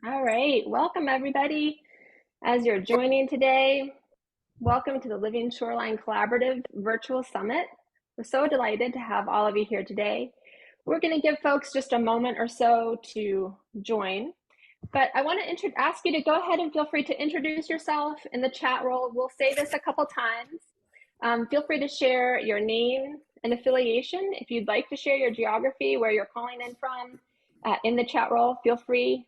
All right, welcome everybody. As you're joining today, welcome to the Living Shoreline Collaborative Virtual Summit. We're so delighted to have all of you here today. We're going to give folks just a moment or so to join, but I want to ask you to go ahead and feel free to introduce yourself in the chat roll. We'll say this a couple times. Feel free to share your name and affiliation. If you'd like to share your geography, where you're calling in from, in the chat roll, feel free.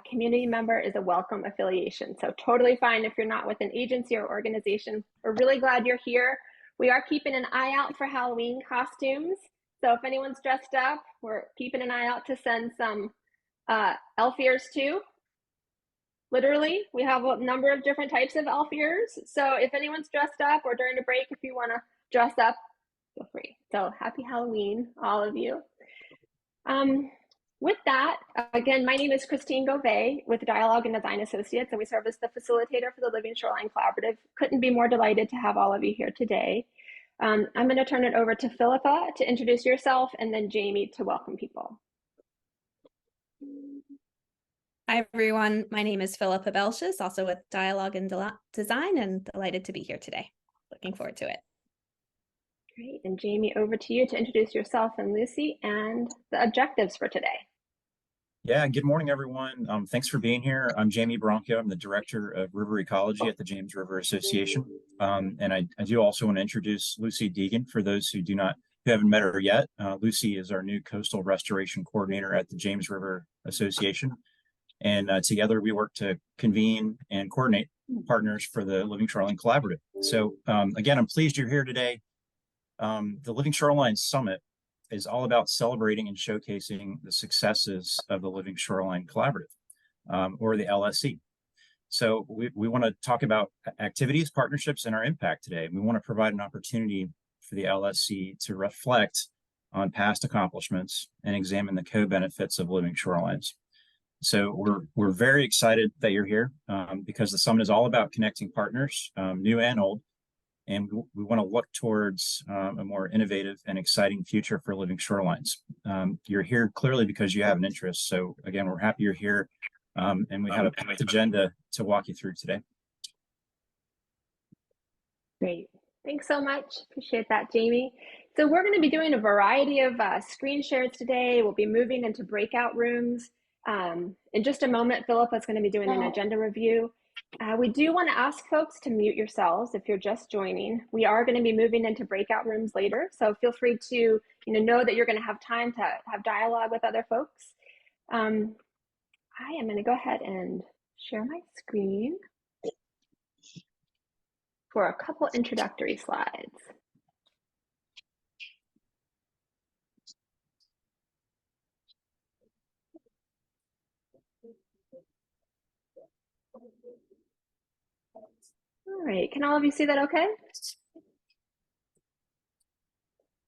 Community member is a welcome affiliation. So totally fine if you're not with an agency or organization. We're really glad you're here. We are keeping an eye out for Halloween costumes. So if anyone's dressed up, we're keeping an eye out to send some elf ears too. Literally, we have a number of different types of elf ears. So if anyone's dressed up, or during the break, if you want to dress up, feel free. So happy Halloween, all of you. With that, again, my name is Christine Gouvet with Dialogue and Design Associates, and we serve as the facilitator for the Living Shoreline Collaborative. Couldn't be more delighted to have all of you here today. I'm going to turn it over to Philippa to introduce yourself, and then Jamie to welcome people. Hi, everyone. My name is Philippa Belsches, also with Dialogue and Design, and delighted to be here today. Looking forward to it. Great. And Jamie, over to you to introduce yourself and Lucy and the objectives for today. Yeah, good morning, everyone. Thanks for being here. I'm Jamie Brunkow. I'm the Director of River Ecology at the James River Association. And I do also want to introduce Lucy Deegan for those who haven't met her yet. Lucy is our new Coastal Restoration Coordinator at the James River Association. And together we work to convene and coordinate partners for the Living Shoreline Collaborative. So again, I'm pleased you're here today. The Living Shoreline Summit is all about celebrating and showcasing the successes of the Living Shoreline Collaborative, or the LSC. So we want to talk about activities, partnerships, and our impact today. We want to provide an opportunity for the LSC to reflect on past accomplishments and examine the co-benefits of living shorelines. So we're very excited that you're here because the summit is all about connecting partners, new and old. And we want to look towards a more innovative and exciting future for living shorelines. You're here clearly because you have an interest. So again, we're happy you're here, and we have a packed agenda to walk you through today. Great. Thanks so much. Appreciate that, Jamie. So we're going to be doing a variety of screen shares today. We'll be moving into breakout rooms. In just a moment, Philippa is going to be doing an agenda review. We do want to ask folks to mute yourselves if you're just joining. We are going to be moving into breakout rooms later, so feel free to know that you're going to have time to have dialogue with other folks. I am going to go ahead and share my screen for a couple introductory slides. All right, can all of you see that okay?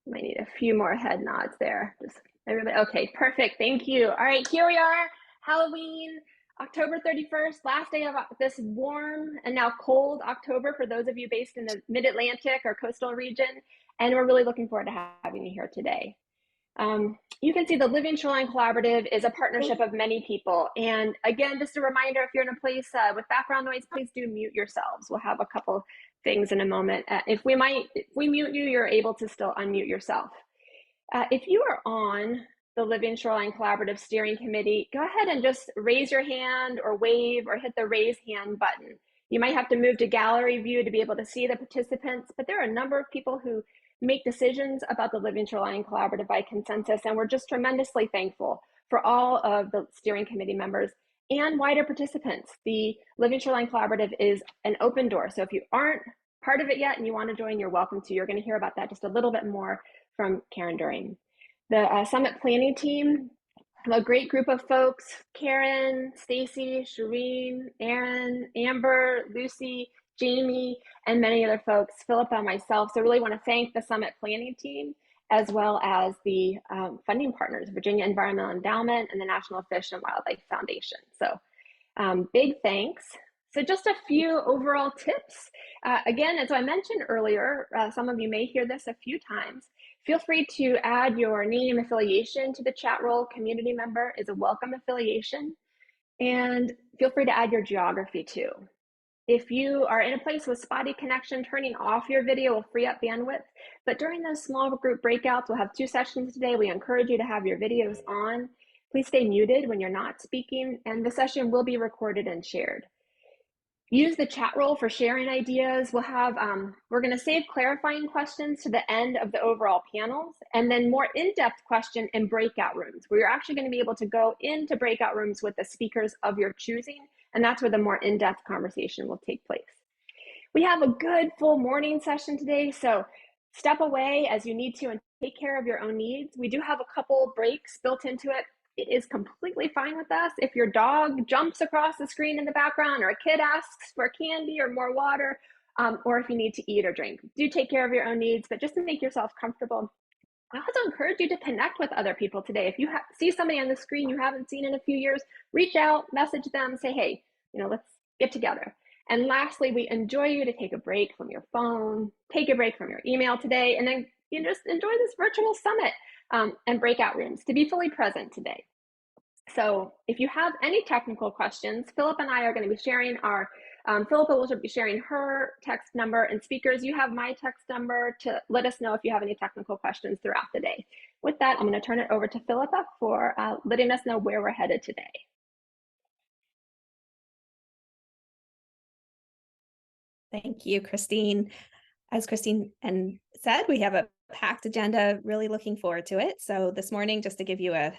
Might need a few more head nods there. Just everybody, okay, perfect, thank you. All right, here we are, Halloween, October 31st, last day of this warm and now cold October for those of you based in the Mid-Atlantic or coastal region, and we're really looking forward to having you here today. You can see the Living Shoreline Collaborative is a partnership of many people. And again, just a reminder, if you're in a place with background noise, please do mute yourselves. We'll have a couple things in a moment. If we mute you, you're able to still unmute yourself. If you are on the Living Shoreline Collaborative Steering Committee, go ahead and just raise your hand or wave or hit the raise hand button. You might have to move to gallery view to be able to see the participants, but there are a number of people who make decisions about the Living Shoreline Collaborative by consensus, and we're just tremendously thankful for all of the steering committee members and wider participants. The Living Shoreline Collaborative is an open door, so if you aren't part of it yet and you want to join, you're welcome to. You're going to hear about that just a little bit more from Karen Duhring. The summit planning team, a great group of folks: Karen, Stacie, Shireen, Aaron, Amber, Lucy, Jamie, and many other folks, Philippa, myself. So really want to thank the summit planning team, as well as the funding partners, Virginia Environmental Endowment and the National Fish and Wildlife Foundation. So big thanks. So just a few overall tips. Again, as I mentioned earlier, some of you may hear this a few times. Feel free to add your name affiliation to the chat roll. Community member is a welcome affiliation. And feel free to add your geography too. If you are in a place with spotty connection, turning off your video will free up bandwidth. But during those small group breakouts, we'll have 2 sessions today. We encourage you to have your videos on. Please stay muted when you're not speaking, and the session will be recorded and shared. Use the chat role for sharing ideas. We'll have, we're going to save clarifying questions to the end of the overall panels, and then more in-depth question in breakout rooms, where you're actually going to be able to go into breakout rooms with the speakers of your choosing, and that's where the more in-depth conversation will take place. We have a good full morning session today, so step away as you need to and take care of your own needs. We do have a couple breaks built into it. It is completely fine with us if your dog jumps across the screen in the background, or a kid asks for candy or more water, or if you need to eat or drink. Do take care of your own needs, but just to make yourself comfortable. I also encourage you to connect with other people today. If you see somebody on the screen you haven't seen in a few years, reach out, message them, say, hey, let's get together. And lastly, we enjoy you to take a break from your phone, take a break from your email today, and then just enjoy this virtual summit and breakout rooms to be fully present today. So if you have any technical questions, Philippa and I are going to be sharing our, Philippa will be sharing her text number, and speakers, you have my text number to let us know if you have any technical questions throughout the day. With that, I'm going to turn it over to Philippa for letting us know where we're headed today. Thank you, Christine. As Christine said, we have a packed agenda, really looking forward to it. So this morning, just to give you a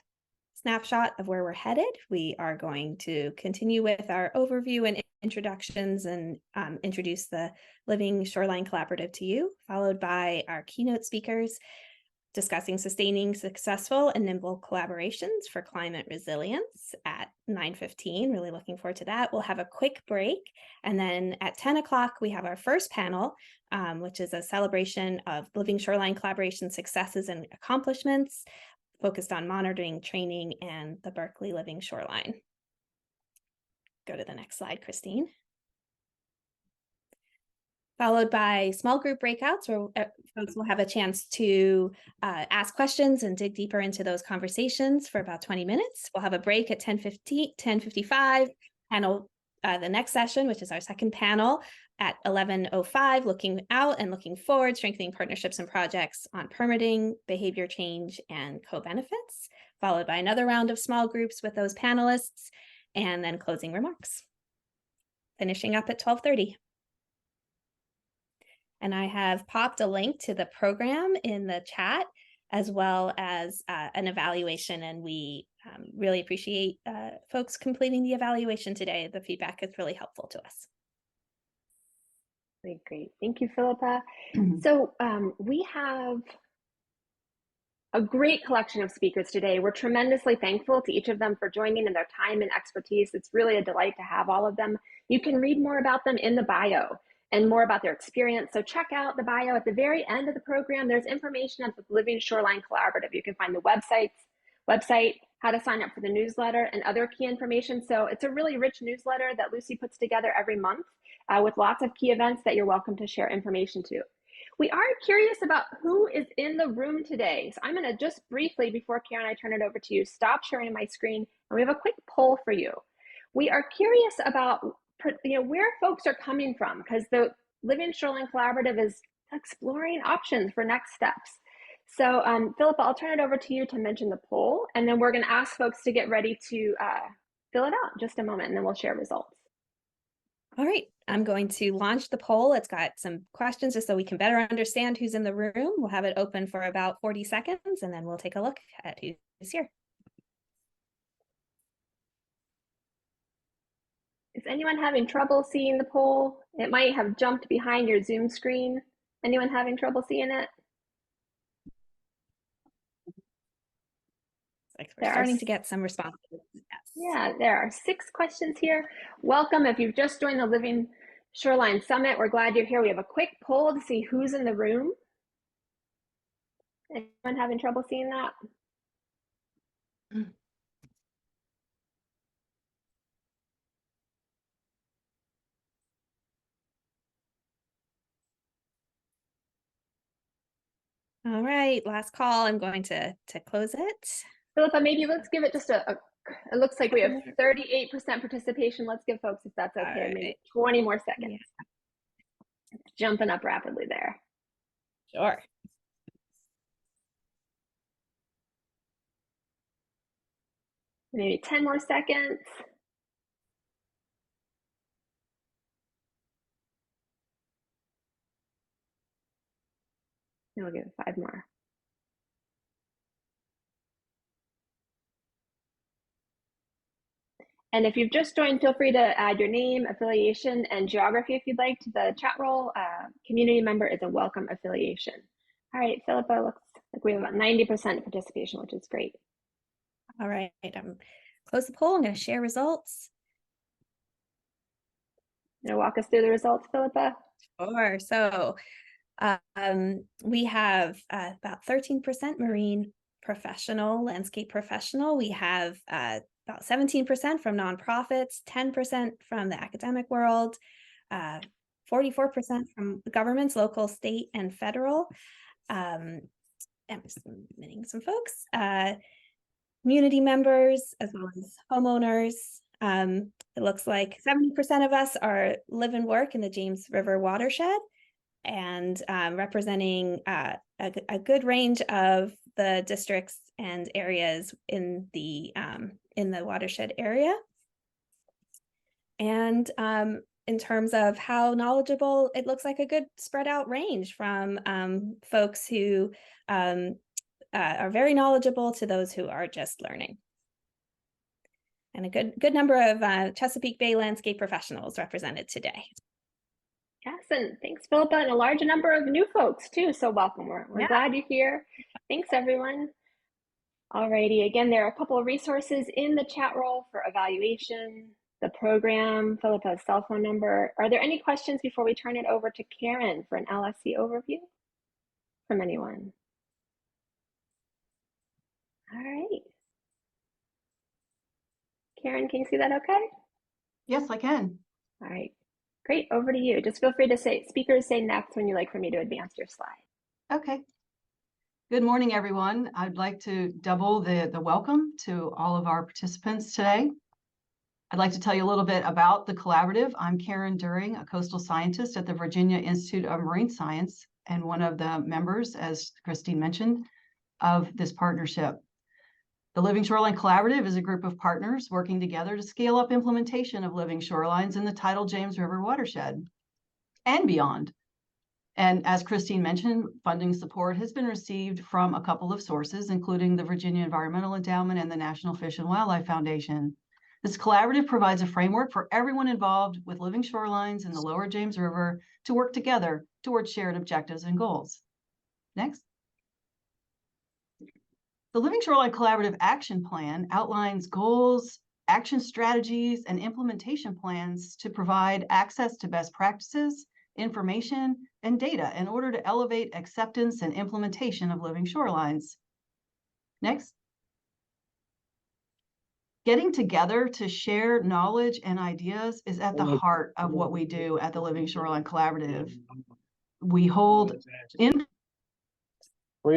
snapshot of where we're headed, we are going to continue with our overview and introductions and introduce the Living Shoreline Collaborative to you, followed by our keynote speakers discussing sustaining successful and nimble collaborations for climate resilience at 9:15. Really looking forward to that. We'll have a quick break. And then at 10 o'clock, we have our first panel, which is a celebration of Living Shoreline Collaboration successes and accomplishments, focused on monitoring, training, and the Berkley Living Shoreline. Go to the next slide, Christine. Followed by small group breakouts where folks will have a chance to ask questions and dig deeper into those conversations for about 20 minutes. We'll have a break at 10:55, panel, the next session, which is our second panel, at 11:05, looking out and looking forward, strengthening partnerships and projects on permitting, behavior change, and co-benefits, followed by another round of small groups with those panelists, and then closing remarks. Finishing up at 12:30. And I have popped a link to the program in the chat, as well as an evaluation. And we really appreciate folks completing the evaluation today. The feedback is really helpful to us. Great. Thank you, Philippa. So we have a great collection of speakers today. We're tremendously thankful to each of them for joining and their time and expertise. It's really a delight to have all of them. You can read more about them in the bio and more about their experience. So check out the bio at the very end of the program. There's information at the Living Shoreline Collaborative. You can find the website, how to sign up for the newsletter, and other key information. So it's a really rich newsletter that Lucy puts together every month with lots of key events that you're welcome to share information to. We are curious about who is in the room today. So I'm going to just briefly, before Karen and I turn it over to you, stop sharing my screen, and we have a quick poll for you. We are curious about where folks are coming from, because the Living Shoreline Collaborative is exploring options for next steps. So Philippa, I'll turn it over to you to mention the poll, and then we're going to ask folks to get ready to fill it out in just a moment, and then we'll share results. All right, I'm going to launch the poll. It's got some questions just so we can better understand who's in the room. We'll have it open for about 40 seconds, and then we'll take a look at who's here. Is anyone having trouble seeing the poll? It might have jumped behind your Zoom screen. Anyone having trouble seeing it? Like we're starting to get some responses. Yes. Yeah, there are 6 questions here. Welcome. If you've just joined the Living Shoreline Summit, we're glad you're here. We have a quick poll to see who's in the room. Anyone having trouble seeing that? All right, last call. I'm going to close it. Philippa, maybe let's give it just a It looks like we have 38% participation. Let's give folks, if that's okay, All maybe right. 20 more seconds. Yeah. It's jumping up rapidly there. Sure. Maybe 10 more seconds. And we'll give it 5 more. And if you've just joined, feel free to add your name, affiliation, and geography if you'd like to the chat roll. Community member is a welcome affiliation. All right, Philippa, looks like we have about 90% participation, which is great. All right, close the poll. I'm going to share results. You know, walk us through the results, Philippa? Sure. So we have about 13% marine professional, landscape professional. We have about 17% from nonprofits, 10% from the academic world, 44% from governments, local, state, and federal. I'm just omitting some folks. Community members, as well as homeowners. It looks like 70% of us live and work in the James River watershed, and representing a good range of the districts and areas in the watershed area. And in terms of how knowledgeable, it looks like a good spread out range from folks who are very knowledgeable to those who are just learning. And a good number of Chesapeake Bay landscape professionals represented today. Yes, and thanks, Philippa, and a large number of new folks too. So welcome. We're glad you're here. Thanks, everyone. Alrighty, again, there are a couple of resources in the chat roll for evaluation, the program, Philippa's cell phone number. Are there any questions before we turn it over to Karen for an LSC overview from anyone? All right. Karen, can you see that okay? Yes, I can. All right, great, over to you. Just feel free to say next when you like for me to advance your slide. Okay. Good morning, everyone. I'd like to double the welcome to all of our participants today. I'd like to tell you a little bit about the collaborative. I'm Karen Duhring, a coastal scientist at the Virginia Institute of Marine Science and one of the members, as Christine mentioned, of this partnership. The Living Shoreline Collaborative is a group of partners working together to scale up implementation of living shorelines in the tidal James River watershed and beyond. And as Christine mentioned, funding support has been received from a couple of sources, including the Virginia Environmental Endowment and the National Fish and Wildlife Foundation. This collaborative provides a framework for everyone involved with living shorelines in the lower James River to work together towards shared objectives and goals. Next. The Living Shoreline Collaborative Action Plan outlines goals, action strategies, and implementation plans to provide access to best practices, information, and data in order to elevate acceptance and implementation of living shorelines. Next. Getting together to share knowledge and ideas is at the heart of what we do at the Living Shoreline Collaborative. We hold in. So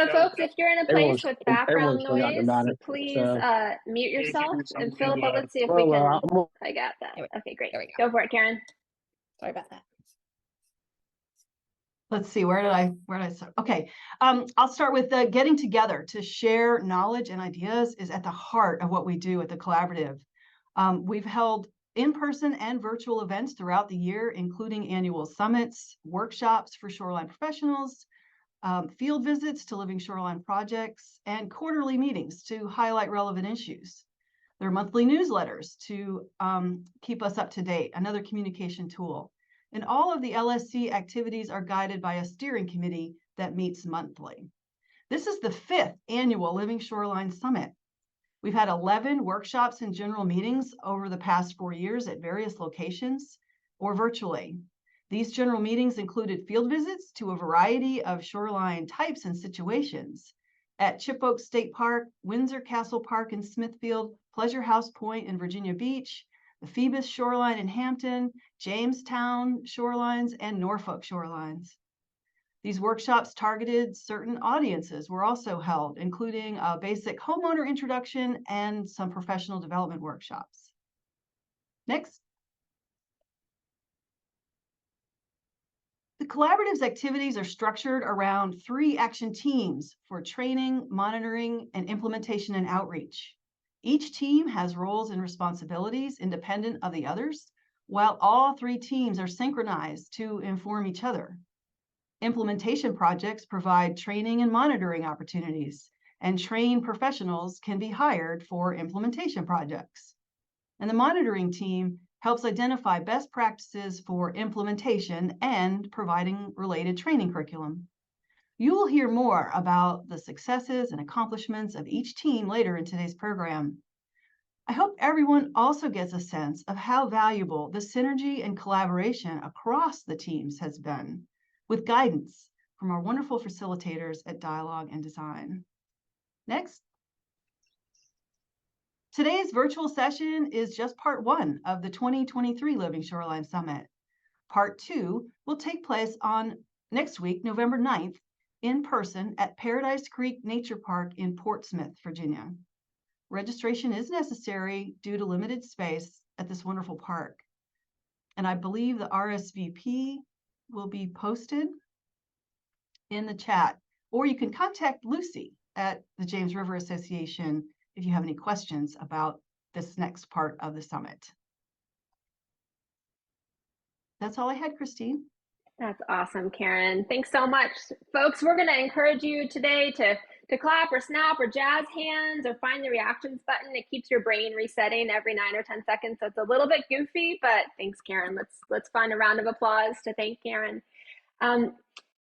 folks, if you're in a place with background noise, please mute yourself. And Philippa, let's see if we can, I got that. Okay, great. Go for it, Karen. Sorry about that. Let's see, where did I start? Okay, I'll start with getting together to share knowledge and ideas is at the heart of what we do at the collaborative. We've held in-person and virtual events throughout the year, including annual summits, workshops for shoreline professionals, field visits to living shoreline projects, and quarterly meetings to highlight relevant issues. There are monthly newsletters to keep us up to date, another communication tool. And all of the LSC activities are guided by a steering committee that meets monthly. This is the 5th annual Living Shoreline Summit. We've had 11 workshops and general meetings over the past 4 years at various locations or virtually. These general meetings included field visits to a variety of shoreline types and situations at Chip Oak State Park, Windsor Castle Park in Smithfield, Pleasure House Point in Virginia Beach, the Phoebus Shoreline in Hampton, Jamestown Shorelines, and Norfolk Shorelines. These workshops targeted certain audiences were also held, including a basic homeowner introduction and some professional development workshops. Next. The collaborative's activities are structured around 3 action teams for training, monitoring, and implementation and outreach. Each team has roles and responsibilities independent of the others, while all 3 teams are synchronized to inform each other. Implementation projects provide training and monitoring opportunities, and trained professionals can be hired for implementation projects. And the monitoring team helps identify best practices for implementation and providing related training curriculum. You will hear more about the successes and accomplishments of each team later in today's program. I hope everyone also gets a sense of how valuable the synergy and collaboration across the teams has been, with guidance from our wonderful facilitators at Dialogue and Design. Next. Today's virtual session is just part 1 of the 2023 Living Shoreline Summit. Part 2 will take place on next week, November 9th, in person at Paradise Creek Nature Park in Portsmouth, Virginia. Registration is necessary due to limited space at this wonderful park. And I believe the RSVP will be posted in the chat, or you can contact Lucy at the James River Association if you have any questions about this next part of the summit. That's all I had, Christine. That's awesome, Karen. Thanks so much. Folks, we're going to encourage you today to clap or snap or jazz hands or find the reactions button. It keeps your brain resetting every 9 or 10 seconds. So it's a little bit goofy, but thanks, Karen. Let's find a round of applause to thank Karen.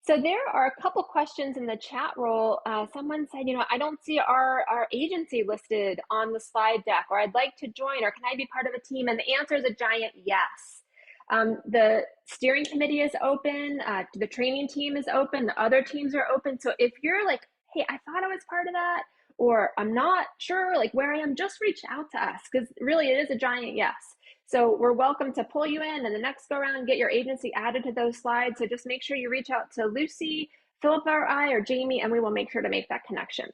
So there are a couple questions in the chat roll. Someone said, I don't see our agency listed on the slide deck, or I'd like to join, or can I be part of a team? And the answer is a giant yes. The steering committee is open, the training team is open, the other teams are open. So if you're like, hey, I thought I was part of that, or I'm not sure like where I am, just reach out to us, because really it is a giant yes. So we're welcome to pull you in and the next go around get your agency added to those slides. So just make sure you reach out to Lucy, Philippa, or I, or Jamie, and we will make sure to make that connection.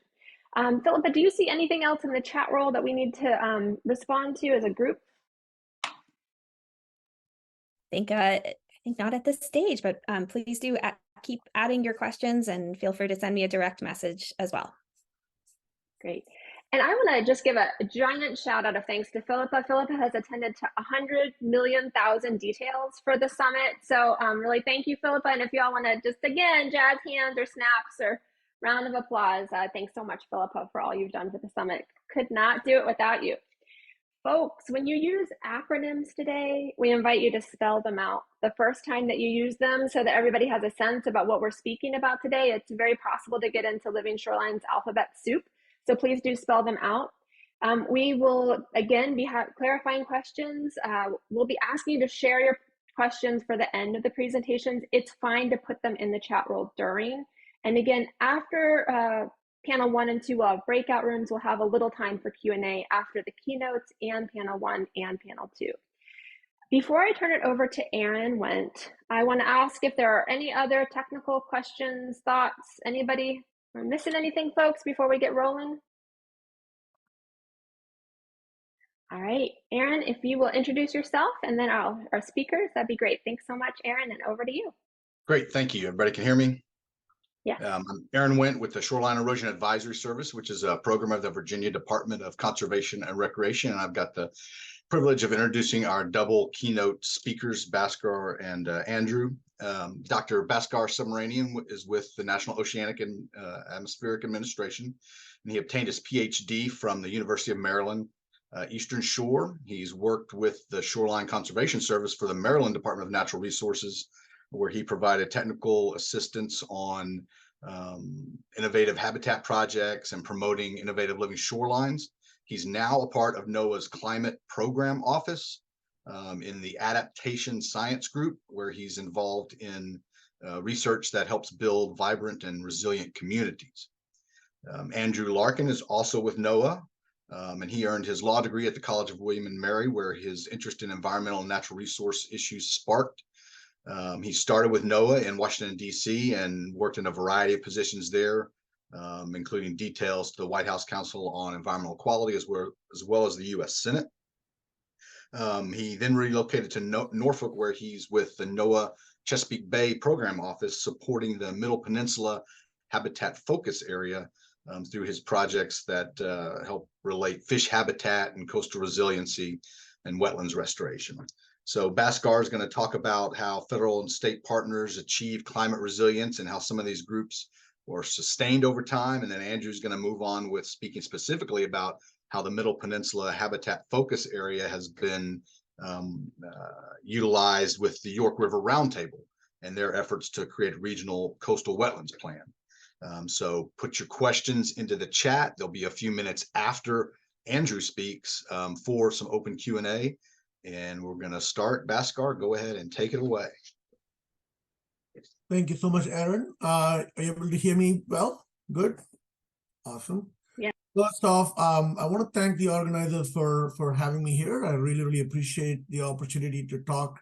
Philippa, do you see anything else in the chat roll that we need to respond to as a group? I think not at this stage, but please do keep adding your questions and feel free to send me a direct message as well. Great. And I want to just give a giant shout out of thanks to Philippa. Philippa has attended to 100 million thousand details for the summit. So really thank you, Philippa. And if you all want to just again, jazz hands or snaps or round of applause, thanks so much, Philippa, for all you've done for the summit. Could not do it without you. Folks, when you use acronyms today, we invite you to spell them out the first time that you use them so that everybody has a sense about what we're speaking about today. It's very possible to get into Living Shoreline's alphabet soup. So please do spell them out. We will, again, be clarifying questions. We'll be asking you to share your questions for the end of the presentations. It's fine to put them in the chat roll during. And again, after panel 1 and 2, we'll have breakout rooms. We'll have a little time for Q&A after the keynotes and panel 1 and panel 2. Before I turn it over to Aaron Wendt, I want to ask if there are any other technical questions, thoughts, anybody? Am I missing anything, folks, before we get rolling? All right, Aaron, if you will introduce yourself and then our speakers, that'd be great. Thanks so much, Aaron, and over to you. Great, thank you. Everybody can hear me? Yes. I'm Aaron Wendt with the Shoreline Erosion Advisory Service, which is a program of the Virginia Department of Conservation and Recreation. And I've got the privilege of introducing our double keynote speakers, Bhaskar and Andrew. Dr. Bhaskar Subramanian is with the National Oceanic and Atmospheric Administration, and he obtained his PhD from the University of Maryland, Eastern Shore. He's worked with the Shoreline Conservation Service for the Maryland Department of Natural Resources, where he provided technical assistance on innovative habitat projects and promoting innovative living shorelines. He's now a part of NOAA's Climate Program Office in the Adaptation Science Group, where he's involved in research that helps build vibrant and resilient communities. Andrew Larkin is also with NOAA, and he earned his law degree at the College of William and Mary, where his interest in environmental and natural resource issues sparked. He started with NOAA in Washington, D.C. and worked in a variety of positions there, including details to the White House Council on Environmental Quality as well as the U.S. Senate. He then relocated to Norfolk, where he's with the NOAA Chesapeake Bay Program Office, supporting the Middle Peninsula Habitat Focus Area through his projects that help relate fish habitat and coastal resiliency and wetlands restoration. So Bhaskar is going to talk about how federal and state partners achieve climate resilience and how some of these groups were sustained over time. And then Andrew's going to move on with speaking specifically about how the Middle Peninsula Habitat Focus Area has been utilized with the York River Roundtable and their efforts to create a regional coastal wetlands plan. So put your questions into the chat. There'll be a few minutes after Andrew speaks for some open Q&A. And we're going to start. Bhaskar, go ahead and take it away. Thank you so much, Aaron. Are you able to hear me well? Good. Awesome. Yeah. First off, I want to thank the organizers for having me here. I really appreciate the opportunity to talk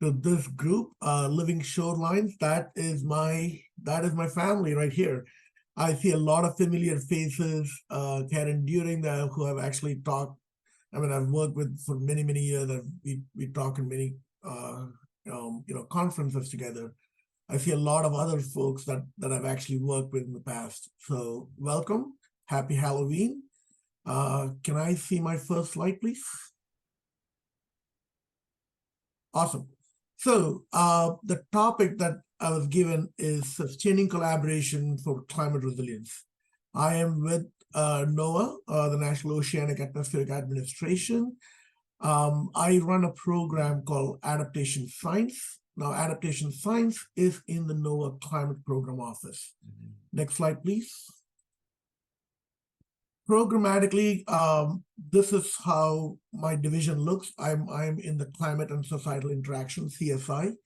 to this group, Living Shorelines. That is my family right here. I see a lot of familiar faces, Karen Duhring, who have actually talked. I mean, I've worked with for many years. We talk in many conferences together. I see a lot of other folks that I've actually worked with in the past. So welcome, happy Halloween. Can I see my first slide, please? Awesome. So the topic that I was given is sustaining collaboration for climate resilience. I am with NOAA, the National Oceanic Atmospheric Administration. I run a program called Adaptation Science. Now, Adaptation Science is in the NOAA Climate Program Office. Next slide, please. Programmatically, this is how my division looks. I'm in the Climate and Societal Interaction, CSI.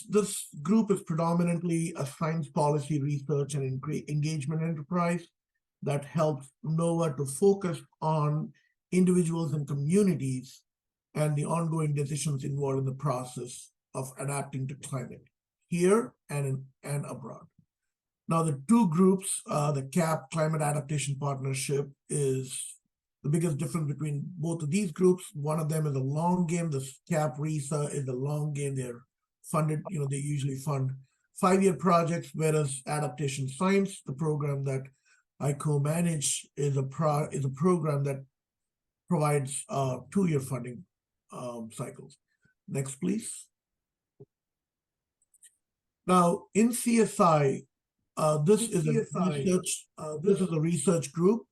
This group is predominantly a science policy research and engagement enterprise that helps NOAA to focus on individuals and communities and the ongoing decisions involved in the process of adapting to climate here and abroad. Now, the two groups, the CAP Climate Adaptation Partnership is the biggest difference between both of these groups. One of them is a long game. The CAP RESA is a long game. They're funded, they usually fund 5-year projects, whereas Adaptation Science, the program that I co-manage, is a program that provides 2-year funding cycles. Next, please. Now, in CSI, this is a research group.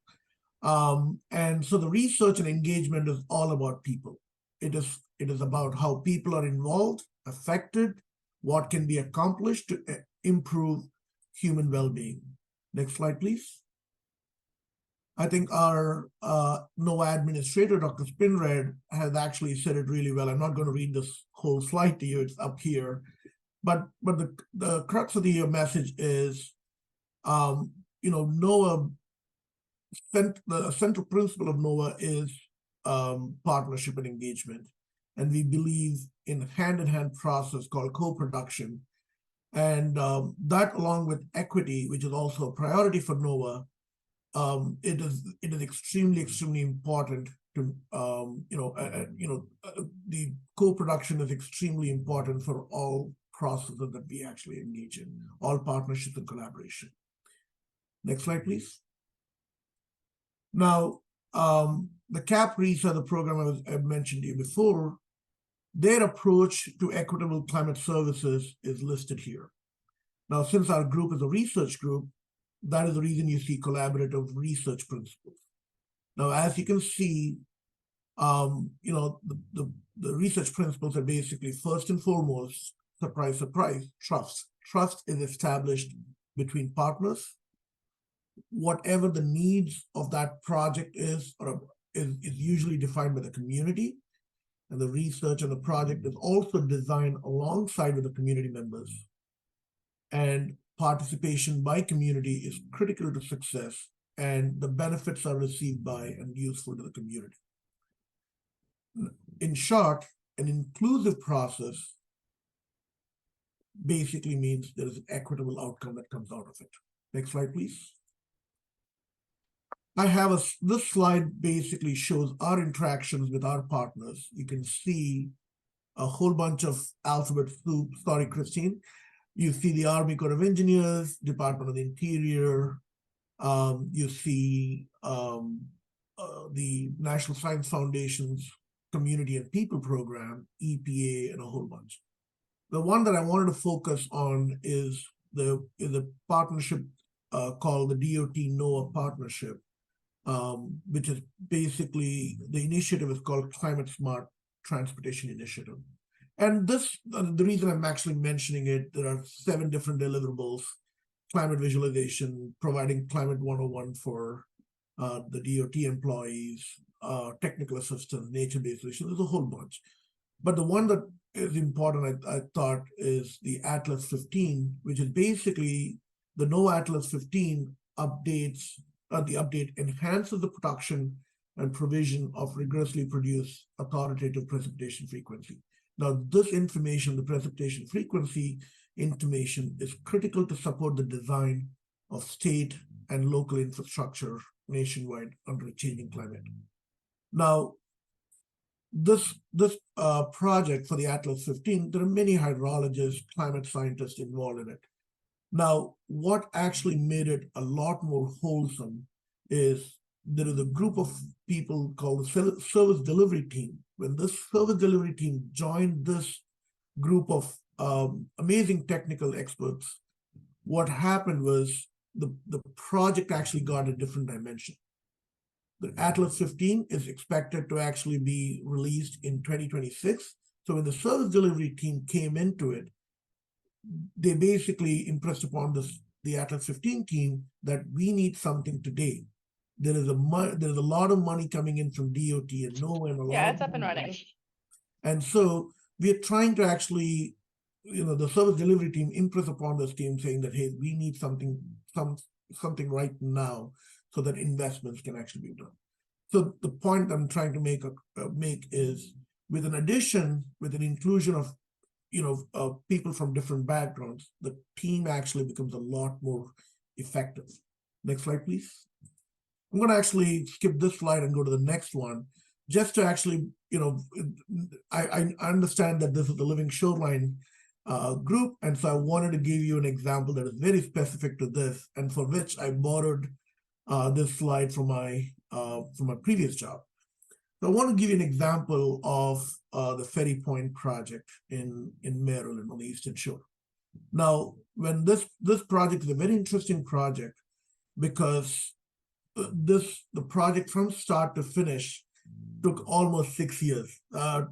And so the research and engagement is all about people. It is about how people are involved, affected, what can be accomplished to improve human well-being. Next slide, please. I think our NOAA administrator, Dr. Spinred, has actually said it really well. I'm not going to read this whole slide to you. It's up here. But the crux of the message is, NOAA, the central principle of NOAA is partnership and engagement. And we believe in a hand-in-hand process called co-production. And that, along with equity, which is also a priority for NOAA, it is extremely important to, the co-production is extremely important for all processes that we actually engage in, all partnerships and collaboration. Next slide, please. Now, the CAP RESA, the program I mentioned to you before, their approach to equitable climate services is listed here. Now, since our group is a research group, that is the reason you see collaborative research principles. Now, as you can see, the research principles are basically, first and foremost, surprise, trust. Trust is established between partners. Whatever the needs of that project is usually defined by the community, and the research and the project is also designed alongside with the community members. And participation by community is critical to success, and the benefits are received by and useful to the community. In short, an inclusive process basically means there is an equitable outcome that comes out of it. Next slide, please. This slide basically shows our interactions with our partners. You can see a whole bunch of alphabet soup. Sorry, Christine. You see the Army Corps of Engineers, Department of the Interior. You see the National Science Foundation's Community and People Program, EPA, and a whole bunch. The one that I wanted to focus on is the partnership called the DOT NOAA partnership, which is basically, the initiative is called Climate Smart Transportation Initiative. And this, the reason I'm actually mentioning it, there are 7 different deliverables: climate visualization, providing climate 101 for the DOT employees, technical assistance, nature-based solutions. There's a whole bunch. But the one that is important, I thought, is the Atlas 15, which is basically the NOAA Atlas 15 updates. The update enhances the production and provision of rigorously produced authoritative precipitation frequency. Now, this information, the precipitation frequency information, is critical to support the design of state and local infrastructure nationwide under a changing climate. Now, this project for the Atlas 15, there are many hydrologists, climate scientists involved in it. Now, what actually made it a lot more wholesome is there is a group of people called the service delivery team. When this service delivery team joined this group of amazing technical experts, what happened was the project actually got a different dimension. The Atlas 15 is expected to actually be released in 2026. So when the service delivery team came into it, they basically impressed upon the Atlas 15 team that we need something today. There is a lot of money coming in from DOT and NOAA and a lot. Yeah, it's up and running. And so we're trying to actually, the service delivery team impress upon this team saying that, hey, we need something right now so that investments can actually be done. So the point I'm trying to make is, with an inclusion of people from different backgrounds, the team actually becomes a lot more effective. Next slide, please. I'm going to actually skip this slide and go to the next one, just to actually, I understand that this is the Living Shoreline group, and so I wanted to give you an example that is very specific to this, and for which I borrowed this slide from my previous job. So I want to give you an example of the Ferry Point project in Maryland on the Eastern Shore. Now, when this project is a very interesting project, because the project from start to finish took almost 6 years. I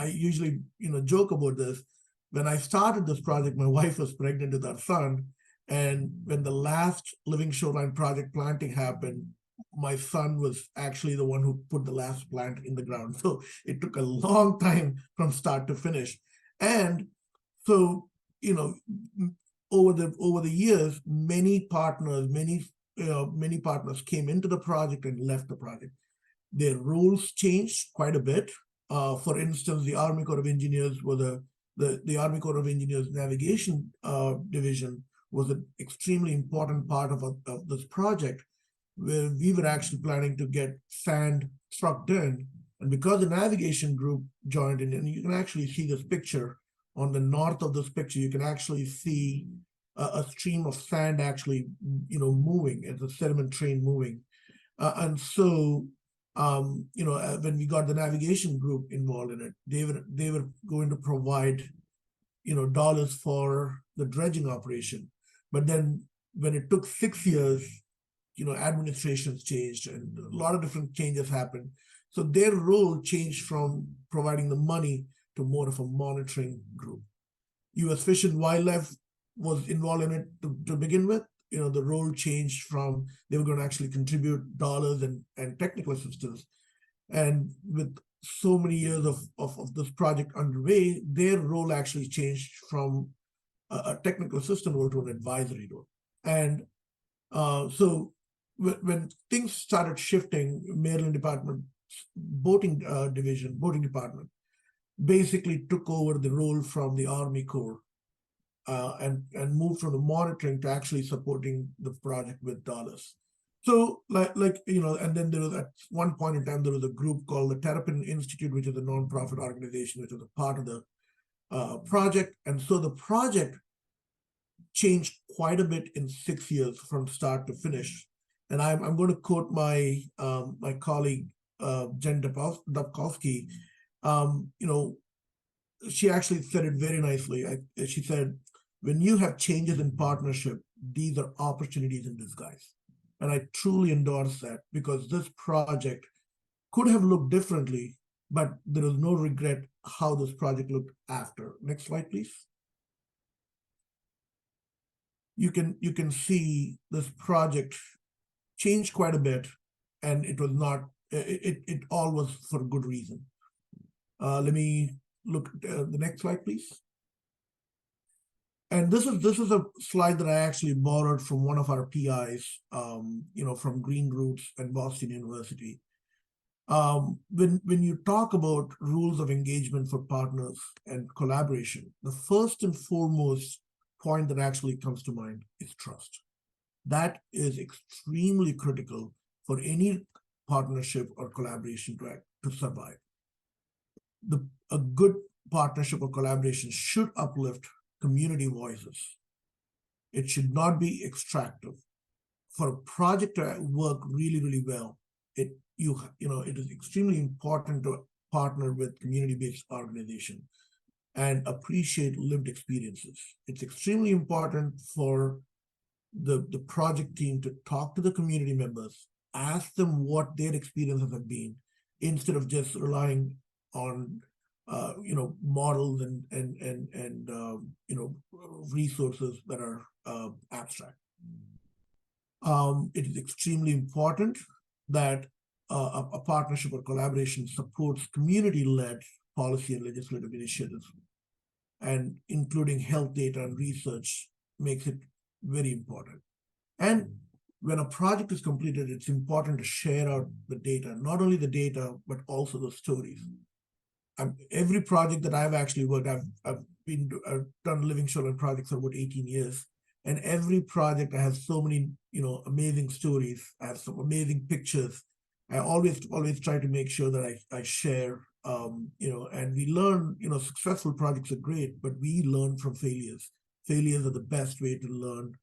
usually joke about this. When I started this project, my wife was pregnant with our son, and when the last Living Shoreline project planting happened, my son was actually the one who put the last plant in the ground. So it took a long time from start to finish. And so, over the years, many partners came into the project and left the project. Their roles changed quite a bit. For instance, the Army Corps of Engineers the Army Corps of Engineers Navigation Division was an extremely important part of this project, where we were actually planning to get sand trucked in. And because the navigation group joined in, and you can actually see this picture on the north of this picture, you can actually see a stream of sand actually, moving. It's a sediment train moving. And so, when we got the navigation group involved in it, they were going to provide, dollars for the dredging operation. But then when it took 6 years, administrations changed and a lot of different changes happened. So their role changed from providing the money to more of a monitoring group. U.S. Fish and Wildlife was involved in it to begin with. The role changed from, they were going to actually contribute dollars and technical assistance. And with so many years of this project underway, their role actually changed from a technical assistant role to an advisory role. And so when things started shifting, Maryland Department boating department basically took over the role from the Army Corps and moved from the monitoring to actually supporting the project with dollars. So and then there was at one point in time, there was a group called the Terrapin Institute, which is a nonprofit organization, which was a part of the project. And so the project changed quite a bit in 6 years from start to finish. And I'm going to quote my my colleague, Jen Dubkowski. She actually said it very nicely. She said, when you have changes in partnership, these are opportunities in disguise. And I truly endorse that, because this project could have looked differently, but there is no regret how this project looked after. Next slide, please. You can see this project changed quite a bit, and it was not, it all was for good reason. Let me look at the next slide, please. And this is a slide that I actually borrowed from one of our PIs, from Green Roots and Boston University. When you talk about rules of engagement for partners and collaboration, the first and foremost point that actually comes to mind is trust. That is extremely critical for any partnership or collaboration to survive. A good partnership or collaboration should uplift community voices. It should not be extractive. For a project to work really, really well, it is extremely important to partner with community-based organization and appreciate lived experiences. It's extremely important for the project team to talk to the community members, ask them what their experiences have been, instead of just relying on models and resources that are abstract. It is extremely important that a partnership or collaboration supports community-led policy and legislative initiatives, and including health data and research makes it very important. And when a project is completed, it's important to share out the data, not only the data, but also the stories. Every project that I've actually worked, I've done living shoreline projects for about 18 years. And every project has so many, amazing stories. I have some amazing pictures. I always try to make sure that I share, and we learn, successful projects are great, but we learn from failures. Failures are the best way to learn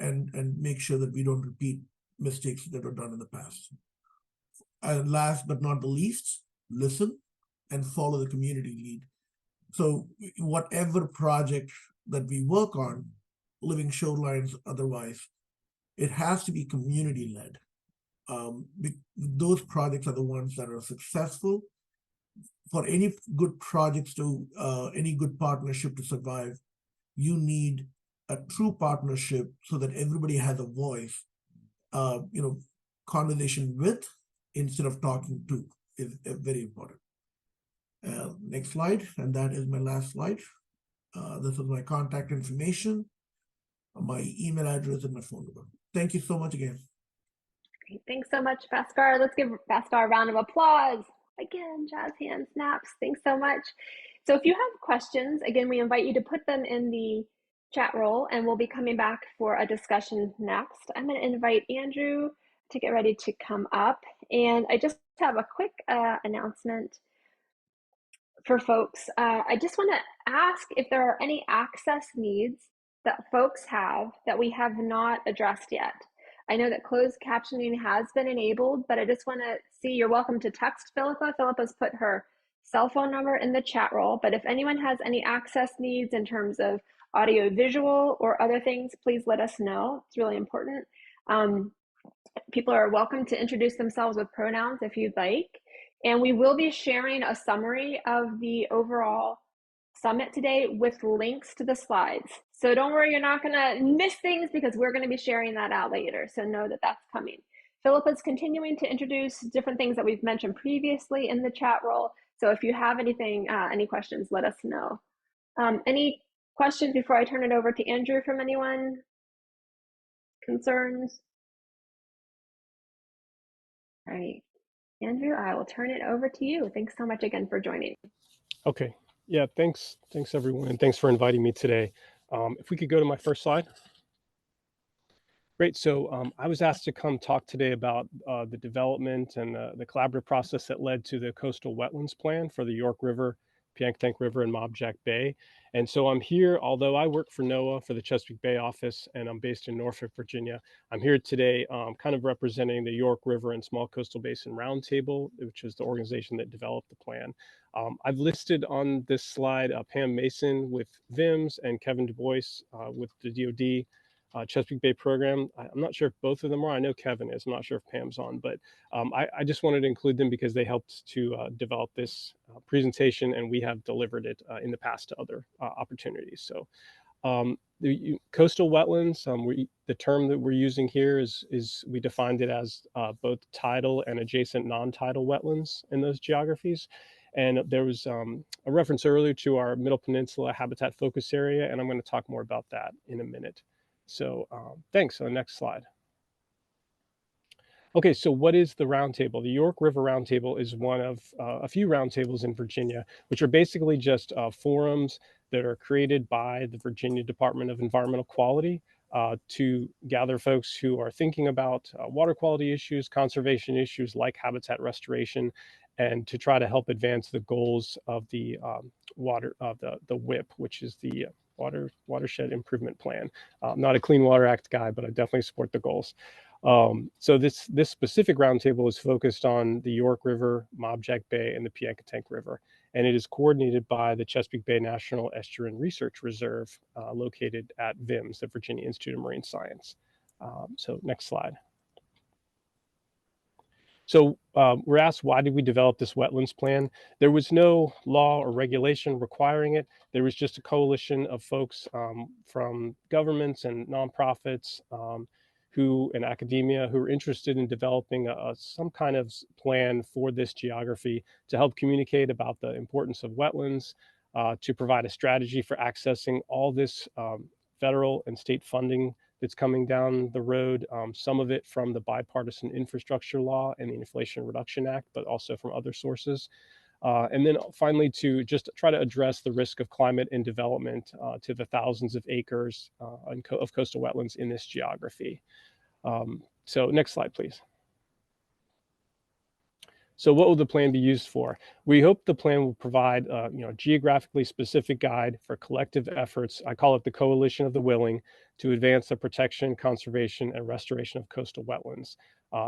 and make sure that we don't repeat mistakes that were done in the past. And last but not the least, listen and follow the community lead. So whatever project that we work on, living shorelines, otherwise, it has to be community-led. Those projects are the ones that are successful. For any good projects any good partnership to survive, you need a true partnership so that everybody has a voice. Conversation with instead of talking to is very important. Next slide, and that is my last slide. This is my contact information, my email address, and my phone number. Thank you so much again. Great. Thanks so much, Bhaskar. Let's give Bhaskar a round of applause. Again, jazz hand snaps. Thanks so much. So if you have questions, again, we invite you to put them in the chat roll, and we'll be coming back for a discussion next. I'm going to invite Andrew to get ready to come up. And I just have a quick announcement for folks. I just want to ask if there are any access needs that folks have that we have not addressed yet. I know that closed captioning has been enabled, but I just want to see, you're welcome to text Philippa. Philippa's put her cell phone number in the chat roll, but if anyone has any access needs in terms of audio visual or other things, please let us know. It's really important. People are welcome to introduce themselves with pronouns if you'd like. And we will be sharing a summary of the overall summit today with links to the slides. So don't worry, you're not gonna miss things because we're gonna be sharing that out later. So know that that's coming. Philippa's continuing to introduce different things that we've mentioned previously in the chat roll. So if you have anything, any questions, let us know. Any questions before I turn it over to Andrew from anyone? Concerns? All right, Andrew, I will turn it over to you. Thanks so much again for joining. Okay. Yeah, thanks everyone, and thanks for inviting me today. If we could go to my first slide. Great. So I was asked to come talk today about the development and the collaborative process that led to the coastal wetlands plan for the York River, Piankatank River, and Mobjack Bay. And so I'm here, although I work for NOAA for the Chesapeake Bay office, and I'm based in Norfolk, Virginia. I'm here today kind of representing the York River and Small Coastal Basin Roundtable, which is the organization that developed the plan. I've listed on this slide Pam Mason with VIMS and Kevin Du Bois with the DoD. Chesapeake Bay program. I'm not sure if both of them are. I know Kevin is. I'm not sure if Pam's on, but I just wanted to include them because they helped to develop this presentation, and we have delivered it in the past to other opportunities. So the coastal wetlands, the term that we're using here is we defined it as both tidal and adjacent non-tidal wetlands in those geographies. And there was a reference earlier to our Middle Peninsula habitat focus area, and I'm going to talk more about that in a minute. So thanks. So next slide. Okay, so what is the roundtable? The York River Roundtable is one of a few roundtables in Virginia, which are basically just forums that are created by the Virginia Department of Environmental Quality to gather folks who are thinking about water quality issues, conservation issues like habitat restoration, and to try to help advance the goals of the the WIP, which is the Watershed Improvement Plan. I'm not a Clean Water Act guy, but I definitely support the goals. So this specific roundtable is focused on the York River, Mobjack Bay, and the Piankatank River, and it is coordinated by the Chesapeake Bay National Estuarine Research Reserve, located at VIMS, the Virginia Institute of Marine Science. So next slide. So we're asked, why did we develop this wetlands plan? There was no law or regulation requiring it. There was just a coalition of folks from governments and nonprofits and academia who are interested in developing some kind of plan for this geography to help communicate about the importance of wetlands, to provide a strategy for accessing all this federal and state funding that's coming down the road, some of it from the bipartisan infrastructure law and the Inflation Reduction Act, but also from other sources. And then finally, to just try to address the risk of climate and development to the thousands of acres of coastal wetlands in this geography. So next slide, please. So what will the plan be used for? We hope the plan will provide a geographically specific guide for collective efforts. I call it the Coalition of the Willing, to advance the protection, conservation, and restoration of coastal wetlands,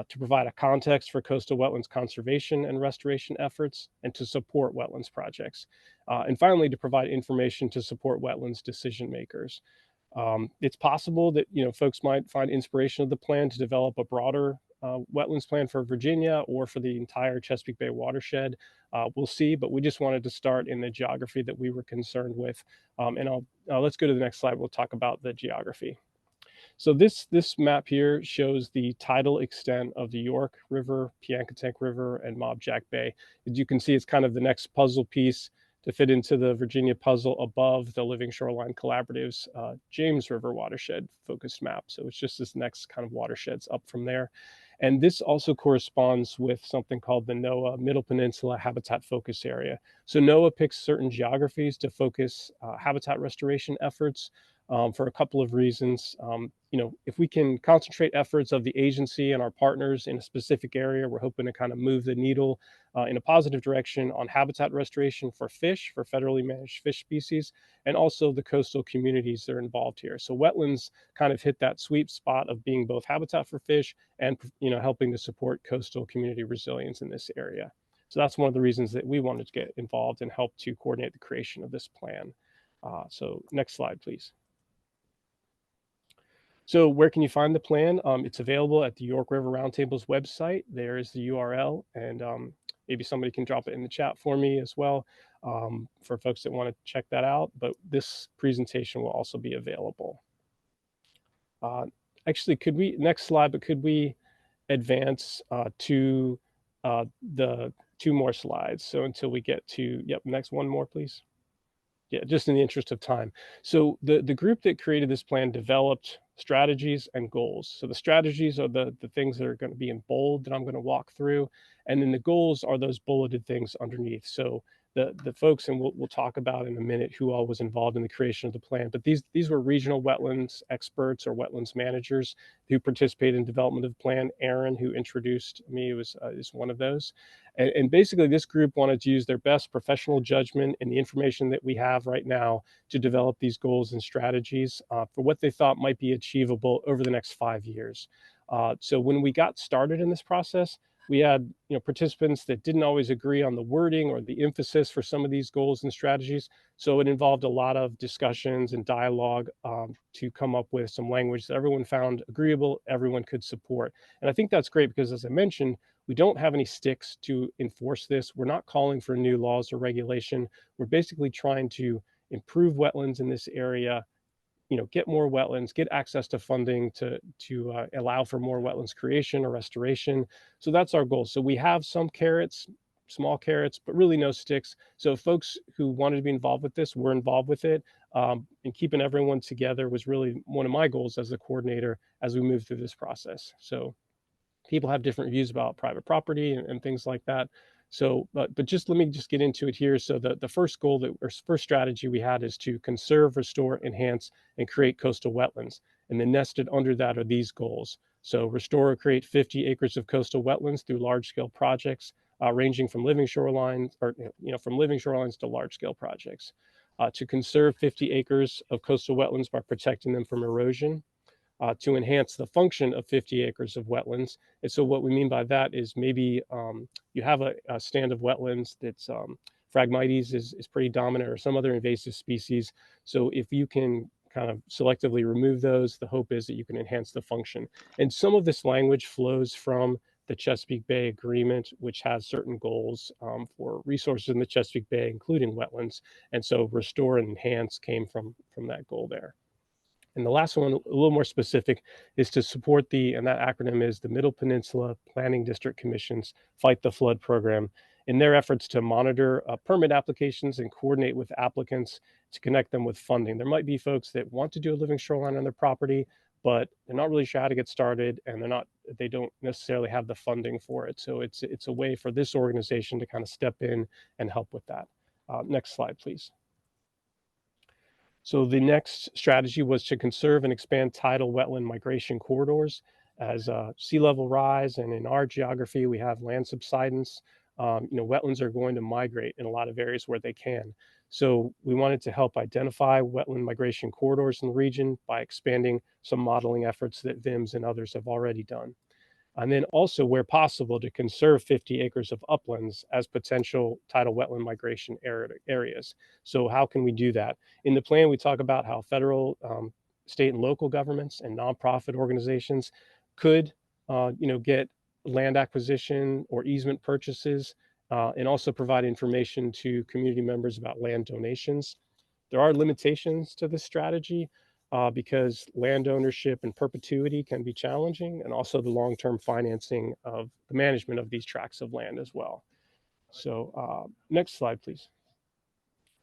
to provide a context for coastal wetlands conservation and restoration efforts, and to support wetlands projects. And finally, to provide information to support wetlands decision makers. It's possible that folks might find inspiration of the plan to develop a broader wetlands plan for Virginia or for the entire Chesapeake Bay watershed. We'll see, but we just wanted to start in the geography that we were concerned with. And let's go to the next slide. We'll talk about the geography. So this map here shows the tidal extent of the York River, Piankatank River, and Mobjack Bay. As you can see, it's kind of the next puzzle piece to fit into the Virginia puzzle above the Living Shoreline Collaborative's James River watershed focused map. So it's just this next kind of watersheds up from there. And this also corresponds with something called the NOAA Middle Peninsula Habitat Focus Area. So NOAA picks certain geographies to focus habitat restoration efforts for a couple of reasons. If we can concentrate efforts of the agency and our partners in a specific area, we're hoping to kind of move the needle in a positive direction on habitat restoration for fish, for federally managed fish species, and also the coastal communities that are involved here. So wetlands kind of hit that sweet spot of being both habitat for fish and helping to support coastal community resilience in this area. So that's one of the reasons that we wanted to get involved and help to coordinate the creation of this plan. So next slide, please. So where can you find the plan? It's available at the York River Roundtable's website. There is the URL, and maybe somebody can drop it in the chat for me as well for folks that want to check that out. But this presentation will also be available. Actually, next slide, but could we advance to the 2 more slides? So until we get to, next one more, please. Yeah, just in the interest of time. So the group that created this plan developed strategies and goals. So the strategies are the things that are going to be in bold that I'm going to walk through. And then the goals are those bulleted things underneath. So the folks, and we'll talk about in a minute who all was involved in the creation of the plan. But these were regional wetlands experts or wetlands managers who participated in development of the plan. Aaron, who introduced me, is one of those. And basically, this group wanted to use their best professional judgment and the information that we have right now to develop these goals and strategies for what they thought might be achievable over the next 5 years. So when we got started in this process, we had participants that didn't always agree on the wording or the emphasis for some of these goals and strategies. So it involved a lot of discussions and dialogue to come up with some language that everyone found agreeable, everyone could support. And I think that's great because, as I mentioned, we don't have any sticks to enforce this. We're not calling for new laws or regulation. We're basically trying to improve wetlands in this area, get more wetlands, get access to funding to allow for more wetlands creation or restoration. So that's our goal. So we have some carrots, small carrots, but really no sticks. So folks who wanted to be involved with this were involved with it. And keeping everyone together was really one of my goals as the coordinator as we move through this process. So people have different views about private property and things like that. So, but just let me just get into it here. So the first goal or first strategy we had is to conserve, restore, enhance, and create coastal wetlands. And then nested under that are these goals. So restore or create 50 acres of coastal wetlands through large-scale projects, ranging from living shorelines or from living shorelines to large-scale projects. To conserve 50 acres of coastal wetlands by protecting them from erosion. To enhance the function of 50 acres of wetlands. And so what we mean by that is maybe you have a stand of wetlands that's Phragmites is pretty dominant, or some other invasive species. So if you can kind of selectively remove those, the hope is that you can enhance the function. And some of this language flows from the Chesapeake Bay Agreement, which has certain goals for resources in the Chesapeake Bay, including wetlands. And so restore and enhance came from that goal there. And the last one, a little more specific, is to support and that acronym is the Middle Peninsula Planning District Commission's Fight the Flood program in their efforts to monitor permit applications and coordinate with applicants to connect them with funding. There might be folks that want to do a living shoreline on their property, but they're not really sure how to get started, and they don't necessarily have the funding for it. So it's a way for this organization to kind of step in and help with that. Next slide, please. So the next strategy was to conserve and expand tidal wetland migration corridors. As sea level rise, and in our geography, we have land subsidence. Wetlands are going to migrate in a lot of areas where they can. So we wanted to help identify wetland migration corridors in the region by expanding some modeling efforts that VIMS and others have already done. And then also, where possible, to conserve 50 acres of uplands as potential tidal wetland migration areas. So how can we do that? In the plan, we talk about how federal, state, and local governments and nonprofit organizations could, get land acquisition or easement purchases, and also provide information to community members about land donations. There are limitations to this strategy. Because land ownership and perpetuity can be challenging, and also the long-term financing of the management of these tracts of land as well. So next slide, please.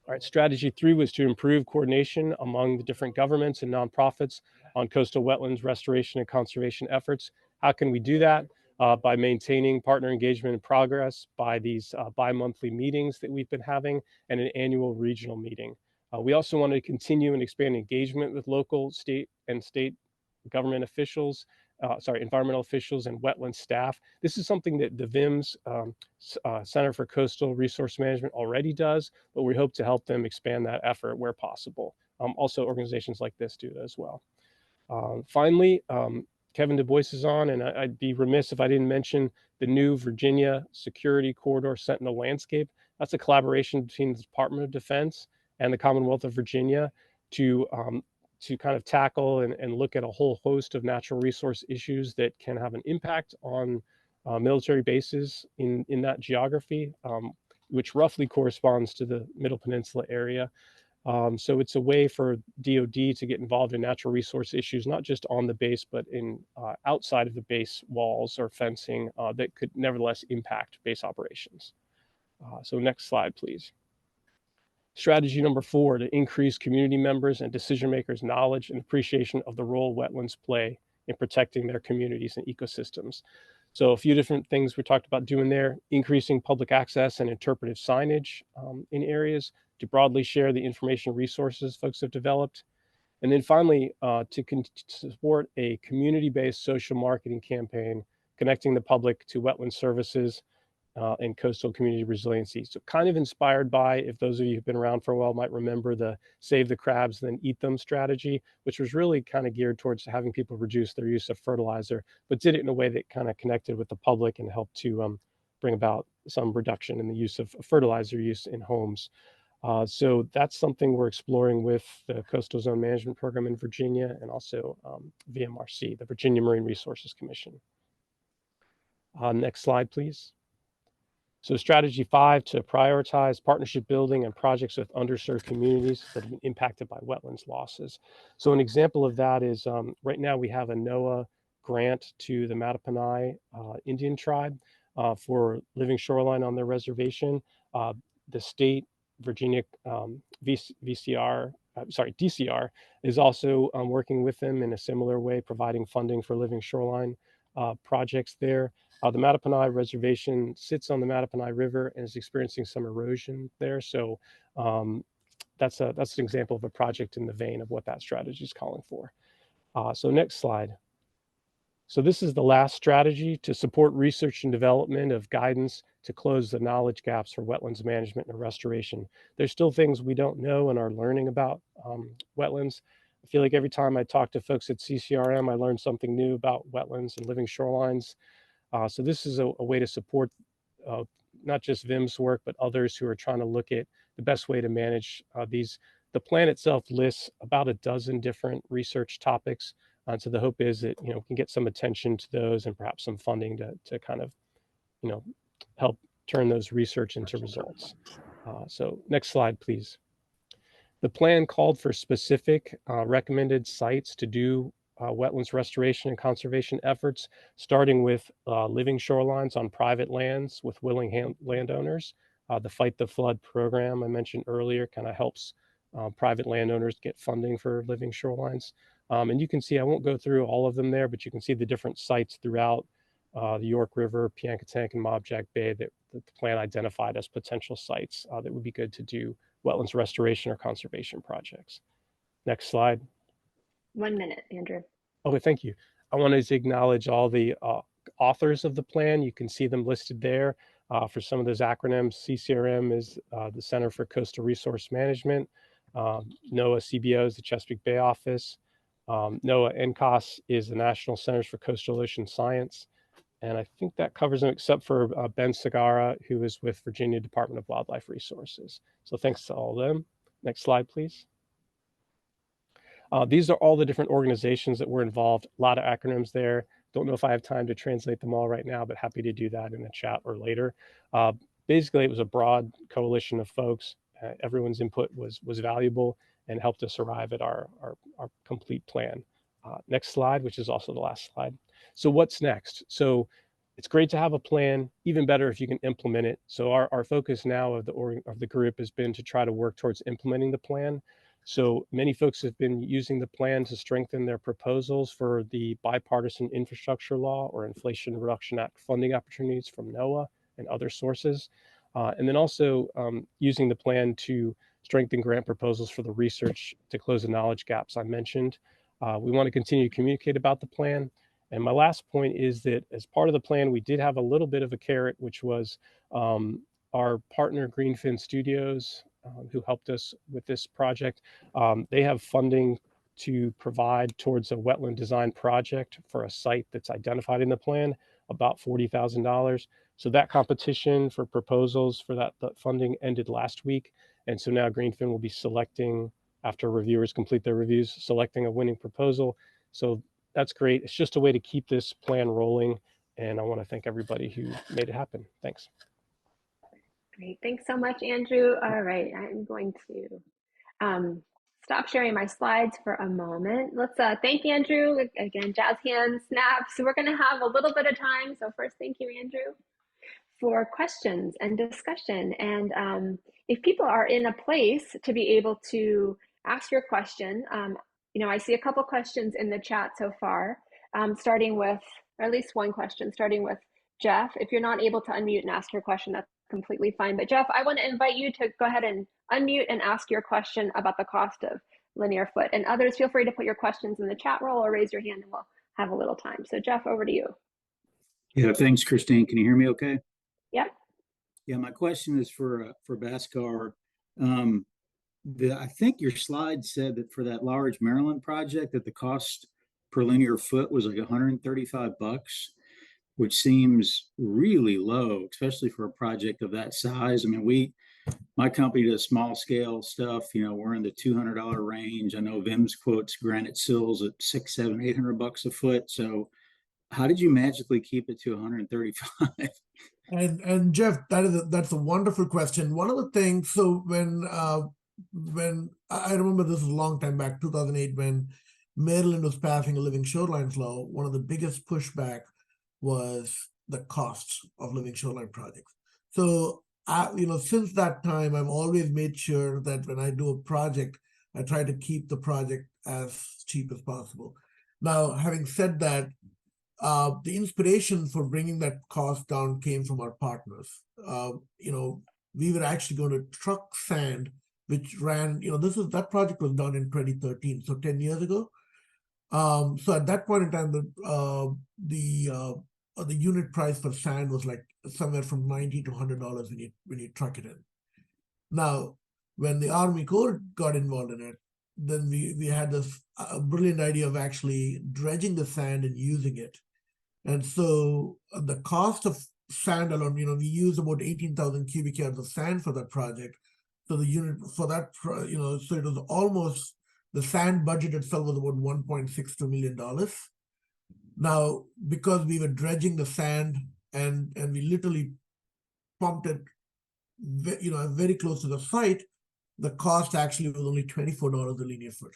All right, strategy 3 was to improve coordination among the different governments and nonprofits on coastal wetlands restoration and conservation efforts. How can we do that? By maintaining partner engagement and progress, by these bi-monthly meetings that we've been having, and an annual regional meeting. We also want to continue and expand engagement with local, state government officials, environmental officials and wetland staff. This is something that the VIMS Center for Coastal Resource Management already does, but we hope to help them expand that effort where possible. Also, organizations like this do that as well. Finally, Kevin Du Bois is on, and I'd be remiss if I didn't mention the new Virginia Security Corridor Sentinel Landscape. That's a collaboration between the Department of Defense and the Commonwealth of Virginia to kind of tackle and look at a whole host of natural resource issues that can have an impact on military bases in that geography, which roughly corresponds to the Middle Peninsula area. So it's a way for DoD to get involved in natural resource issues, not just on the base, but in outside of the base walls or fencing that could nevertheless impact base operations. So next slide, please. Strategy number 4, to increase community members and decision makers' knowledge and appreciation of the role wetlands play in protecting their communities and ecosystems. So a few different things we talked about doing there: increasing public access and interpretive signage in areas to broadly share the information resources folks have developed. And then finally, to support a community-based social marketing campaign connecting the public to wetland services and coastal community resiliency. So kind of inspired by, if those of you who've been around for a while might remember, the save the crabs, then eat them strategy, which was really kind of geared towards having people reduce their use of fertilizer, but did it in a way that kind of connected with the public and helped to bring about some reduction in the use of fertilizer use in homes. So that's something we're exploring with the Coastal Zone Management Program in Virginia, and also VMRC, the Virginia Marine Resources Commission. Next slide, please. So strategy 5, to prioritize partnership building and projects with underserved communities that have been impacted by wetlands losses. So an example of that is right now we have a NOAA grant to the Mattaponi Indian tribe for living shoreline on their reservation. The state, Virginia DCR is also working with them in a similar way, providing funding for living shoreline projects there. The Mattaponi Reservation sits on the Mattaponi River and is experiencing some erosion there. So that's an example of a project in the vein of what that strategy is calling for. So next slide. So this is the last strategy: to support research and development of guidance to close the knowledge gaps for wetlands management and restoration. There's still things we don't know and are learning about wetlands. I feel like every time I talk to folks at CCRM, I learn something new about wetlands and living shorelines. So this is a way to support not just VIMS work, but others who are trying to look at the best way to manage these. The plan itself lists about a dozen different research topics. So the hope is that, we can get some attention to those and perhaps some funding to kind of, help turn those research into results. So next slide, please. The plan called for specific recommended sites to do wetlands restoration and conservation efforts, starting with living shorelines on private lands with willing landowners. The Fight the Flood program I mentioned earlier kind of helps private landowners get funding for living shorelines. And you can see, I won't go through all of them there, but you can see the different sites throughout the York River, Piankatank, and Mobjack Bay that the plan identified as potential sites that would be good to do wetlands restoration or conservation projects. Next slide. 1 minute, Andrew. Okay, thank you. I wanted to acknowledge all the authors of the plan. You can see them listed there. For some of those acronyms, CCRM is the Center for Coastal Resource Management. NOAA CBO is the Chesapeake Bay Office. NOAA NCOS is the National Centers for Coastal Ocean Science. And I think that covers them, except for Ben Sagara, who is with Virginia Department of Wildlife Resources. So thanks to all of them. Next slide, please. These are all the different organizations that were involved. A lot of acronyms there. Don't know if I have time to translate them all right now, but happy to do that in the chat or later. Basically, it was a broad coalition of folks. Everyone's input was valuable and helped us arrive at our complete plan. Next slide, which is also the last slide. So what's next? So it's great to have a plan, even better if you can implement it. So our focus now of the group has been to try to work towards implementing the plan. So many folks have been using the plan to strengthen their proposals for the bipartisan infrastructure law or Inflation Reduction Act funding opportunities from NOAA and other sources. And then also using the plan to strengthen grant proposals for the research to close the knowledge gaps I mentioned. We want to continue to communicate about the plan. And my last point is that as part of the plan, we did have a little bit of a carrot, which was our partner Greenfin Studios, who helped us with this project. They have funding to provide towards a wetland design project for a site that's identified in the plan, about $40,000. So that competition for proposals for that funding ended last week. And so now Greenfin will be selecting, after reviewers complete their reviews, selecting a winning proposal. So that's great. It's just a way to keep this plan rolling. And I want to thank everybody who made it happen. Thanks. Great. Thanks so much, Andrew. All right. I'm going to stop sharing my slides for a moment. Let's thank Andrew. Again, jazz hands, snaps. So we're going to have a little bit of time. So first, thank you, Andrew, for questions and discussion. And if people are in a place to be able to ask your question, I see a couple questions in the chat so far, starting with or at least one question, starting with Jeff. If you're not able to unmute and ask your question, that's completely fine. But Jeff, I want to invite you to go ahead and unmute and ask your question about the cost of linear foot. And others, feel free to put your questions in the chat roll or raise your hand and we'll have a little time. So Jeff, over to you. Yeah, thanks, Christine. Can you hear me okay? Yep. Yeah, my question is for Bhaskar. I think your slide said that for that large Maryland project that the cost per linear foot was like $135, which seems really low, especially for a project of that size. I mean, my company does small scale stuff. You know, we're in the $200 range. I know VIMS quotes granite sills at $600, $700, $800 a foot. So how did you magically keep it to 135? And Jeff, that's a wonderful question. One of the things, so when I remember this was a long time back, 2008, when Maryland was passing a living shorelines law, one of the biggest pushback was the costs of living shoreline projects. So, since that time, I've always made sure that when I do a project, I try to keep the project as cheap as possible. Now, having said that, the inspiration for bringing that cost down came from our partners. We were actually going to truck sand, which ran, that project was done in 2013, so 10 years ago. So at that point in time, the unit price for sand was like somewhere from $90 to $100 when you truck it in. Now, when the Army Corps got involved in it, then we had this brilliant idea of actually dredging the sand and using it. And so the cost of sand alone, we used about 18,000 cubic yards of sand for that project. So the unit for that, so it was almost, the sand budget itself was about $1.62 million. Now, because we were dredging the sand and we literally pumped it, very close to the site, the cost actually was only $24 a linear foot.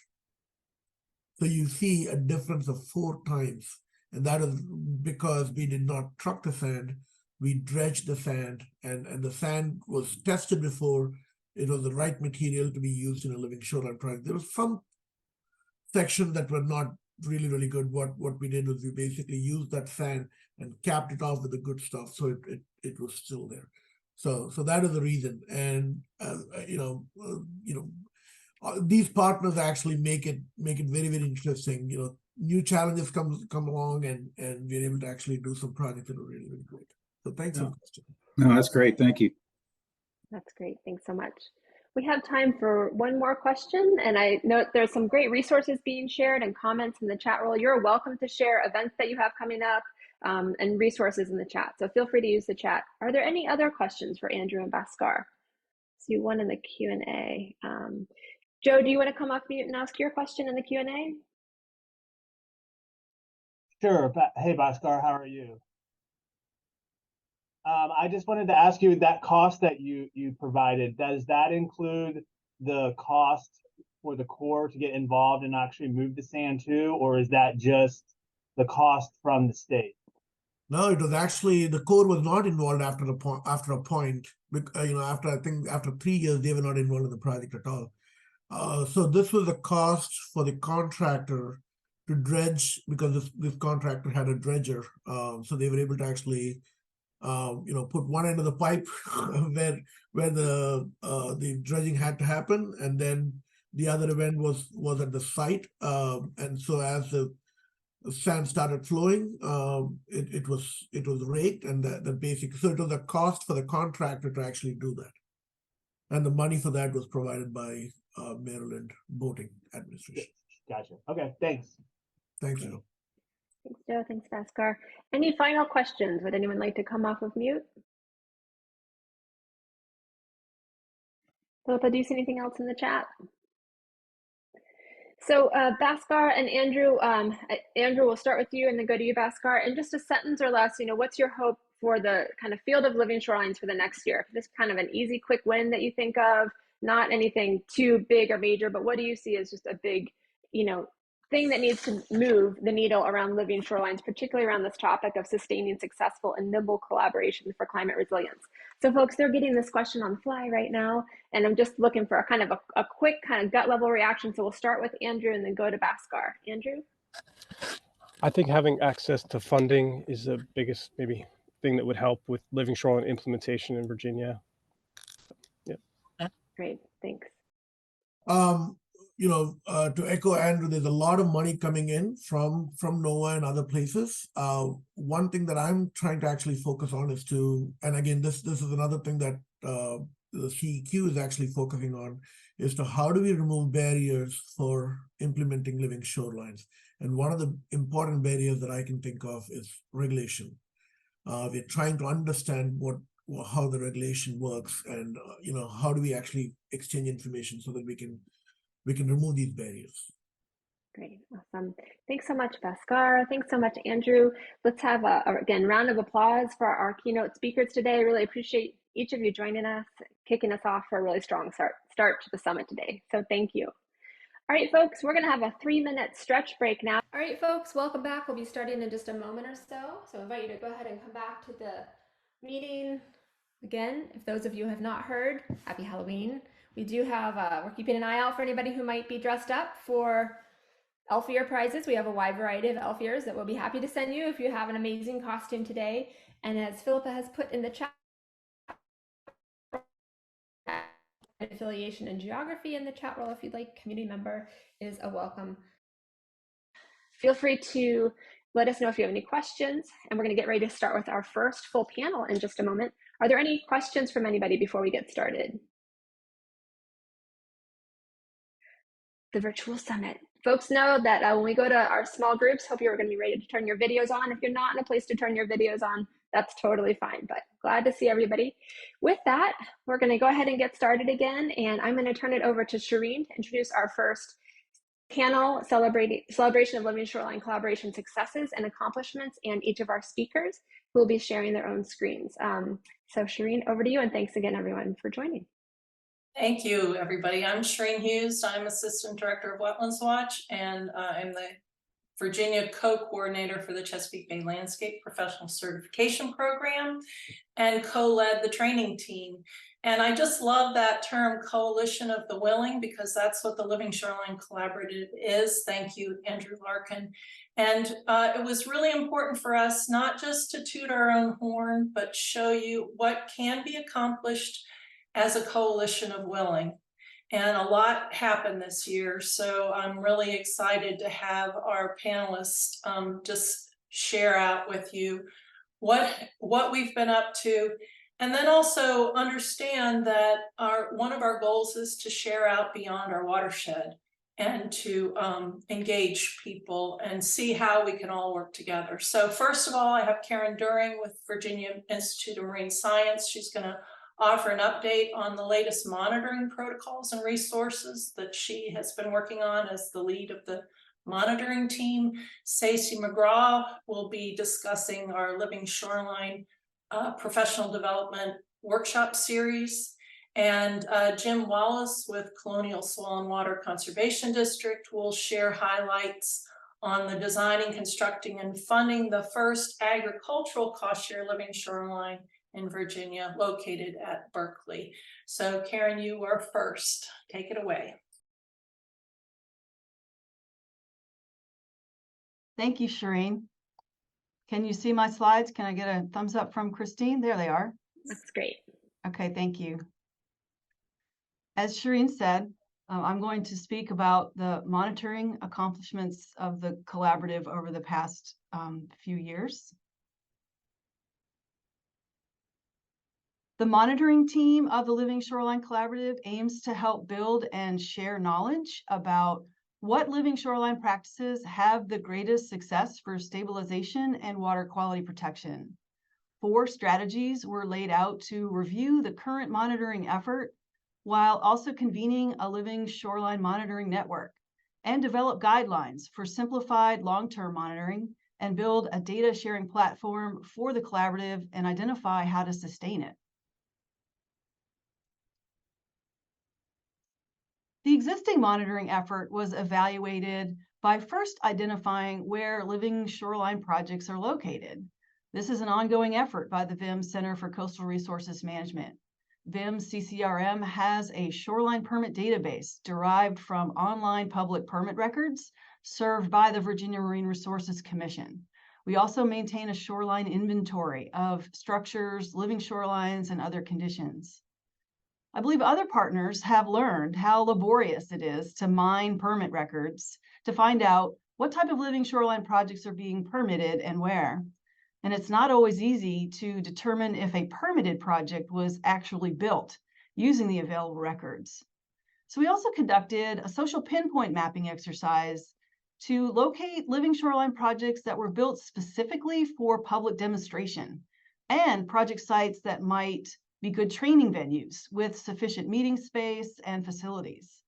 So you see a difference of 4 times. And that is because we did not truck the sand, we dredged the sand, and the sand was tested before it was the right material to be used in a living shoreline project. There was some sections that were not really, really good. What we did was we basically used that sand and capped it off with the good stuff, so it was still there. So that is the reason. And these partners actually make it very, very interesting. New challenges come along, and we're able to actually do some projects that are really, really great. So thanks for the question. No, that's great. Thank you. That's great. Thanks so much. We have time for one more question, and I note there's some great resources being shared and comments in the chat roll. You're welcome to share events that you have coming up and resources in the chat. So feel free to use the chat. Are there any other questions for Andrew and Bhaskar? See one in the Q&A. Joe, do you want to come off mute and ask your question in the Q&A? Sure. Hey, Bhaskar, how are you? I just wanted to ask you, that cost that you provided, does that include the cost for the Corps to get involved and actually move the sand too, or is that just the cost from the state? No, it was actually, the Corps was not involved after a point. After 3 years, they were not involved in the project at all. So this was a cost for the contractor to dredge, because this contractor had a dredger, so they were able to actually, put one end of the pipe where the dredging had to happen, and then the other end was at the site, and so as the sand started flowing, it was raked, and the basic. So it was a cost for the contractor to actually do that, and the money for that was provided by Maryland Boating Administration. Gotcha. Okay. Thanks. Thanks, Joe. Thanks, Joe. Thanks, Bhaskar. Any final questions? Would anyone like to come off of mute? Philippa, do you see anything else in the chat? So Bhaskar and Andrew, Andrew, we'll start with you and then go to you, Bhaskar. In just a sentence or less, what's your hope for the kind of field of living shorelines for the next year? This kind of an easy, quick win that you think of, not anything too big or major, but what do you see as just a big, thing that needs to move the needle around living shorelines, particularly around this topic of sustaining successful and nimble collaboration for climate resilience? So folks, they're getting this question on the fly right now, and I'm just looking for a kind of a quick kind of gut level reaction. So we'll start with Andrew and then go to Bhaskar. Andrew? I think having access to funding is the biggest maybe thing that would help with living shoreline implementation in Virginia. Great, thanks. To echo Andrew, there's a lot of money coming in from NOAA and other places. One thing that I'm trying to actually focus on is and again, this is another thing that the CEQ is actually focusing on, is to how do we remove barriers for implementing living shorelines? And one of the important barriers that I can think of is regulation. We're trying to understand how the regulation works, and how do we actually exchange information so that we can remove these barriers. Great, awesome. Thanks so much, Bhaskar. Thanks so much, Andrew. Let's have again, round of applause for our keynote speakers today. I really appreciate each of you joining us, kicking us off for a really strong start to the summit today. So thank you. All right, folks, we're gonna have a 3-minute stretch break now. All right, folks, welcome back. We'll be starting in just a moment or so. So I invite you to go ahead and come back to the meeting. Again, if those of you have not heard, happy Halloween. We do have, we're keeping an eye out for anybody who might be dressed up for elf ear prizes. We have a wide variety of elf ears that we'll be happy to send you if you have an amazing costume today. And as Philippa has put in the chat, affiliation and geography in the chat role, if you'd like, community member is a welcome. Feel free to let us know if you have any questions, and we're going to get ready to start with our first full panel in just a moment. Are there any questions from anybody before we get started? The virtual summit. Folks know that when we go to our small groups, hope you're going to be ready to turn your videos on. If you're not in a place to turn your videos on, that's totally fine, but glad to see everybody. With that, we're going to go ahead and get started again, and I'm going to turn it over to Shireen to introduce our first panel, celebration of living shoreline collaboration successes and accomplishments, and each of our speakers who will be sharing their own screens. So Shireen, over to you, and thanks again, everyone, for joining. Thank you, everybody. I'm Shireen Hughes. I'm Assistant Director of Wetlands Watch, and I'm the Virginia co-coordinator for the Chesapeake Bay Landscape Professional Certification Program and co-led the training team. And I just love that term, Coalition of the Willing, because that's what the Living Shoreline Collaborative is. Thank you, Andrew Larkin. And it was really important for us not just to toot our own horn, but show you what can be accomplished as a coalition of willing. And a lot happened this year, so I'm really excited to have our panelists just share out with you what we've been up to, and then also understand that one of our goals is to share out beyond our watershed and to engage people and see how we can all work together. So first of all, I have Karen Duhring with Virginia Institute of Marine Science. She's going to offer an update on the latest monitoring protocols and resources that she has been working on as the lead of the monitoring team. Stacie McGraw will be discussing our Living Shoreline professional development workshop series. And Jim Wallace with Colonial Soil and Water Conservation District will share highlights on the designing, constructing, and funding the first agricultural cost share living shoreline in Virginia, located at Berkley. So Karen, you are first. Take it away. Thank you, Shireen. Can you see my slides? Can I get a thumbs up from Christine? There they are. That's great. Okay, thank you. As Shireen said, I'm going to speak about the monitoring accomplishments of the collaborative over the past few years. The monitoring team of the Living Shoreline Collaborative aims to help build and share knowledge about what living shoreline practices have the greatest success for stabilization and water quality protection. 4 strategies were laid out to review the current monitoring effort while also convening a living shoreline monitoring network and develop guidelines for simplified long-term monitoring and build a data sharing platform for the collaborative and identify how to sustain it. The existing monitoring effort was evaluated by first identifying where living shoreline projects are located. This is an ongoing effort by the VIMS Center for Coastal Resources Management. VIMS CCRM has a shoreline permit database derived from online public permit records served by the Virginia Marine Resources Commission. We also maintain a shoreline inventory of structures, living shorelines, and other conditions. I believe other partners have learned how laborious it is to mine permit records to find out what type of living shoreline projects are being permitted and where. And it's not always easy to determine if a permitted project was actually built using the available records. So we also conducted a social pinpoint mapping exercise to locate living shoreline projects that were built specifically for public demonstration and project sites that might be good training venues with sufficient meeting space and facilities.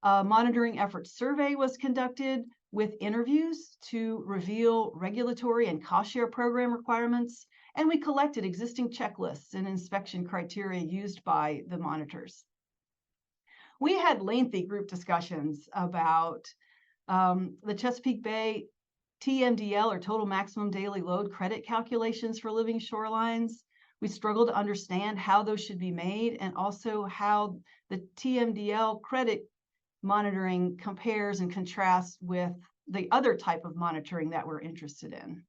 A monitoring effort survey was conducted with interviews to reveal regulatory and cost share program requirements, and we collected existing checklists and inspection criteria used by the monitors. We had lengthy group discussions about the Chesapeake Bay TMDL, or total maximum daily load credit calculations for living shorelines. We struggled to understand how those should be made and also how the TMDL credit monitoring compares and contrasts with the other type of monitoring that we're interested in.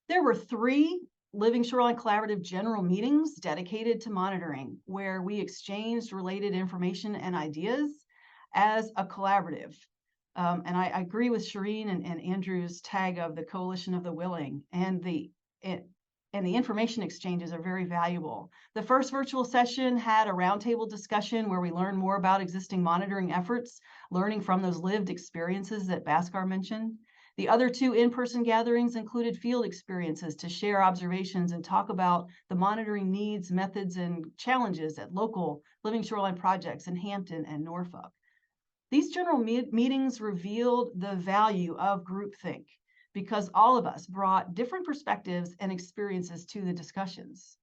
There were 3 Living Shoreline Collaborative general meetings dedicated to monitoring, where we exchanged related information and ideas as a collaborative. And I agree with Shireen and Andrew's tag of the Coalition of the Willing, and the information exchanges are very valuable. The first virtual session had a roundtable discussion where we learned more about existing monitoring efforts, learning from those lived experiences that Bhaskar mentioned. The other 2 in-person gatherings included field experiences to share observations and talk about the monitoring needs, methods, and challenges at local living shoreline projects in Hampton and Norfolk. These general meetings revealed the value of groupthink because all of us brought different perspectives and experiences to the discussions.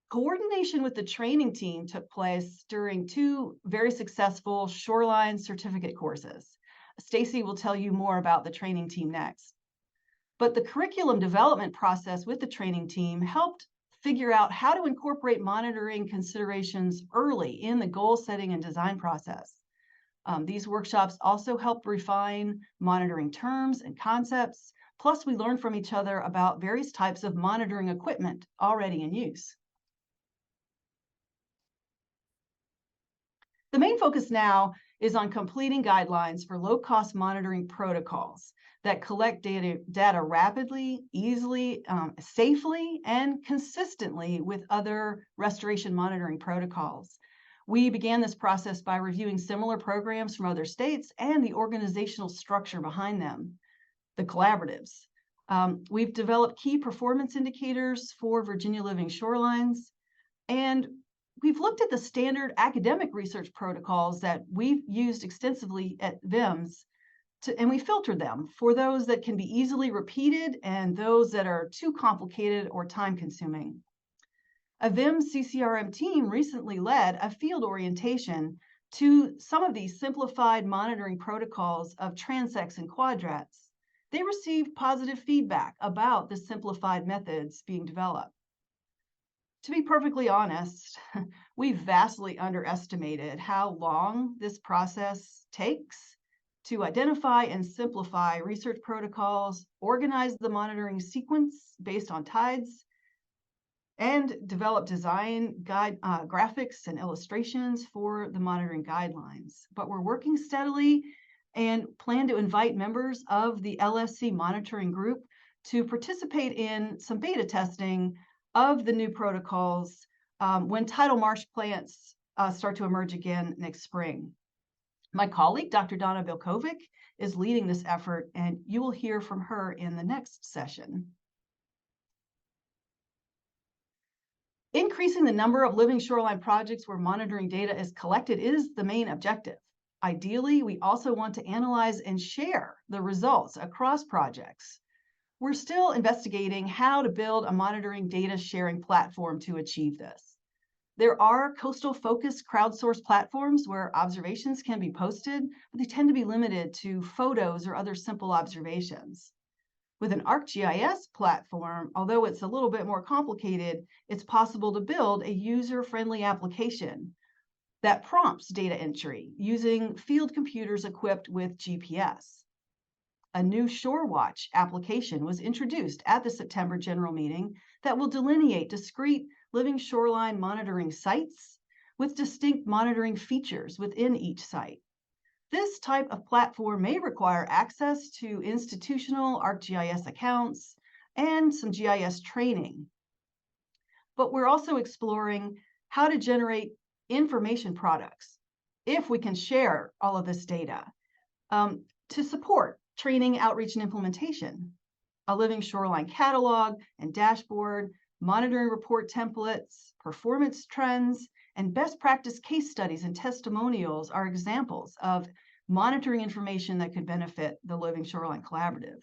Coordination with the training team took place during 2 very successful shoreline certificate courses. Stacie will tell you more about the training team next. But the curriculum development process with the training team helped figure out how to incorporate monitoring considerations early in the goal setting and design process. These workshops also helped refine monitoring terms and concepts. Plus, we learned from each other about various types of monitoring equipment already in use. The main focus now is on completing guidelines for low-cost monitoring protocols that collect data rapidly, easily, safely, and consistently with other restoration monitoring protocols. We began this process by reviewing similar programs from other states and the organizational structure behind them, the collaboratives. We've developed key performance indicators for Virginia living shorelines, and we've looked at the standard academic research protocols that we've used extensively at VIMS, and we filtered them for those that can be easily repeated and those that are too complicated or time-consuming. A VIMS CCRM team recently led a field orientation to some of these simplified monitoring protocols of transects and quadrats. They received positive feedback about the simplified methods being developed. To be perfectly honest, we vastly underestimated how long this process takes to identify and simplify research protocols, organize the monitoring sequence based on tides, and develop design guide graphics and illustrations for the monitoring guidelines. But we're working steadily and plan to invite members of the LSC monitoring group to participate in some beta testing of the new protocols when tidal marsh plants start to emerge again next spring. My colleague, Dr. Donna Bilkcovic, is leading this effort, and you will hear from her in the next session. Increasing the number of living shoreline projects where monitoring data is collected is the main objective. Ideally, we also want to analyze and share the results across projects. We're still investigating how to build a monitoring data sharing platform to achieve this. There are coastal-focused crowdsourced platforms where observations can be posted, but they tend to be limited to photos or other simple observations. With an ArcGIS platform, although it's a little bit more complicated, it's possible to build a user-friendly application that prompts data entry using field computers equipped with GPS. A new ShoreWatch application was introduced at the September general meeting that will delineate discrete living shoreline monitoring sites with distinct monitoring features within each site. This type of platform may require access to institutional ArcGIS accounts and some GIS training. But we're also exploring how to generate information products, if we can share all of this data, to support training, outreach, and implementation. A living shoreline catalog and dashboard, monitoring report templates, performance trends, and best practice case studies and testimonials are examples of monitoring information that could benefit the Living Shoreline Collaborative.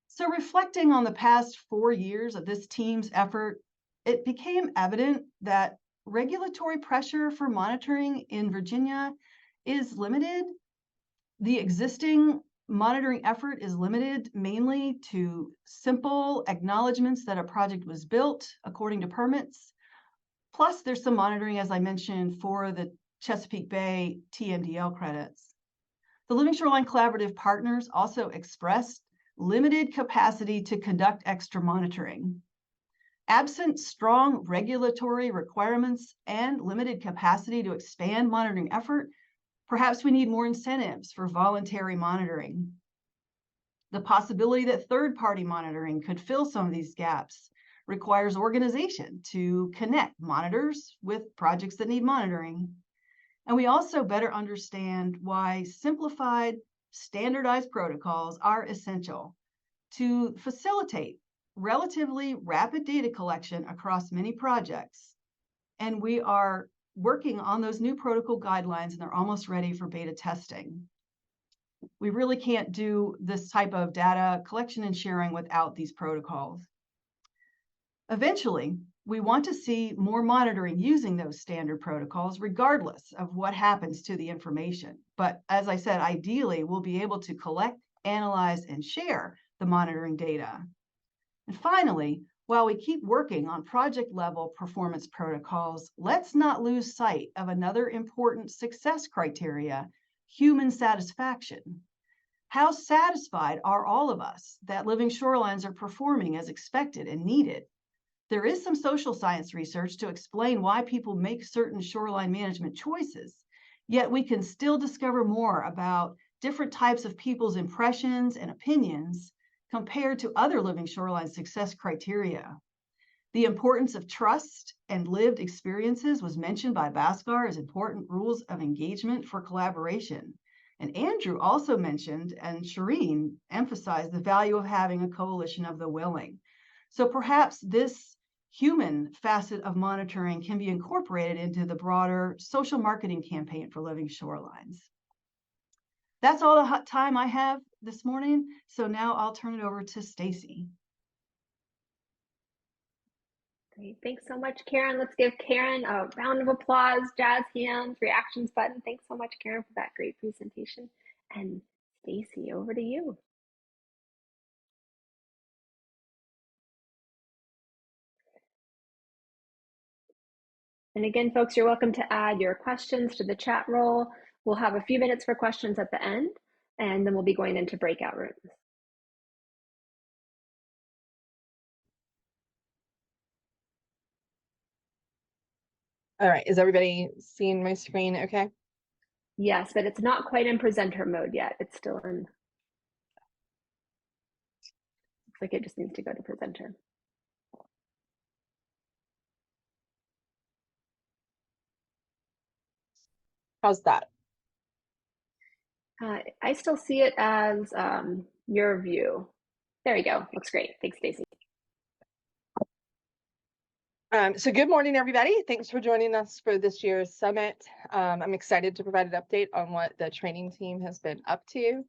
So reflecting on the past 4 years of this team's effort, it became evident that regulatory pressure for monitoring in Virginia is limited. The existing monitoring effort is limited mainly to simple acknowledgements that a project was built according to permits. Plus, there's some monitoring, as I mentioned, for the Chesapeake Bay TMDL credits. The Living Shoreline Collaborative partners also expressed limited capacity to conduct extra monitoring. Absent strong regulatory requirements and limited capacity to expand monitoring effort, perhaps we need more incentives for voluntary monitoring. The possibility that third-party monitoring could fill some of these gaps requires organization to connect monitors with projects that need monitoring. And we also better understand why simplified, standardized protocols are essential to facilitate relatively rapid data collection across many projects. And we are working on those new protocol guidelines, and they're almost ready for beta testing. We really can't do this type of data collection and sharing without these protocols. Eventually, we want to see more monitoring using those standard protocols, regardless of what happens to the information. But as I said, ideally, we'll be able to collect, analyze, and share the monitoring data. And finally, while we keep working on project-level performance protocols, let's not lose sight of another important success criteria, human satisfaction. How satisfied are all of us that living shorelines are performing as expected and needed? There is some social science research to explain why people make certain shoreline management choices, yet we can still discover more about different types of people's impressions and opinions compared to other living shoreline success criteria. The importance of trust and lived experiences was mentioned by Bhaskar as important rules of engagement for collaboration. And Andrew also mentioned, and Shireen emphasized, the value of having a coalition of the willing. So perhaps this human facet of monitoring can be incorporated into the broader social marketing campaign for living shorelines. That's all the time I have this morning. So now I'll turn it over to Stacie. Great, thanks so much, Karen. Let's give Karen a round of applause, jazz hands, reactions button. Thanks so much, Karen, for that great presentation. And Stacie, over to you. And again, folks, you're welcome to add your questions to the chat roll. We'll have a few minutes for questions at the end, and then we'll be going into breakout rooms. All right, is everybody seeing my screen okay? Yes, but it's not quite in presenter mode yet. It's still in, looks like it just needs to go to presenter. How's that? I still see it as your view. There you go. Looks great. Thanks, Stacie. So good morning, everybody. Thanks for joining us for this year's summit. I'm excited to provide an update on what the training team has been up to.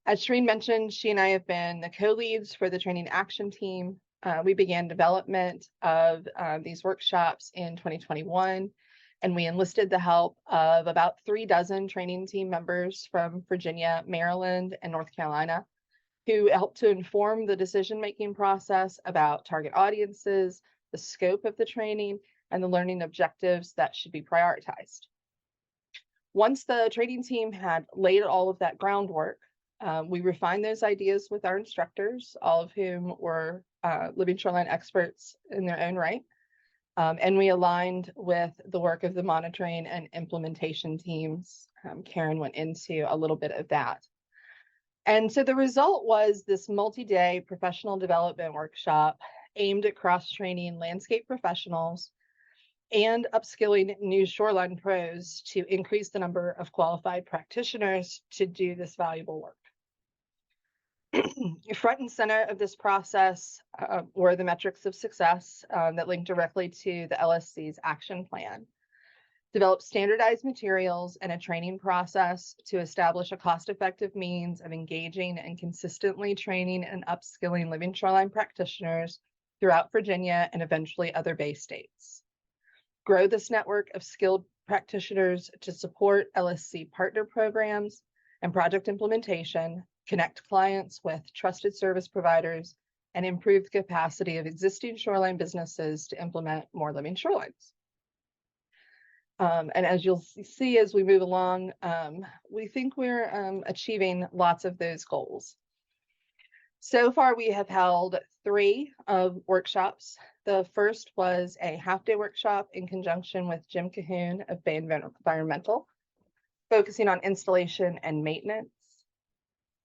As Shireen mentioned, she and I have been the co-leads for the training action team. We began development of these workshops in 2021, And we enlisted the help of about 36 training team members from Virginia, Maryland, and North Carolina, who helped to inform the decision-making process about target audiences, the scope of the training, and the learning objectives that should be prioritized. Once the training team had laid all of that groundwork, we refined those ideas with our instructors, all of whom were living shoreline experts in their own right. And we aligned with the work of the monitoring and implementation teams. Karen went into a little bit of that. And so the result was this multi-day professional development workshop aimed at cross-training landscape professionals and upskilling new shoreline pros to increase the number of qualified practitioners to do this valuable work. Front and center of this process were the metrics of success that linked directly to the LSC's action plan. Develop standardized materials and a training process to establish a cost-effective means of engaging and consistently training and upskilling living shoreline practitioners throughout Virginia and eventually other Bay states. Grow this network of skilled practitioners to support LSC partner programs and project implementation, connect clients with trusted service providers, and improve the capacity of existing shoreline businesses to implement more living shorelines. And as you'll see as we move along, we think we're achieving lots of those goals. So far, we have held 3 workshops. The first was a half-day workshop in conjunction with Jim Cahoon of Bay Environmental, focusing on installation and maintenance.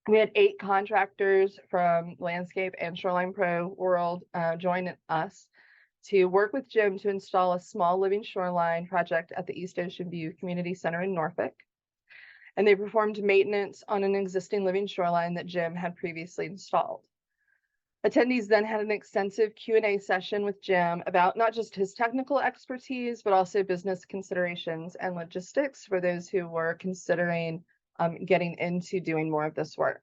We had 8 contractors from Landscape and Shoreline Pro World join us to work with Jim to install a small living shoreline project at the East Ocean View Community Center in Norfolk. And they performed maintenance on an existing living shoreline that Jim had previously installed. Attendees then had an extensive Q&A session with Jim about not just his technical expertise, but also business considerations and logistics for those who were considering getting into doing more of this work.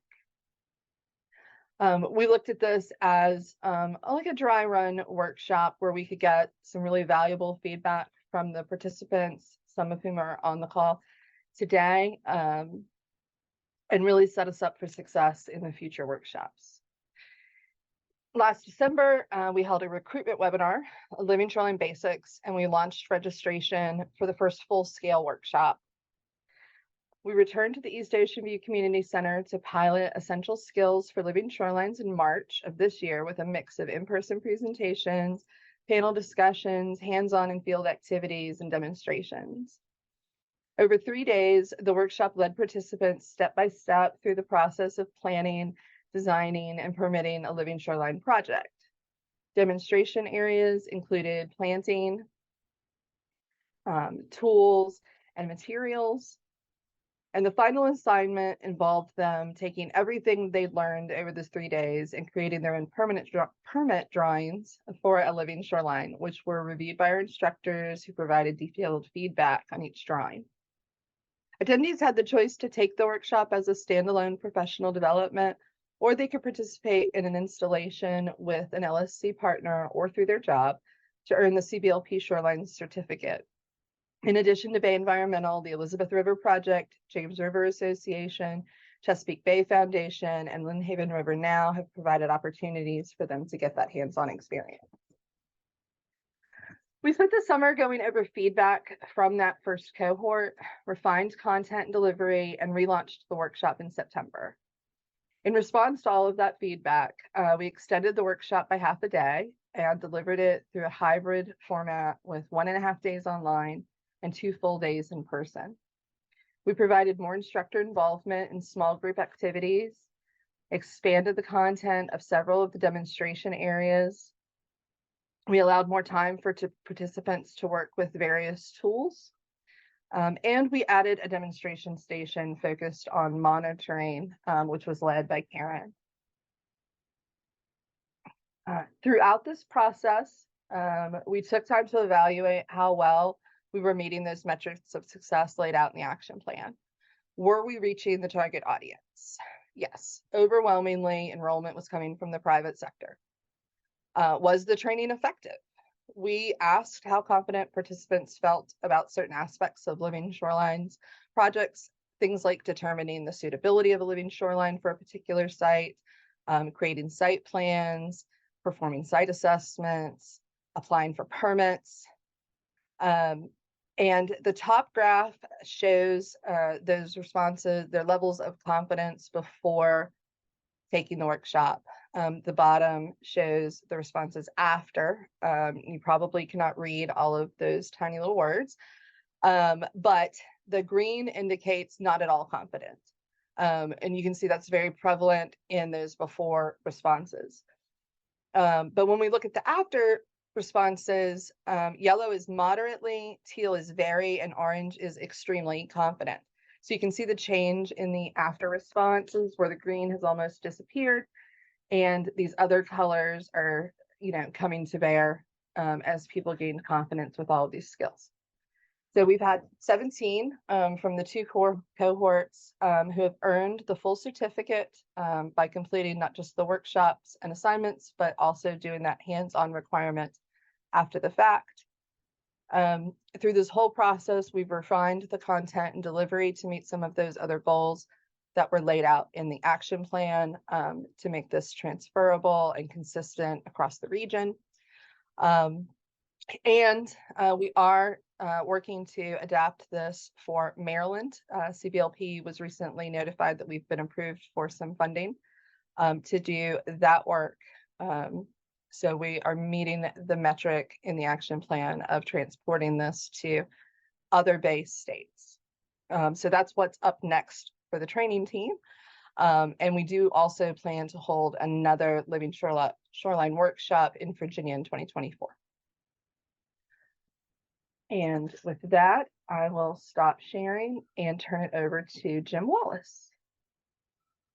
We looked at this as like a dry run workshop where we could get some really valuable feedback from the participants, some of whom are on the call today, and really set us up for success in the future workshops. Last December, we held a recruitment webinar, Living Shoreline Basics, and we launched registration for the first full-scale workshop. We returned to the East Ocean View Community Center to pilot essential skills for living shorelines in March of this year with a mix of in-person presentations, panel discussions, hands-on and field activities, and demonstrations. Over 3 days, the workshop led participants step-by-step through the process of planning, designing, and permitting a living shoreline project. Demonstration areas included planting, tools, and materials. And the final assignment involved them taking everything they'd learned over the 3 days and creating their own permit drawings for a living shoreline, which were reviewed by our instructors who provided detailed feedback on each drawing. Attendees had the choice to take the workshop as a standalone professional development, or they could participate in an installation with an LSC partner or through their job to earn the CBLP Shoreline Certificate. In addition to Bay Environmental, the Elizabeth River Project, James River Association, Chesapeake Bay Foundation, and Lynnhaven River Now have provided opportunities for them to get that hands-on experience. We spent the summer going over feedback from that first cohort, refined content delivery, and relaunched the workshop in September. In response to all of that feedback, we extended the workshop by half a day and delivered it through a hybrid format with 1.5 days online and 2 full days in person. We provided more instructor involvement in small group activities, expanded the content of several of the demonstration areas. We allowed more time for participants to work with various tools. And we added a demonstration station focused on monitoring, which was led by Karen. Throughout this process, we took time to evaluate how well we were meeting those metrics of success laid out in the action plan. Were we reaching the target audience? Yes, overwhelmingly, enrollment was coming from the private sector. Was the training effective? we asked how confident participants felt about certain aspects of living shorelines projects, things like determining the suitability of a living shoreline for a particular site, creating site plans, performing site assessments, applying for permits. And the top graph shows those responses, their levels of confidence before taking the workshop. The bottom shows the responses after. You probably cannot read all of those tiny little words, but the green indicates not at all confident. And you can see that's very prevalent in those before responses. But when we look at the after responses, yellow is moderately, teal is very, and orange is extremely confident. So you can see the change in the after responses where the green has almost disappeared, and these other colors are, coming to bear as people gain confidence with all of these skills. So we've had 17 from the two core cohorts who have earned the full certificate by completing not just the workshops and assignments, but also doing that hands-on requirement after the fact. Through this whole process, we've refined the content and delivery to meet some of those other goals that were laid out in the action plan to make this transferable and consistent across the region. And we are working to adapt this for Maryland. CBLP was recently notified that we've been approved for some funding to do that work. So we are meeting the metric in the action plan of transporting this to other base states. So that's what's up next for the training team. And we do also plan to hold another Living Shoreline workshop in Virginia in 2024. And with that, I will stop sharing and turn it over to Jim Wallace.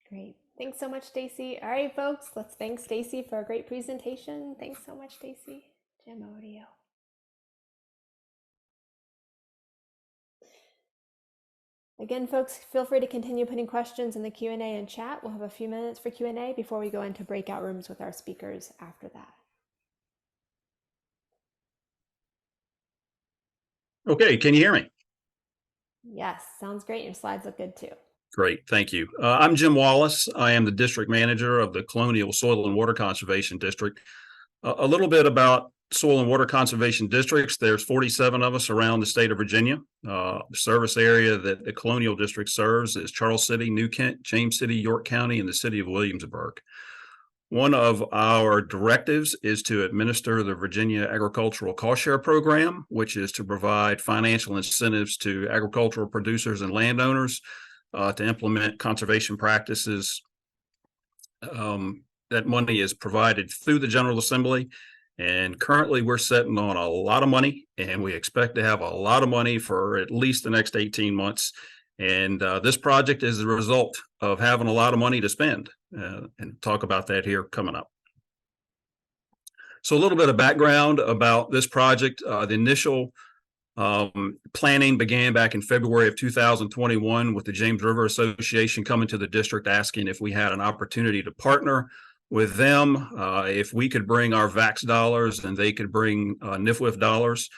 Great. Thanks so much, Stacie. All right, folks, let's thank Stacie for a great presentation. Thanks so much, Stacie. Jim, over to you. Again, folks, feel free to continue putting questions in the Q&A and chat. We'll have a few minutes for Q&A before we go into breakout rooms with our speakers after that. Okay, can you hear me? Yes, sounds great. Your slides look good too. Great, thank you. I'm Jim Wallace. I am the district manager of the Colonial Soil and Water Conservation District. A little bit about soil and water conservation districts. There's 47 of us around the state of Virginia. The service area that the Colonial District serves is Charles City, New Kent, James City, York County, and the city of Williamsburg. One of our directives is to administer the Virginia Agricultural Cost Share Program, which is to provide financial incentives to agricultural producers and landowners to implement conservation practices. That money is provided through the General Assembly, and currently we're sitting on a lot of money, and we expect to have a lot of money for at least the next 18 months. And this project is the result of having a lot of money to spend, and talk about that here coming up. So a little bit of background about this project. The initial planning began back in February of 2021 with the James River Association coming to the district asking if we had an opportunity to partner with them, if we could bring our VAX dollars and they could bring NIFWIF dollars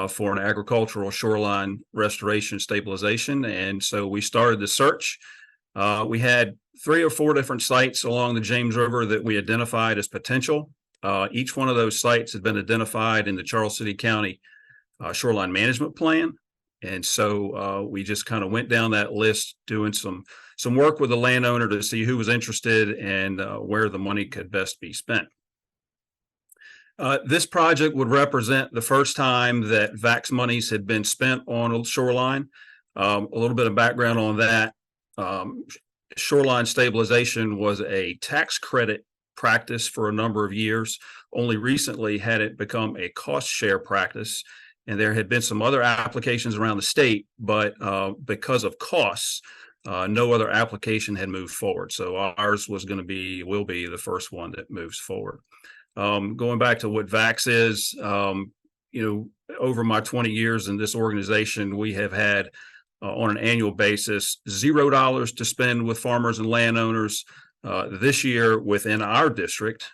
for an agricultural shoreline restoration stabilization. And so we started the search. We had 3 or 4 different sites along the James River that we identified as potential. Each one of those sites had been identified in the Charles City County Shoreline Management Plan. And so we just kind of went down that list, doing some work with the landowner to see who was interested and where the money could best be spent. This project would represent the first time that VAX monies had been spent on a shoreline. A little bit of background on that. Shoreline stabilization was a tax credit practice for a number of years. Only recently had it become a cost share practice. And there had been some other applications around the state, but because of costs, no other application had moved forward. So ours was will be the first one that moves forward. Going back to what VAX is, over my 20 years in this organization, we have had on an annual basis $0 to spend with farmers and landowners. This year within our district,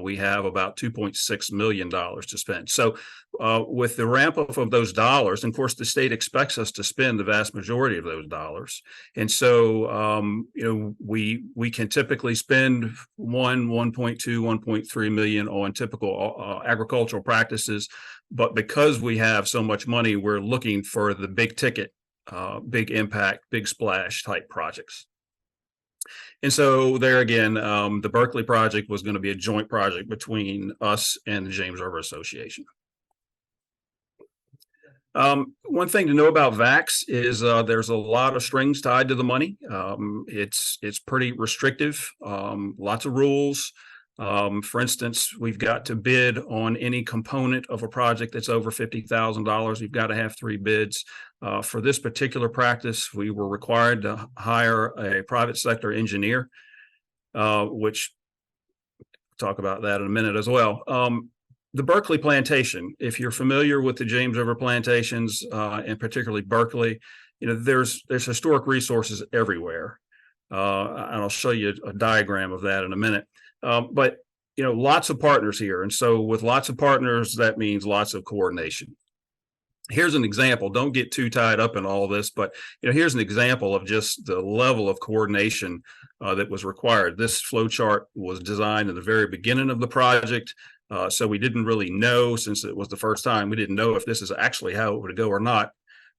we have about $2.6 million to spend. So with the ramp up of those dollars, and of course, the state expects us to spend the vast majority of those dollars. And so, we can typically spend 1.2, 1.3 million on typical agricultural practices. But because we have so much money, we're looking for the big ticket, big impact, big splash type projects. And so there again, the Berkley project was going to be a joint project between us and the James River Association. One thing to know about VAX is there's a lot of strings tied to the money. It's pretty restrictive, lots of rules. For instance, we've got to bid on any component of a project that's over $50,000. We've got to have 3 bids. For this particular practice, we were required to hire a private sector engineer, which we'll talk about that in a minute as well. The Berkley plantation, if you're familiar with the James River plantations, and particularly Berkley, there's historic resources everywhere. And I'll show you a diagram of that in a minute. But lots of partners here. And so with lots of partners, that means lots of coordination. Here's an example. Don't get too tied up in all this, but here's an example of just the level of coordination that was required. This flow chart was designed in the very beginning of the project. So we didn't really know, since it was the first time, we didn't know if this is actually how it would go or not.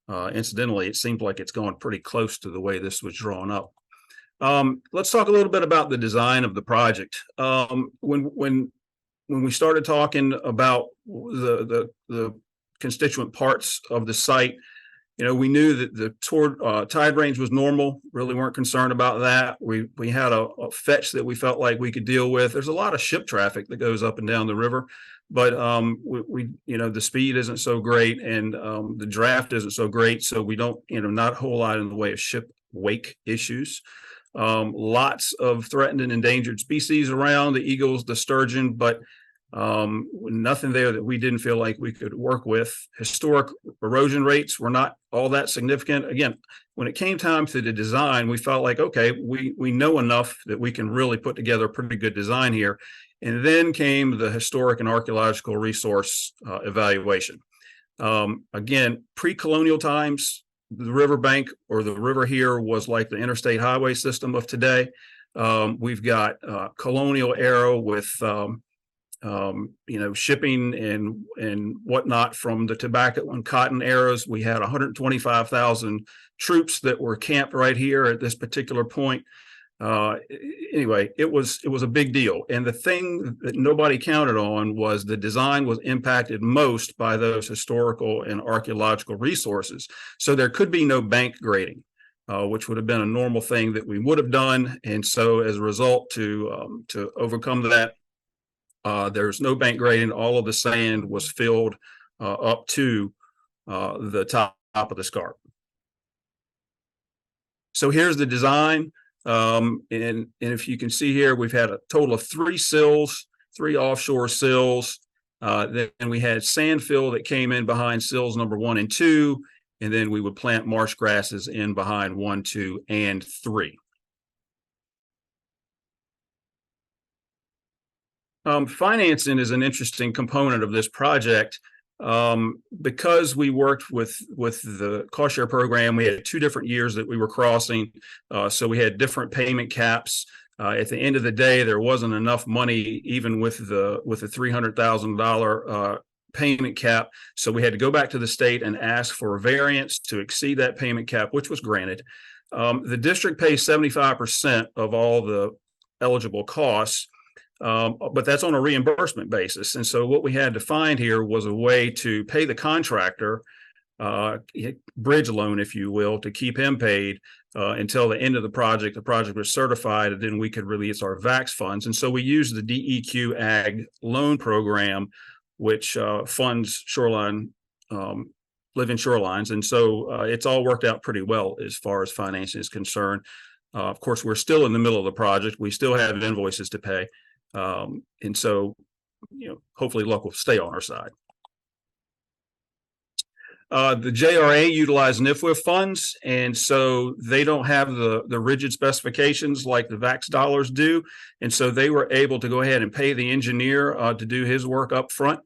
Incidentally, it seems like it's going pretty close to the way this was drawn up. Let's talk a little bit about the design of the project. When we started talking about the constituent parts of the site, we knew that the tide range was normal, really weren't concerned about that. We had a fetch that we felt like we could deal with. There's a lot of ship traffic that goes up and down the river, but the speed isn't so great, and the draft isn't so great, so we don't, not a whole lot in the way of ship wake issues. Lots of threatened and endangered species around, the eagles, the sturgeon, but nothing there that we didn't feel like we could work with. Historic erosion rates were not all that significant. Again, when it came time to the design, we felt like, okay, we know enough that we can really put together a pretty good design here. And then came the historic and archaeological resource evaluation. Again, pre-colonial times, the riverbank or the river here was like the interstate highway system of today. We've got colonial era with shipping and whatnot from the tobacco and cotton eras. We had 125,000 troops that were camped right here at this particular point. Anyway, it was a big deal. And the thing that nobody counted on was the design was impacted most by those historical and archaeological resources. So there could be no bank grading, which would have been a normal thing that we would have done. And so as a result, to overcome that, there's no bank grading. All of the sand was filled up to the top of the scarp. So here's the design. And if you can see here, we've had a total of 3 sills, 3 offshore sills. Then we had sand fill that came in behind sills number 1 and 2. And then we would plant marsh grasses in behind 1, 2, and 3. Financing is an interesting component of this project. Because we worked with the cost share program, we had 2 different years that we were crossing. So we had different payment caps. At the end of the day, there wasn't enough money, even with the $300,000 payment cap. So we had to go back to the state and ask for a variance to exceed that payment cap, which was granted. The district pays 75% of all the eligible costs. But that's on a reimbursement basis. And so what we had to find here was a way to pay the contractor, bridge loan, if you will, to keep him paid until the end of the project. The project was certified, and then we could release our VAX funds. And so we used the DEQ Ag loan program, which funds shoreline, living shorelines. And so it's all worked out pretty well as far as financing is concerned. Of course, we're still in the middle of the project. We still have invoices to pay. And so, hopefully luck will stay on our side. The JRA utilize NIFWIF funds, and so they don't have the rigid specifications like the VAX dollars do. And so they were able to go ahead and pay the engineer to do his work up front.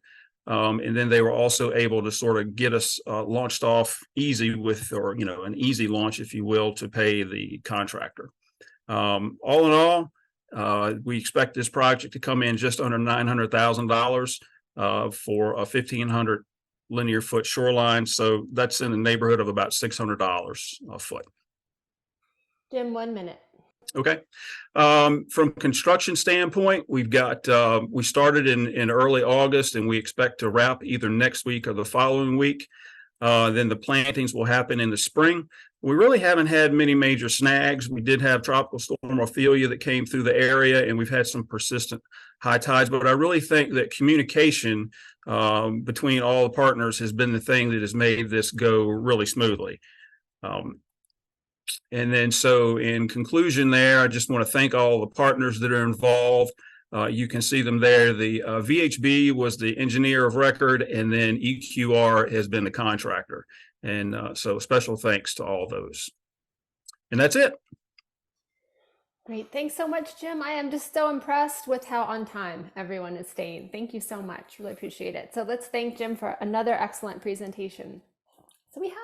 And then they were also able to sort of get us launched off easy with, or, an easy launch, if you will, to pay the contractor. All in all, we expect this project to come in just under $900,000 for a 1,500 linear foot shoreline. So that's in the neighborhood of about $600 a foot. Jim, 1 minute. Okay. From construction standpoint, we've got, we started in early August, and we expect to wrap either next week or the following week. Then the plantings will happen in the spring. We really haven't had many major snags. We did have tropical storm Ophelia that came through the area, and we've had some persistent high tides. But I really think that communication between all the partners has been the thing that has made this go really smoothly. And then so in conclusion there, I just want to thank all the partners that are involved. You can see them there. The VHB was the engineer of record, and then EQR has been the contractor. And so special thanks to all those. And that's it. Great. Thanks so much, Jim. I am just so impressed with how on time everyone is staying. Thank you so much. Really appreciate it. So let's thank Jim for another excellent presentation. So we have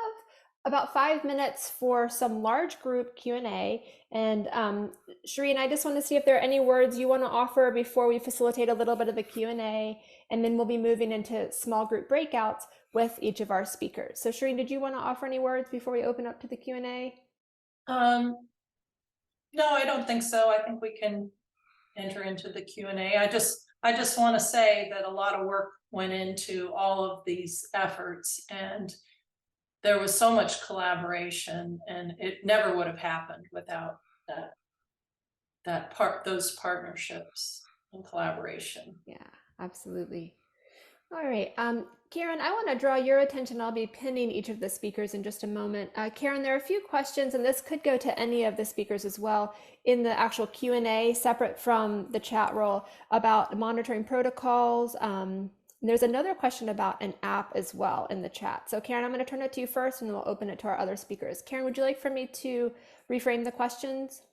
about 5 minutes for some large group Q&A. And Shereen, I just want to see if there are any words you want to offer before we facilitate a little bit of the Q&A, and then we'll be moving into small group breakouts with each of our speakers. So Shereen, did you want to offer any words before we open up to the Q&A? No, I don't think so. I think we can enter into the Q&A. I just want to say that a lot of work went into all of these efforts, and there was so much collaboration, and it never would have happened without those partnerships and collaboration. Yeah, absolutely. All right, Karen, I want to draw your attention. I'll be pinning each of the speakers in just a moment. Karen, there are a few questions, and this could go to any of the speakers as well, in the actual Q&A, separate from the chat roll, about monitoring protocols. There's another question about an app as well in the chat. So Karen, I'm going to turn it to you first, and then we'll open it to our other speakers. Karen, would you like for me to reframe the questions?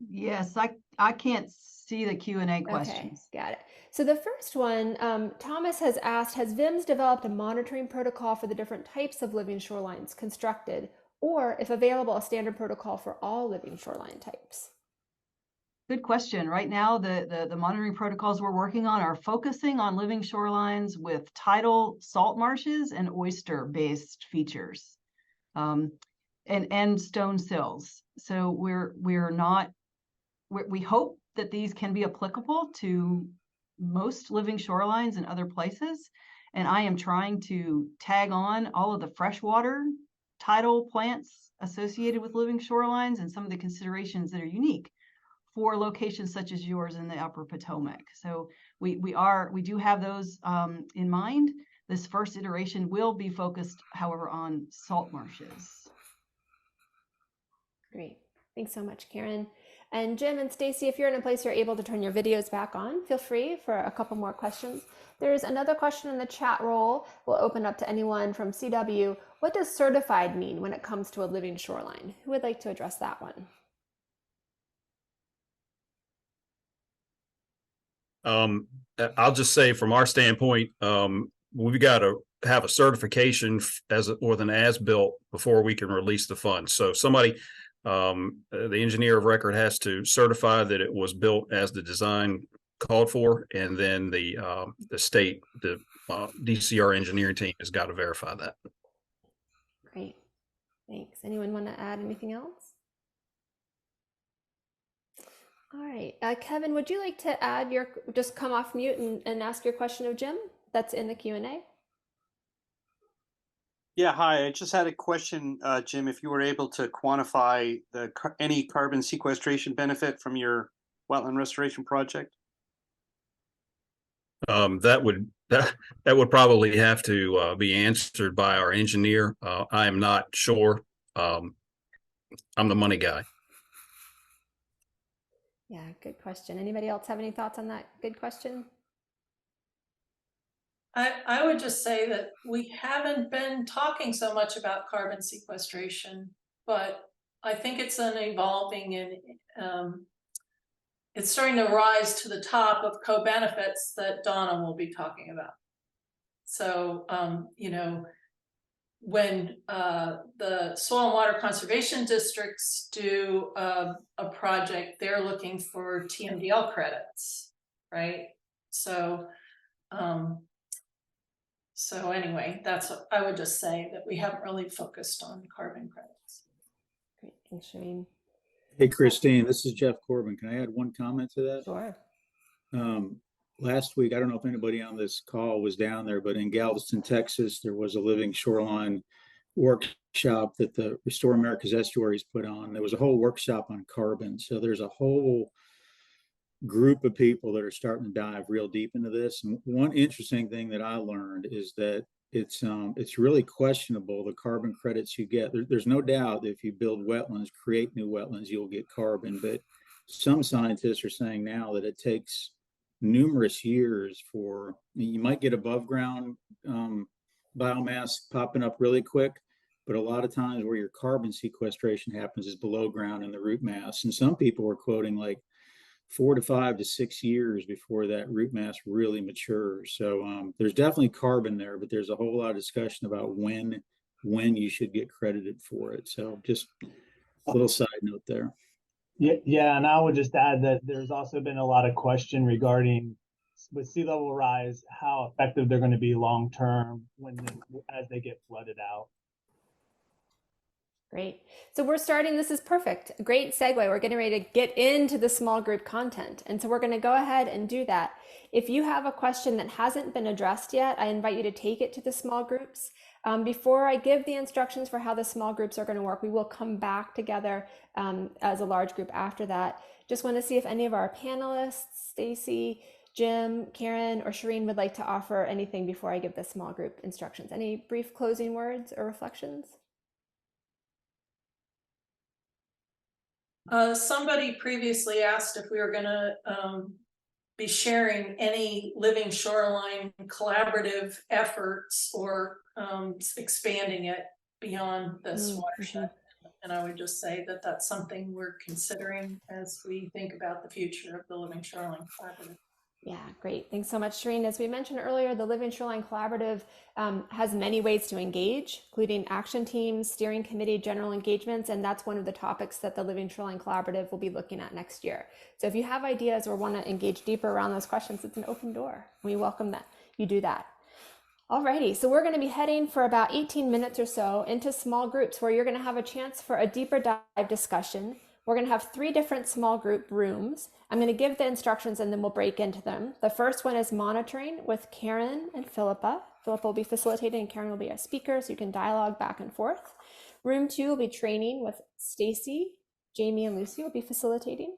Yes, I can't see the Q&A questions. Okay, got it. So the first one, Thomas has asked, has VIMS developed a monitoring protocol for the different types of living shorelines constructed, or if available, a standard protocol for all living shoreline types? Good question. Right now, the monitoring protocols we're working on are focusing on living shorelines with tidal salt marshes and oyster-based features, and stone sills. So we hope that these can be applicable to most living shorelines and other places. And I am trying to tag on all of the freshwater tidal plants associated with living shorelines and some of the considerations that are unique for locations such as yours in the Upper Potomac. So we do have those in mind. This first iteration will be focused, however, on salt marshes. Great. Thanks so much, Karen. And Jim and Stacie, if you're in a place you're able to turn your videos back on, feel free for a couple more questions. There's another question in the chat roll. We'll open up to anyone from CW. What does certified mean when it comes to a living shoreline? Who would like to address that one? I'll just say from our standpoint, we've got to have a certification with an as-built before we can release the funds. So somebody, the engineer of record has to certify that it was built as the design called for, and then the state, the DCR engineering team has got to verify that. Great, thanks. Anyone want to add anything else? All right, Kevin, would you like to add just come off mute and ask your question of Jim that's in the Q&A? Yeah, hi. I just had a question, Jim, if you were able to quantify any carbon sequestration benefit from your wetland restoration project? That would probably have to be answered by our engineer. I am not sure. I'm the money guy. Yeah, good question. Anybody else have any thoughts on that? Good question. I would just say that we haven't been talking so much about carbon sequestration, but I think it's an evolving and it's starting to rise to the top of co-benefits that Donna will be talking about. So, you know, when the soil and water conservation districts do a project, they're looking for TMDL credits, right? So, so anyway, that's what I would just say, that we haven't really focused on carbon credits. Great, thanks, Shireen. Hey, Christine, this is Jeff Corbin. Can I add one comment to that? Sure. Last week, I don't know if anybody on this call was down there, but in Galveston, Texas, there was a Living Shoreline workshop that the Restore America's Estuaries put on. There was a whole workshop on carbon. So there's a whole group of people that are starting to dive real deep into this. And one interesting thing that I learned is that it's really questionable the carbon credits you get. There's no doubt that if you build wetlands, create new wetlands, you'll get carbon. But some scientists are saying now that it takes numerous years for, you might get above ground biomass popping up really quick, but a lot of times where your carbon sequestration happens is below ground in the root mass. And some people are quoting like 4 to 5 to 6 years before that root mass really matures. So there's definitely carbon there, but there's a whole lot of discussion about when you should get credited for it. So just a little side note there. Yeah, and I would just add that there's also been a lot of question regarding, with sea level rise, how effective they're going to be long term as they get flooded out. Great. So we're starting, this is perfect. Great segue. We're getting ready to get into the small group content. And so we're going to go ahead and do that. If you have a question that hasn't been addressed yet, I invite you to take it to the small groups. Before I give the instructions for how the small groups are going to work, we will come back together as a large group after that. Just want to see if any of our panelists, Stacie, Jim, Karen, or Shireen would like to offer anything before I give the small group instructions. Any brief closing words or reflections? Somebody previously asked if we were going to be sharing any Living Shoreline collaborative efforts or expanding it beyond this watershed. And I would just say that that's something we're considering as we think about the future of the Living Shoreline Collaborative. Yeah, great. Thanks so much, Shireen. As we mentioned earlier, the Living Shoreline Collaborative has many ways to engage, including action teams, steering committee, general engagements, and that's one of the topics that the Living Shoreline Collaborative will be looking at next year. So if you have ideas or want to engage deeper around those questions, it's an open door. We welcome that you do that. Alrighty, so we're going to be heading for about 18 minutes or so into small groups where you're going to have a chance for a deeper dive discussion. We're going to have 3 different small group rooms. I'm going to give the instructions and then we'll break into them. The first one is monitoring with Karen and Philippa. Philippa will be facilitating and Karen will be a speaker, so you can dialogue back and forth. Room 2 will be training with Stacie, Jamie, and Lucy will be facilitating.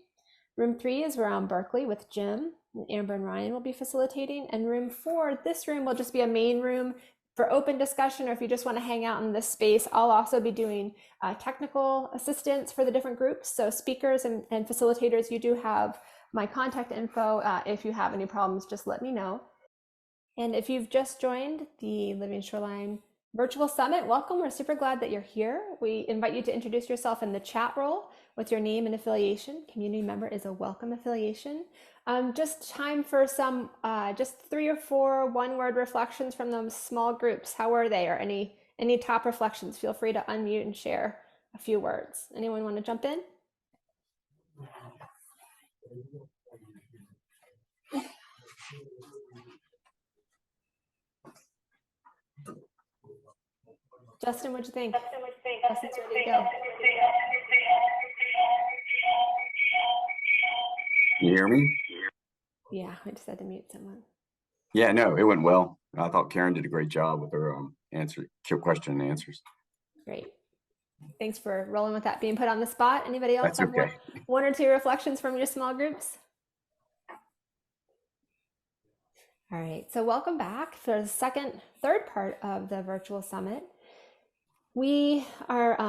Room 3 is around Berkley with Jim, and Amber and Ryan will be facilitating. And room 4, this room will just be a main room for open discussion, or if you just want to hang out in this space. I'll also be doing technical assistance for the different groups. So speakers and facilitators, you do have my contact info. If you have any problems, just let me know. And if you've just joined the Living Shoreline Virtual Summit, welcome. We're super glad that you're here. We invite you to introduce yourself in the chat role with your name and affiliation. Community member is a welcome affiliation. Just time for some, just 3 or 4 one-word reflections from those small groups. How were they? Or any top reflections? Feel free to unmute and share a few words. Anyone want to jump in? Justin, what'd you think? Justin's ready to go. Can you hear me? Yeah, I just had to mute someone. Yeah, no, it went well. I thought Karen did a great job with her question and answers. Great. Thanks for rolling with that, being put on the spot. Anybody else That's have okay. one or 2 reflections from your small groups? All right, so welcome back for the third part of the virtual summit. We are,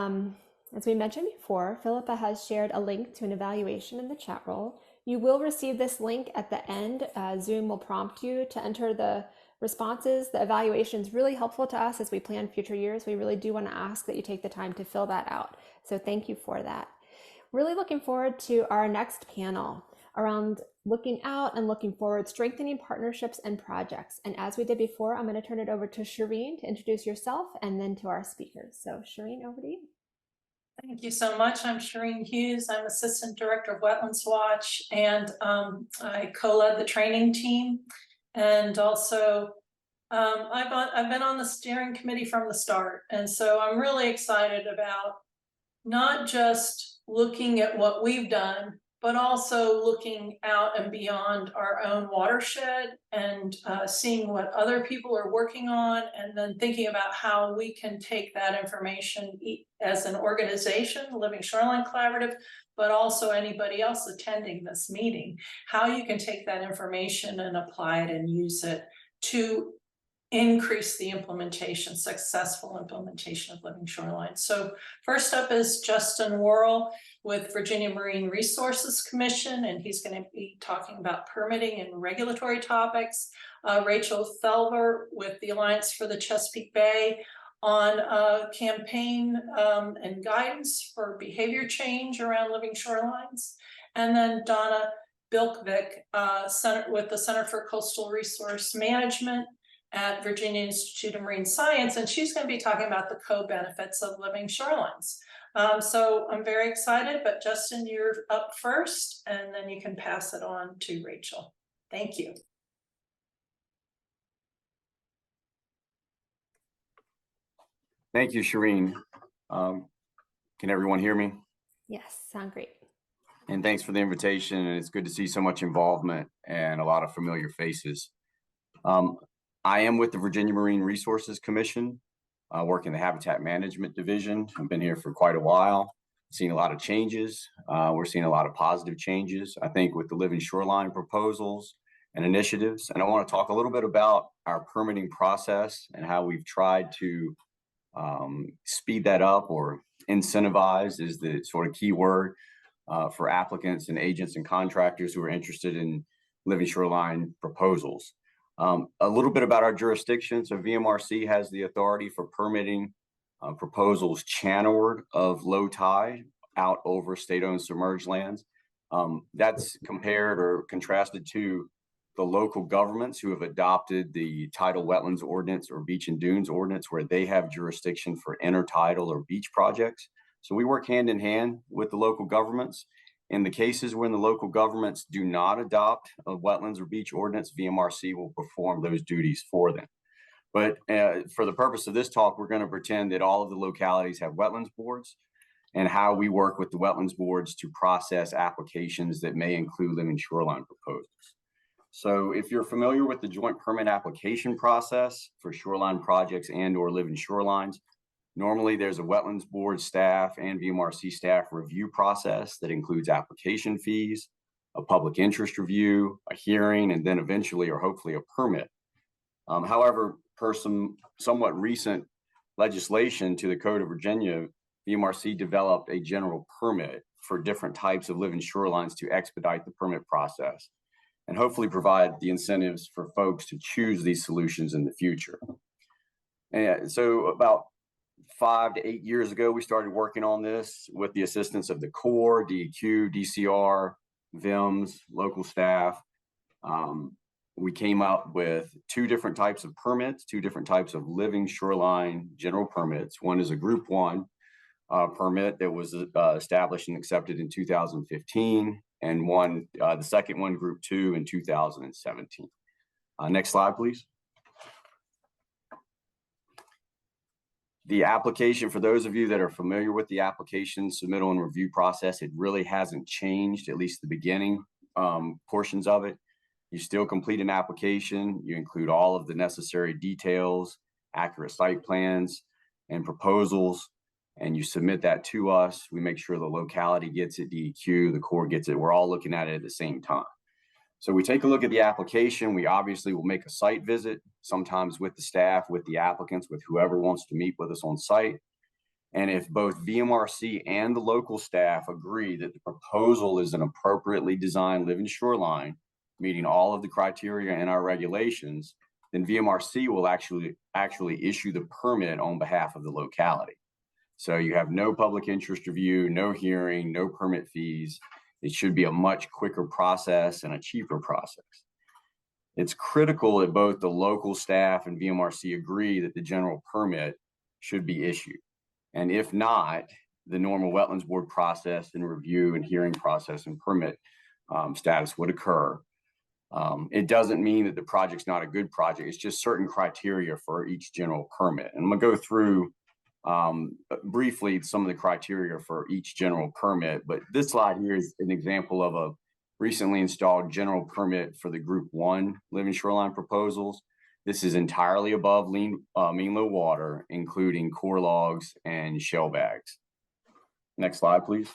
as we mentioned before, Philippa has shared a link to an evaluation in the chat roll. You will receive this link at the end. Zoom will prompt you to enter the responses. The evaluation is really helpful to us as we plan future years. We really do want to ask that you take the time to fill that out. So thank you for that. Really looking forward to our next panel around looking out and looking forward, strengthening partnerships and projects. And as we did before, I'm going to turn it over to Shireen to introduce yourself and then to our speakers. So Shireen, over to you. Thank you so much. I'm Shireen Hughes. I'm Assistant Director of Wetlands Watch, and I co-led the training team. And also, I've been on the steering committee from the start. And so I'm really excited about not just looking at what we've done, but also looking out and beyond our own watershed and seeing what other people are working on, and then thinking about how we can take that information as an organization, Living Shoreline Collaborative, but also anybody else attending this meeting, how you can take that information and apply it and use it to increase the implementation, successful implementation of Living Shoreline. So first up is Justin Worrell with Virginia Marine Resources Commission, and he's going to be talking about permitting and regulatory topics. Rachel Felver with the Alliance for the Chesapeake Bay on campaign and guidance for behavior change around living shorelines. And then Donna Bilkcovic with the Center for Coastal Resource Management at Virginia Institute of Marine Science, and she's going to be talking about the co-benefits of living shorelines. So I'm very excited, but Justin, you're up first, and then you can pass it on to Rachel. Thank you. Thank you, Shireen. Can everyone hear me? Yes, sound great. And thanks for the invitation. And it's good to see so much involvement and a lot of familiar faces. I am with the Virginia Marine Resources Commission, work in the Habitat Management Division. I've been here for quite a while, seen a lot of changes. We're seeing a lot of positive changes, I think, with the Living Shoreline proposals and initiatives. And I want to talk a little bit about our permitting process and how we've tried to speed that up, or incentivize is the sort of key word for applicants and agents and contractors who are interested in Living Shoreline proposals. A little bit about our jurisdiction. So VMRC has the authority for permitting proposals channelward of low tide out over state-owned submerged lands. That's compared or contrasted to the local governments who have adopted the tidal wetlands ordinance or beach and dunes ordinance, where they have jurisdiction for intertidal or beach projects. So we work hand in hand with the local governments. In the cases when the local governments do not adopt a wetlands or beach ordinance, VMRC will perform those duties for them. But for the purpose of this talk, we're going to pretend that all of the localities have wetlands boards, and how we work with the wetlands boards to process applications that may include living shoreline proposals. So if you're familiar with the joint permit application process for shoreline projects and or living shorelines, normally there's a wetlands board staff and VMRC staff review process that includes application fees, a public interest review, a hearing, and then eventually or hopefully a permit. However, per some somewhat recent legislation to the Code of Virginia, VMRC developed a general permit for different types of living shorelines to expedite the permit process and hopefully provide the incentives for folks to choose these solutions in the future. And so about 5 to 8 years ago, we started working on this with the assistance of the Corps, DEQ, DCR, VIMS, local staff. We came up with 2 different types of permits, 2 different types of living shoreline general permits. One is a Group 1 permit that was established and accepted in 2015, and the second one, Group 2, in 2017. Next slide, please. The application, for those of you that are familiar with the application submittal and review process, it really hasn't changed, at least the beginning portions of it. You still complete an application, you include all of the necessary details, accurate site plans and proposals, and you submit that to us. We make sure the locality gets it, DEQ, the Corps gets it. We're all looking at it at the same time. So we take a look at the application. We obviously will make a site visit, sometimes with the staff, with the applicants, with whoever wants to meet with us on site. And if both VMRC and the local staff agree that the proposal is an appropriately designed living shoreline, meeting all of the criteria in our regulations, then VMRC will actually issue the permit on behalf of the locality. So you have no public interest review, no hearing, no permit fees. It should be a much quicker process and a cheaper process. It's critical that both the local staff and VMRC agree that the general permit should be issued. And if not, the normal Wetlands Board process and review and hearing process and permit status would occur. It doesn't mean that the project's not a good project. It's just certain criteria for each general permit. And I'm gonna go through briefly some of the criteria for each general permit, but this slide here is an example of a recently installed general permit for the Group 1 living shoreline proposals. This is entirely above mean low water, including core logs and shell bags. Next slide, please.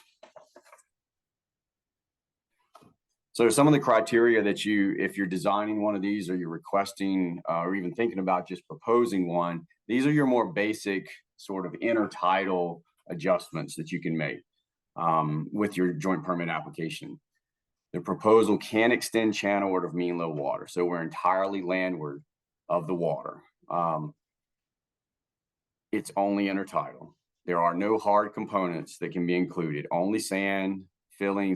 So some of the criteria that if you're designing one of these or you're requesting or even thinking about just proposing one, these are your more basic sort of intertidal adjustments that you can make with your joint permit application. The proposal can extend channelward of mean low water. So we're entirely landward of the water. It's only intertidal. There are no hard components that can be included, only sand filling,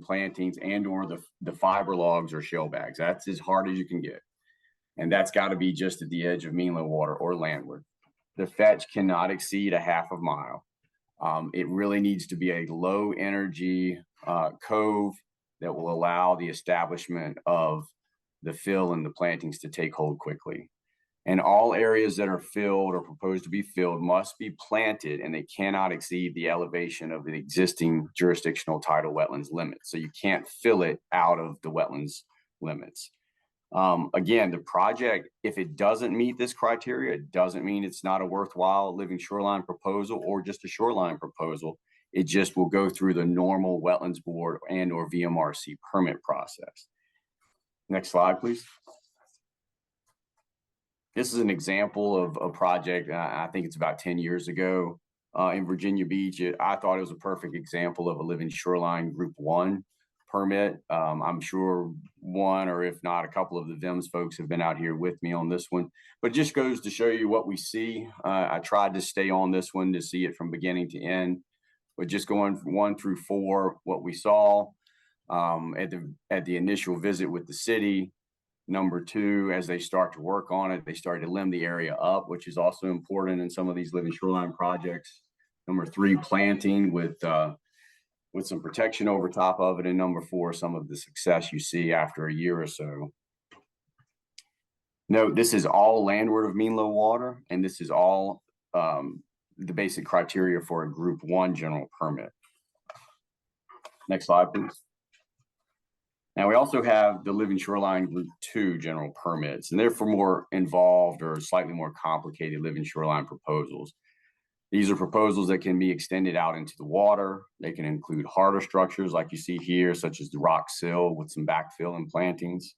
plantings, and or the fiber logs or shell bags. That's as hard as you can get. And that's got to be just at the edge of mean low water or landward. The fetch cannot exceed a half a mile. It really needs to be a low energy cove that will allow the establishment of the fill and the plantings to take hold quickly. And all areas that are filled or proposed to be filled must be planted, and they cannot exceed the elevation of the existing jurisdictional tidal wetlands limits. So you can't fill it out of the wetlands limits. Again, the project, if it doesn't meet this criteria, it doesn't mean it's not a worthwhile living shoreline proposal or just a shoreline proposal. It just will go through the normal Wetlands Board and or VMRC permit process. Next slide, please. This is an example of a project, I think it's about 10 years ago in Virginia Beach. I thought it was a perfect example of a living shoreline Group 1 permit. I'm sure one, or if not, a couple of the VIMS folks have been out here with me on this one, but it just goes to show you what we see. I tried to stay on this one to see it from beginning to end, but just going from 1 through 4, what we saw at the initial visit with the city. Number 2, as they start to work on it, they started to limb the area up, which is also important in some of these living shoreline projects. Number 3, planting with some protection over top of it. And number 4, some of the success you see after a year or so. Note, this is all landward of mean low water, and this is all the basic criteria for a Group 1 general permit. Next slide, please. Now we also have the living shoreline Group 2 general permits, and they're for more involved or slightly more complicated living shoreline proposals. These are proposals that can be extended out into the water. They can include harder structures like you see here, such as the rock sill with some backfill and plantings.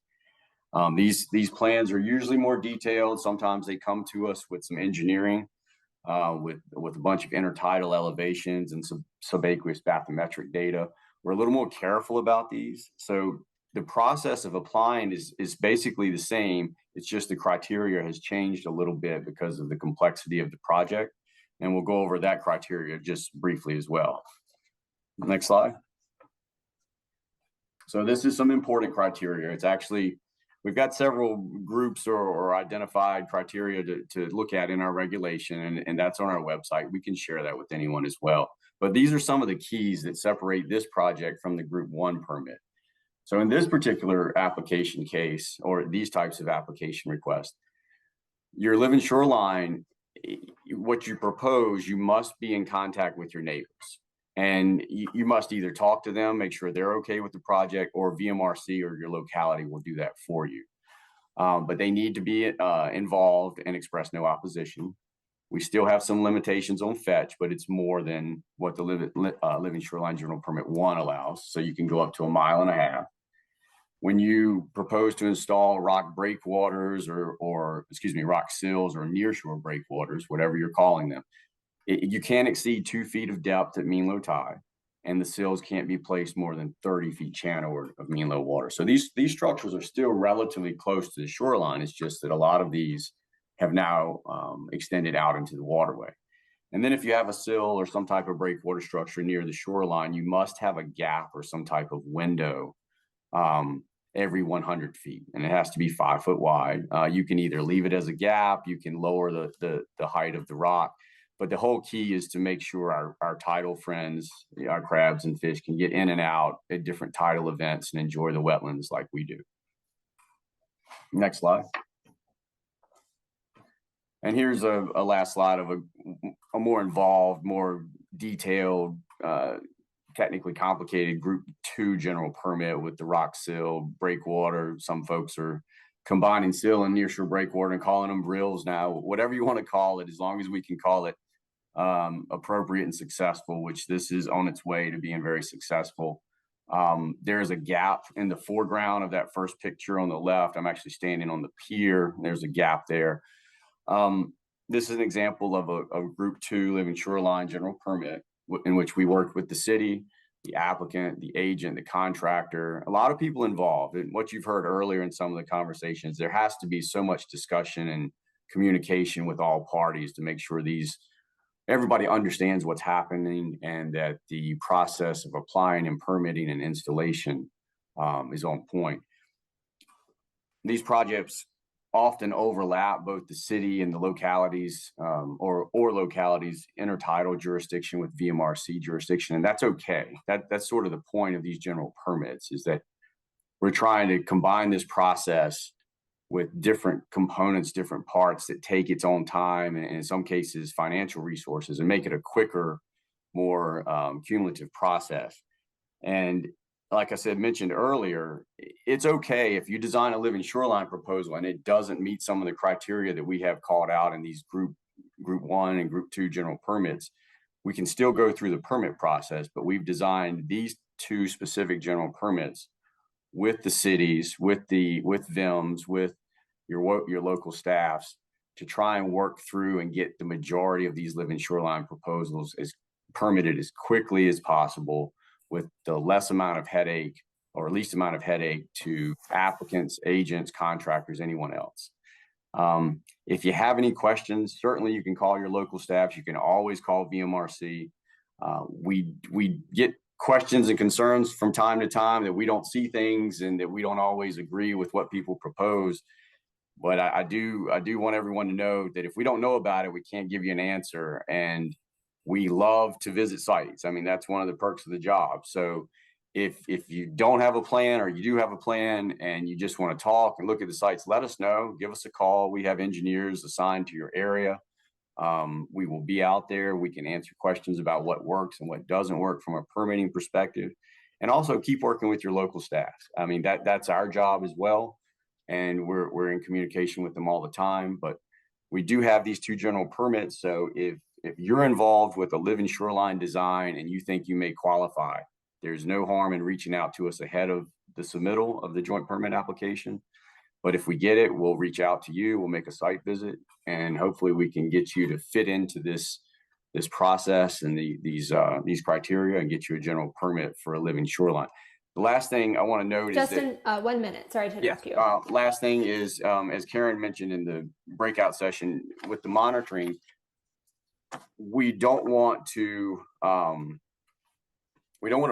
These plans are usually more detailed. Sometimes they come to us with some engineering, with a bunch of intertidal elevations and some subaqueous bathymetric data. We're a little more careful about these. So the process of applying is basically the same. It's just the criteria has changed a little bit because of the complexity of the project. And we'll go over that criteria just briefly as well. Next slide. So this is some important criteria. It's actually, we've got several groups or identified criteria to look at in our regulation, and that's on our website. We can share that with anyone as well. But these are some of the keys that separate this project from the Group 1 permit. So in this particular application case, or these types of application requests, your living shoreline, what you propose, you must be in contact with your neighbors. And you must either talk to them, make sure they're okay with the project, or VMRC or your locality will do that for you. But they need to be involved and express no opposition. We still have some limitations on fetch, but it's more than what the Living Shoreline General Permit 1 allows. So you can go up to 1.5 miles. When you propose to install rock breakwaters or rock sills or nearshore breakwaters, whatever you're calling them, you can't exceed 2 feet of depth at mean low tide. and the sills can't be placed more than 30 feet channel of mean low water. So these structures are still relatively close to the shoreline. It's just that a lot of these have now extended out into the waterway. And then if you have a sill or some type of breakwater structure near the shoreline, you must have a gap or some type of window every 100 feet, and it has to be 5 foot wide. You can either leave it as a gap, you can lower the height of the rock, but the whole key is to make sure our tidal friends, our crabs and fish, can get in and out at different tidal events and enjoy the wetlands like we do. Next slide. And here's a last slide of a more involved, more detailed, technically complicated Group 2 general permit with the rock sill, breakwater. Some folks are combining sill and nearshore breakwater and calling them rills now. Whatever you want to call it, as long as we can call it appropriate and successful, which this is on its way to being very successful. There's a gap in the foreground of that first picture on the left. I'm actually standing on the pier. There's a gap there. This is an example of a Group 2 living shoreline general permit in which we worked with the city, the applicant, the agent, the contractor, a lot of people involved. And what you've heard earlier in some of the conversations, there has to be so much discussion and communication with all parties to make sure everybody understands what's happening and that the process of applying and permitting and installation is on point. These projects often overlap both the city and the localities or localities intertidal jurisdiction with VMRC jurisdiction, and that's okay. That's sort of the point of these general permits, is that we're trying to combine this process with different components, different parts that take its own time and in some cases financial resources, and make it a quicker, more cumulative process. And like I said, mentioned earlier, it's okay if you design a living shoreline proposal and it doesn't meet some of the criteria that we have called out in these group 1 and Group 2 general permits. We can still go through the permit process, but we've designed these 2 specific general permits with the cities, with VIMS, with your local staffs, to try and work through and get the majority of these living shoreline proposals as permitted as quickly as possible, with the less amount of headache or least amount of headache to applicants, agents, contractors, anyone else. If you have any questions, certainly you can call your local staffs. You can always call VMRC. We get questions and concerns from time to time that we don't see things and that we don't always agree with what people propose. But I do want everyone to know that if we don't know about it, we can't give you an answer. And we love to visit sites. I mean, that's one of the perks of the job. So if you don't have a plan, or you do have a plan and you just want to talk and look at the sites, let us know. Give us a call. We have engineers assigned to your area. We will be out there. We can answer questions about what works and what doesn't work from a permitting perspective, and also keep working with your local staff. I mean, that's our job as well. And we're in communication with them all the time, but we do have these 2 general permits. So if you're involved with a living shoreline design and you think you may qualify, there's no harm in reaching out to us ahead of the submittal of the joint permit application. But if we get it, we'll reach out to you, we'll make a site visit, and hopefully we can get you to fit into this process and these criteria and get you a general permit for a living shoreline. The last thing I want to note Justin, is that 1 minute. Sorry to interrupt you. Last thing is, as Karen mentioned in the breakout session, with the monitoring, we don't want to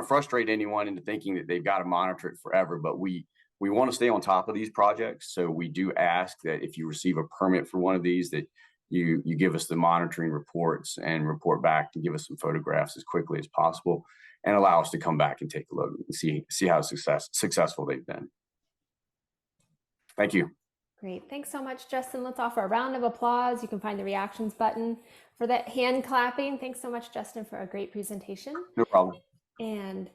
frustrate anyone into thinking that they've got to monitor it forever, but we want to stay on top of these projects. So we do ask that if you receive a permit for one of these, that you give us the monitoring reports and report back to give us some photographs as quickly as possible, and allow us to come back and take a look and see how successful they've been. Thank you. Great. Thanks so much, Justin. Let's offer a round of applause. You can find the reactions button for that hand clapping. Thanks so much, Justin, for a great presentation. No problem. And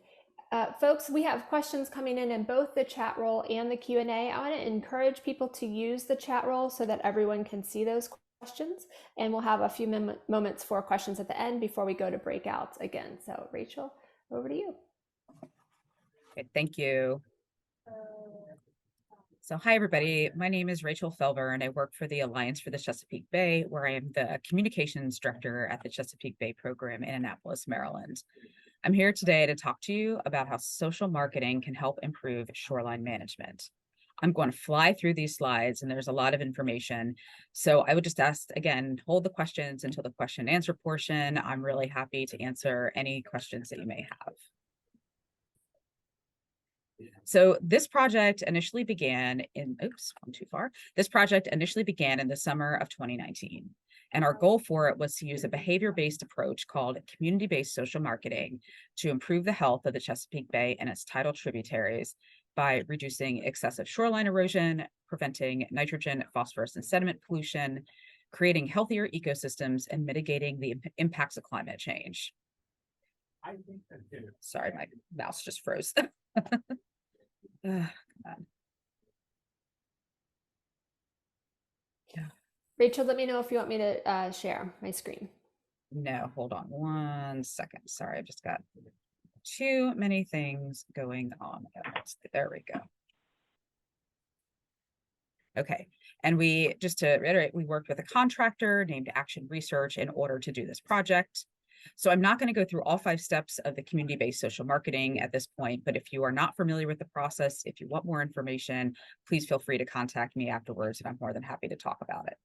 folks, we have questions coming in both the chat roll and the Q&A. I want to encourage people to use the chat roll so that everyone can see those questions. And we'll have a few moments for questions at the end before we go to breakouts again. So Rachel, over to you. Okay, thank you. So hi, everybody. My name is Rachel Felver, and I work for the Alliance for the Chesapeake Bay, where I am the Communications Director at the Chesapeake Bay Program in Annapolis, Maryland. I'm here today to talk to you about how social marketing can help improve shoreline management. I'm going to fly through these slides and there's a lot of information. So I would just ask, again, hold the questions until the question and answer portion. I'm really happy to answer any questions that you may have. So this project initially began in, oops, I'm too far. This project initially began in the summer of 2019. And our goal for it was to use a behavior-based approach called community-based social marketing to improve the health of the Chesapeake Bay and its tidal tributaries by reducing excessive shoreline erosion, preventing nitrogen, phosphorus, and sediment pollution, creating healthier ecosystems, and mitigating the impacts of climate change. Sorry, my mouse just froze. Come on. Yeah. Rachel, let me know if you want me to share my screen. No, hold on 1 second. Sorry, I've just got too many things going on. There we go. Okay, and we, just to reiterate, we worked with a contractor named Action Research in order to do this project. So I'm not going to go through all 5 steps of the community-based social marketing at this point, but if you are not familiar with the process, if you want more information, please feel free to contact me afterwards, and I'm more than happy to talk about it.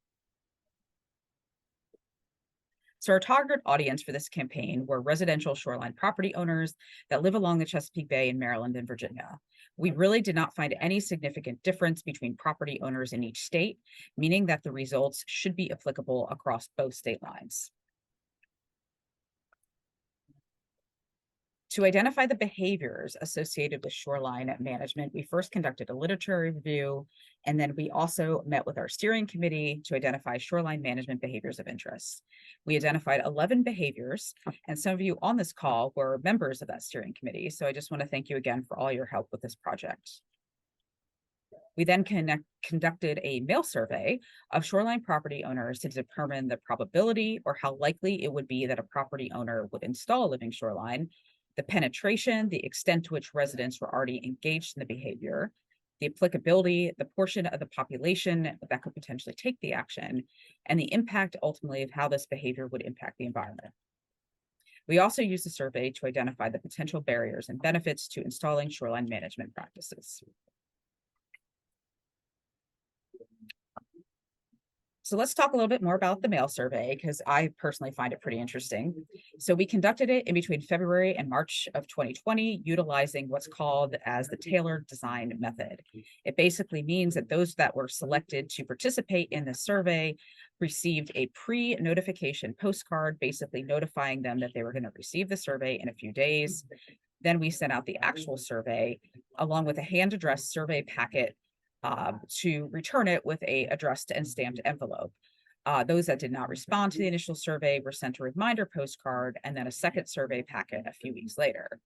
So our target audience for this campaign were residential shoreline property owners that live along the Chesapeake Bay in Maryland and Virginia. We really did not find any significant difference between property owners in each state, meaning that the results should be applicable across both state lines. To identify the behaviors associated with shoreline management, we first conducted a literature review, and then we also met with our steering committee to identify shoreline management behaviors of interest. We identified 11 behaviors, and some of you on this call were members of that steering committee, so I just want to thank you again for all your help with this project. We then conducted a mail survey of shoreline property owners to determine the probability or how likely it would be that a property owner would install a living shoreline, the penetration, the extent to which residents were already engaged in the behavior, the applicability, the portion of the population that could potentially take the action, and the impact ultimately of how this behavior would impact the environment. We also used the survey to identify the potential barriers and benefits to installing shoreline management practices. So let's talk a little bit more about the mail survey, because I personally find it pretty interesting. So we conducted it in between February and March of 2020, utilizing what's called as the tailored design method. It basically means that those that were selected to participate in the survey received a pre-notification postcard, basically notifying them that they were going to receive the survey in a few days. Then we sent out the actual survey along with a hand-addressed survey packet to return it with a addressed and stamped envelope. Those that did not respond to the initial survey were sent a reminder postcard and then a second survey packet a few weeks later.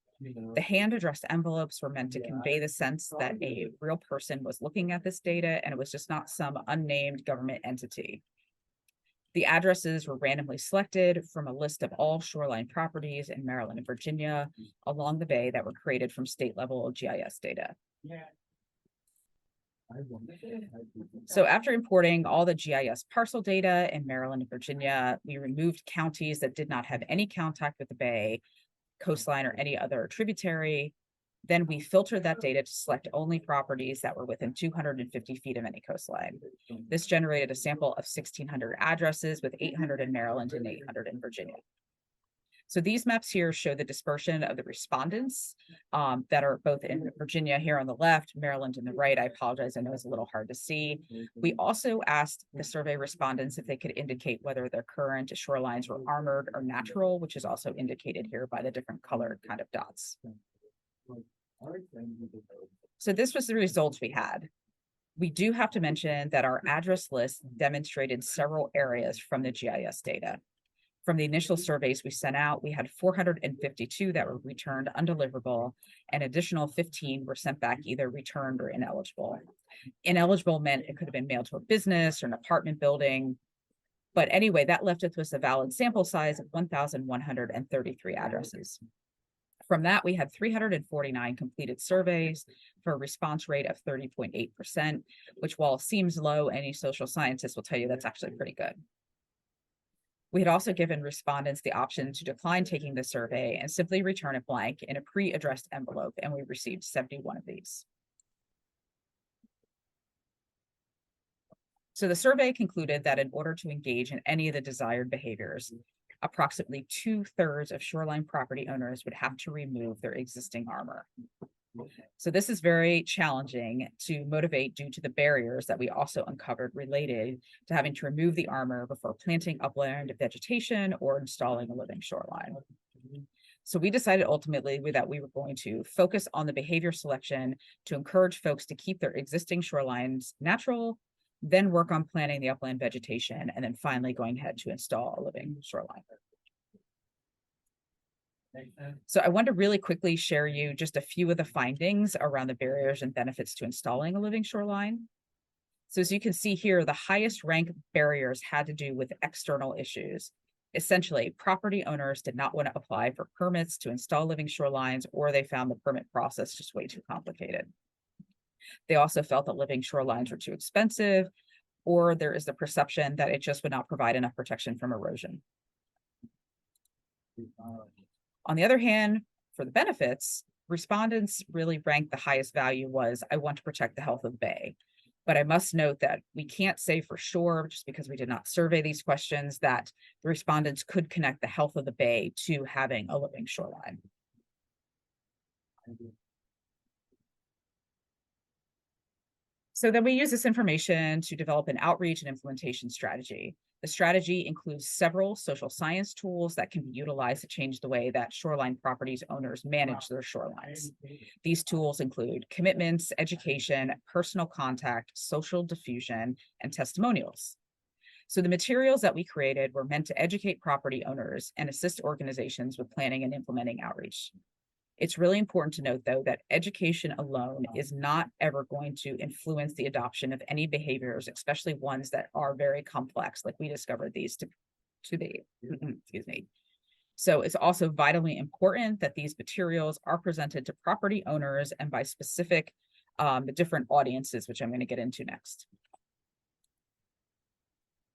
The hand-addressed envelopes were meant to convey the sense that a real person was looking at this data and it was just not some unnamed government entity. The addresses were randomly selected from a list of all shoreline properties in Maryland and Virginia along the bay that were created from state-level GIS data. So after importing all the GIS parcel data in Maryland and Virginia, we removed counties that did not have any contact with the bay, coastline, or any other tributary. Then we filtered that data to select only properties that were within 250 feet of any coastline. This generated a sample of 1,600 addresses with 800 in Maryland and 800 in Virginia. So these maps here show the dispersion of the respondents that are both in Virginia here on the left, Maryland on the right. I apologize, I know it's a little hard to see. We also asked the survey respondents if they could indicate whether their current shorelines were armored or natural, which is also indicated here by the different colored kind of dots. So this was the results we had. We do have to mention that our address list demonstrated several areas from the GIS data. From the initial surveys we sent out, we had 452 that were returned undeliverable, and additional 15 were sent back either returned or ineligible. Ineligible meant it could have been mailed to a business or an apartment building. But anyway, that left us with a valid sample size of 1,133 addresses. From that, we had 349 completed surveys for a response rate of 30.8%, which while seems low, any social scientist will tell you that's actually pretty good. We had also given respondents the option to decline taking the survey and simply return it blank in a pre-addressed envelope, and we received 71 of these. So the survey concluded that in order to engage in any of the desired behaviors, approximately 2/3 of shoreline property owners would have to remove their existing armor. So this is very challenging to motivate due to the barriers that we also uncovered related to having to remove the armor before planting upland vegetation or installing a living shoreline. So we decided ultimately that we were going to focus on the behavior selection to encourage folks to keep their existing shorelines natural, then work on planting the upland vegetation, and then finally going ahead to install a living shoreline. So I want to really quickly share you just a few of the findings around the barriers and benefits to installing a living shoreline. So as you can see here, the highest ranked barriers had to do with external issues. Essentially, property owners did not want to apply for permits to install living shorelines, or they found the permit process just way too complicated. They also felt that living shorelines were too expensive, or there is the perception that it just would not provide enough protection from erosion. On the other hand, for the benefits, respondents really ranked the highest value was, I want to protect the health of the bay. But I must note that we can't say for sure, just because we did not survey these questions, that the respondents could connect the health of the bay to having a living shoreline. So then we use this information to develop an outreach and implementation strategy. The strategy includes several social science tools that can be utilized to change the way that shoreline properties owners manage their shorelines. These tools include commitments, education, personal contact, social diffusion, and testimonials. So the materials that we created were meant to educate property owners and assist organizations with planning and implementing outreach. It's really important to note, though, that education alone is not ever going to influence the adoption of any behaviors, especially ones that are very complex, like we discovered these to be. Excuse me. So it's also vitally important that these materials are presented to property owners and by specific different audiences, which I'm going to get into next.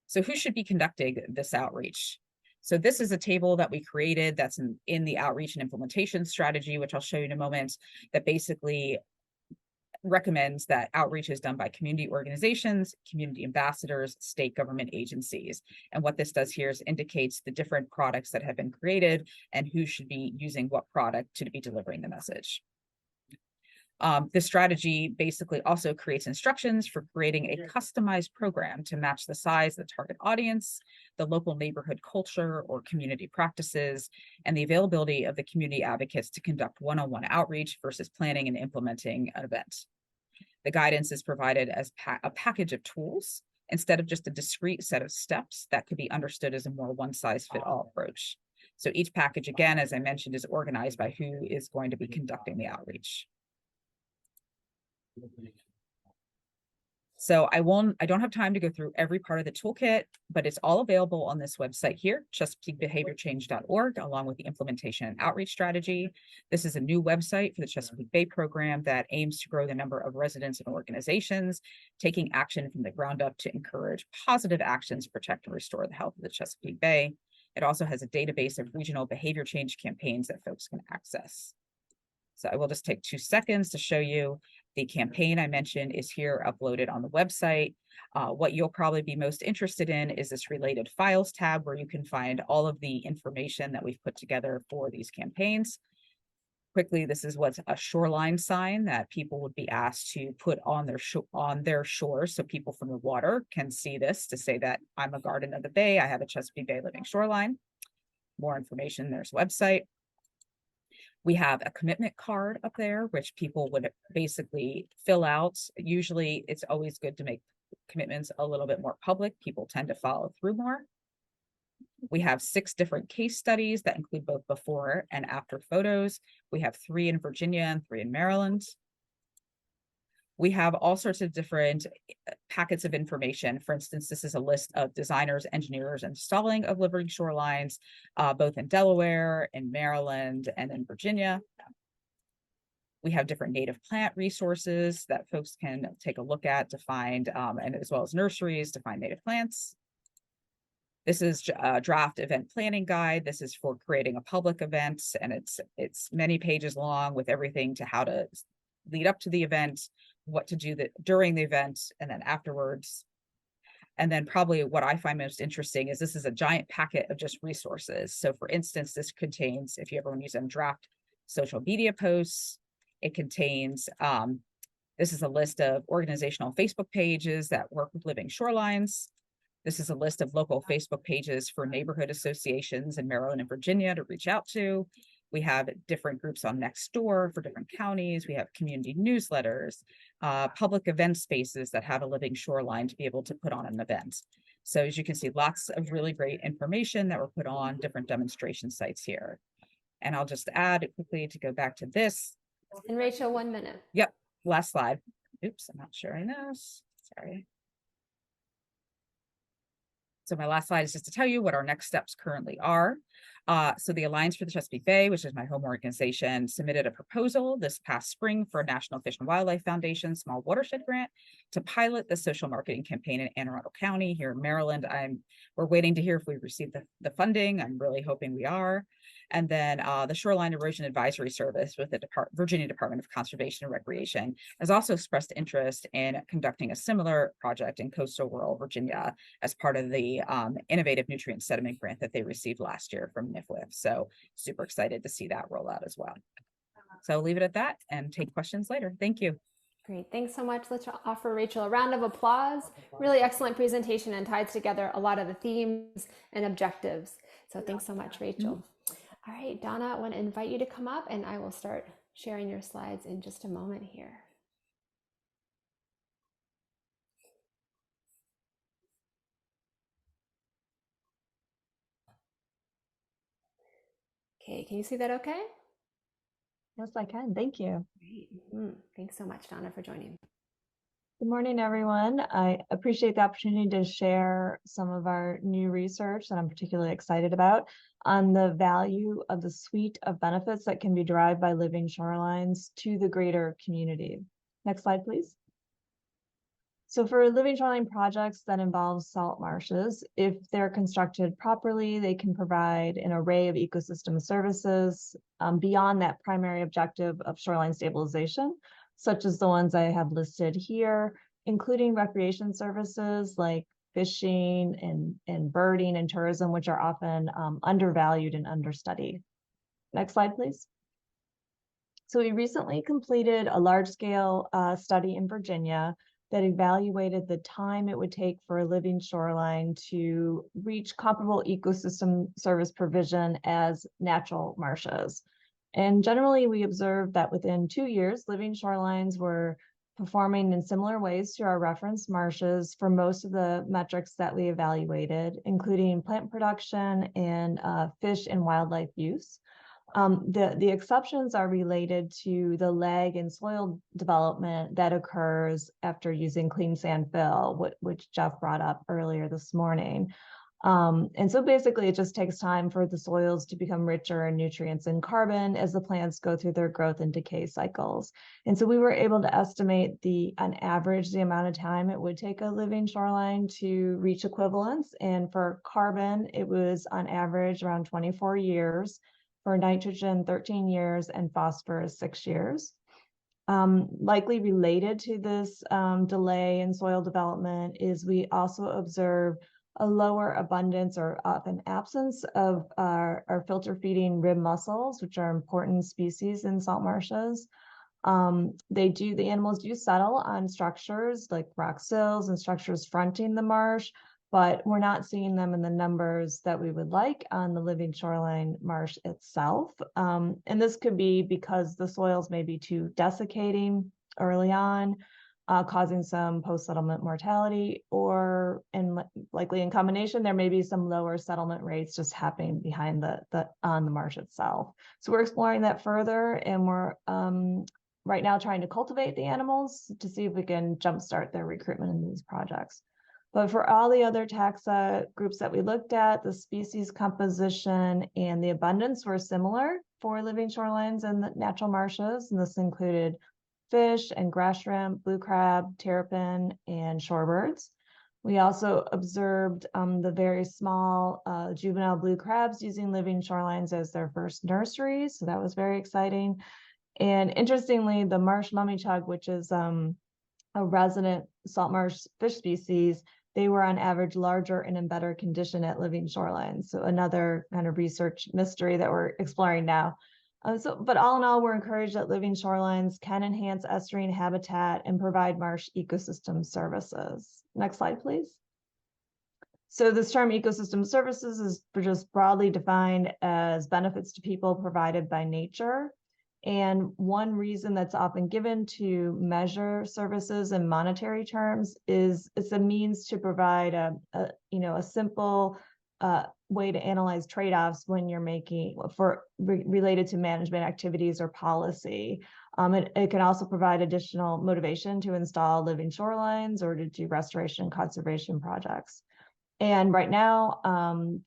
So who should be conducting this outreach? So this is a table that we created that's in the outreach and implementation strategy, which I'll show you in a moment, that basically recommends that outreach is done by community organizations, community ambassadors, state government agencies. And what this does here is indicates the different products that have been created and who should be using what product to be delivering the message. This strategy basically also creates instructions for creating a customized program to match the size of the target audience, the local neighborhood culture or community practices, and the availability of the community advocates to conduct one-on-one outreach versus planning and implementing an event. The guidance is provided as a package of tools instead of just a discrete set of steps that could be understood as a more one-size-fits-all approach. So each package, again, as I mentioned, is organized by who is going to be conducting the outreach. So I don't have time to go through every part of the toolkit, but it's all available on this website here, ChesapeakeBehaviorChange.org, along with the implementation and outreach strategy. This is a new website for the Chesapeake Bay program that aims to grow the number of residents and organizations taking action from the ground up to encourage positive actions to protect and restore the health of the Chesapeake Bay. It also has a database of regional behavior change campaigns that folks can access. So I will just take 2 seconds to show you the campaign I mentioned is here uploaded on the website. What you'll probably be most interested in is this related files tab where you can find all of the information that we've put together for these campaigns. Quickly, this is what's a shoreline sign that people would be asked to put on their shores, so people from the water can see this to say that I'm a guardian of the bay, I have a Chesapeake Bay living shoreline. More information, there's a website. We have a commitment card up there, which people would basically fill out. Usually it's always good to make commitments a little bit more public. People tend to follow through more. We have 6 different case studies that include both before and after photos. We have 3 in Virginia and 3 in Maryland. We have all sorts of different packets of information. For instance, this is a list of designers, engineers, and installing of living shorelines, both in Delaware, in Maryland, and in Virginia. We have different native plant resources that folks can take a look at to find, and as well as nurseries to find native plants. This is a draft event planning guide. This is for creating a public event, and it's many pages long with everything to how to lead up to the event, what to do during the event, and then afterwards. And then probably what I find most interesting is this is a giant packet of just resources. So for instance, this contains, if you ever want to use them, draft social media posts. It contains, this is a list of organizational Facebook pages that work with living shorelines. This is a list of local Facebook pages for neighborhood associations in Maryland and Virginia to reach out to. We have different groups on Nextdoor for different counties. We have community newsletters, public event spaces that have a living shoreline to be able to put on an event. So as you can see, lots of really great information that were put on different demonstration sites here. And I'll just add quickly to go back to this. And Rachel, 1 minute. Yep, last slide. Oops, I'm not sharing this. Sorry. So my last slide is just to tell you what our next steps currently are. So the Alliance for the Chesapeake Bay, which is my home organization, submitted a proposal this past spring for National Fish and Wildlife Foundation Small Watershed Grant to pilot the social marketing campaign in Anne Arundel County here in Maryland. We're waiting to hear if we receive the funding. I'm really hoping we are. And then the Shoreline Erosion Advisory Service with the Virginia Department of Conservation and Recreation has also expressed interest in conducting a similar project in coastal rural Virginia as part of the Innovative Nutrient Sediment Grant that they received last year from NIFWIF. So super excited to see that roll out as well. So I'll leave it at that and take questions later. Thank you. Great, thanks so much. Let's offer Rachel a round of applause. Really excellent presentation and ties together a lot of the themes and objectives. So thanks so much, Rachel. All right, Donna, I want to invite you to come up and I will start sharing your slides in just a moment here. Okay, can you see that okay? Yes, I can. Thank you. Great. Thanks so much, Donna, for joining. Good morning, everyone. I appreciate the opportunity to share some of our new research that I'm particularly excited about on the value of the suite of benefits that can be derived by living shorelines to the greater community. Next slide, please. So for living shoreline projects that involve salt marshes, if they're constructed properly, they can provide an array of ecosystem services beyond that primary objective of shoreline stabilization, such as the ones I have listed here, including recreation services like fishing and birding and tourism, which are often undervalued and understudied. Next slide, please. So we recently completed a large-scale study in Virginia that evaluated the time it would take for a living shoreline to reach comparable ecosystem service provision as natural marshes. And generally, we observed that within 2 years, living shorelines were performing in similar ways to our reference marshes for most of the metrics that we evaluated, including plant production and fish and wildlife use. The exceptions are related to the lag in soil development that occurs after using clean sand fill, which Jeff brought up earlier this morning. And so basically, it just takes time for the soils to become richer in nutrients and carbon as the plants go through their growth and decay cycles. And so we were able to estimate on average, the amount of time it would take a living shoreline to reach equivalence. And for carbon, it was on average around 24 years. For nitrogen, 13 years, and phosphorus, 6 years. Likely related to this delay in soil development is we also observe a lower abundance or often absence of our filter feeding rib mussels, which are important species in salt marshes. The animals do settle on structures like rock sills and structures fronting the marsh, but we're not seeing them in the numbers that we would like on the living shoreline marsh itself. And this could be because the soils may be too desiccating early on, causing some post-settlement mortality, and likely in combination, there may be some lower settlement rates just happening behind on the marsh itself. So we're exploring that further, and we're right now trying to cultivate the animals to see if we can jumpstart their recruitment in these projects. But for all the other taxa groups that we looked at, the species composition and the abundance were similar for living shorelines and the natural marshes. And this included fish and grass shrimp, blue crab, terrapin, and shorebirds. We also observed the very small juvenile blue crabs using living shorelines as their first nurseries. So that was very exciting. And interestingly, the marsh mummichug, which is a resident salt marsh fish species, they were on average larger and in better condition at living shorelines. So another kind of research mystery that we're exploring now. But all in all, we're encouraged that living shorelines can enhance estuarine habitat and provide marsh ecosystem services. Next slide, please. So this term ecosystem services is just broadly defined as benefits to people provided by nature. And one reason that's often given to measure services in monetary terms is it's a means to provide a simple way to analyze trade-offs when you're making related to management activities or policy. It can also provide additional motivation to install living shorelines or to do restoration and conservation projects. And right now,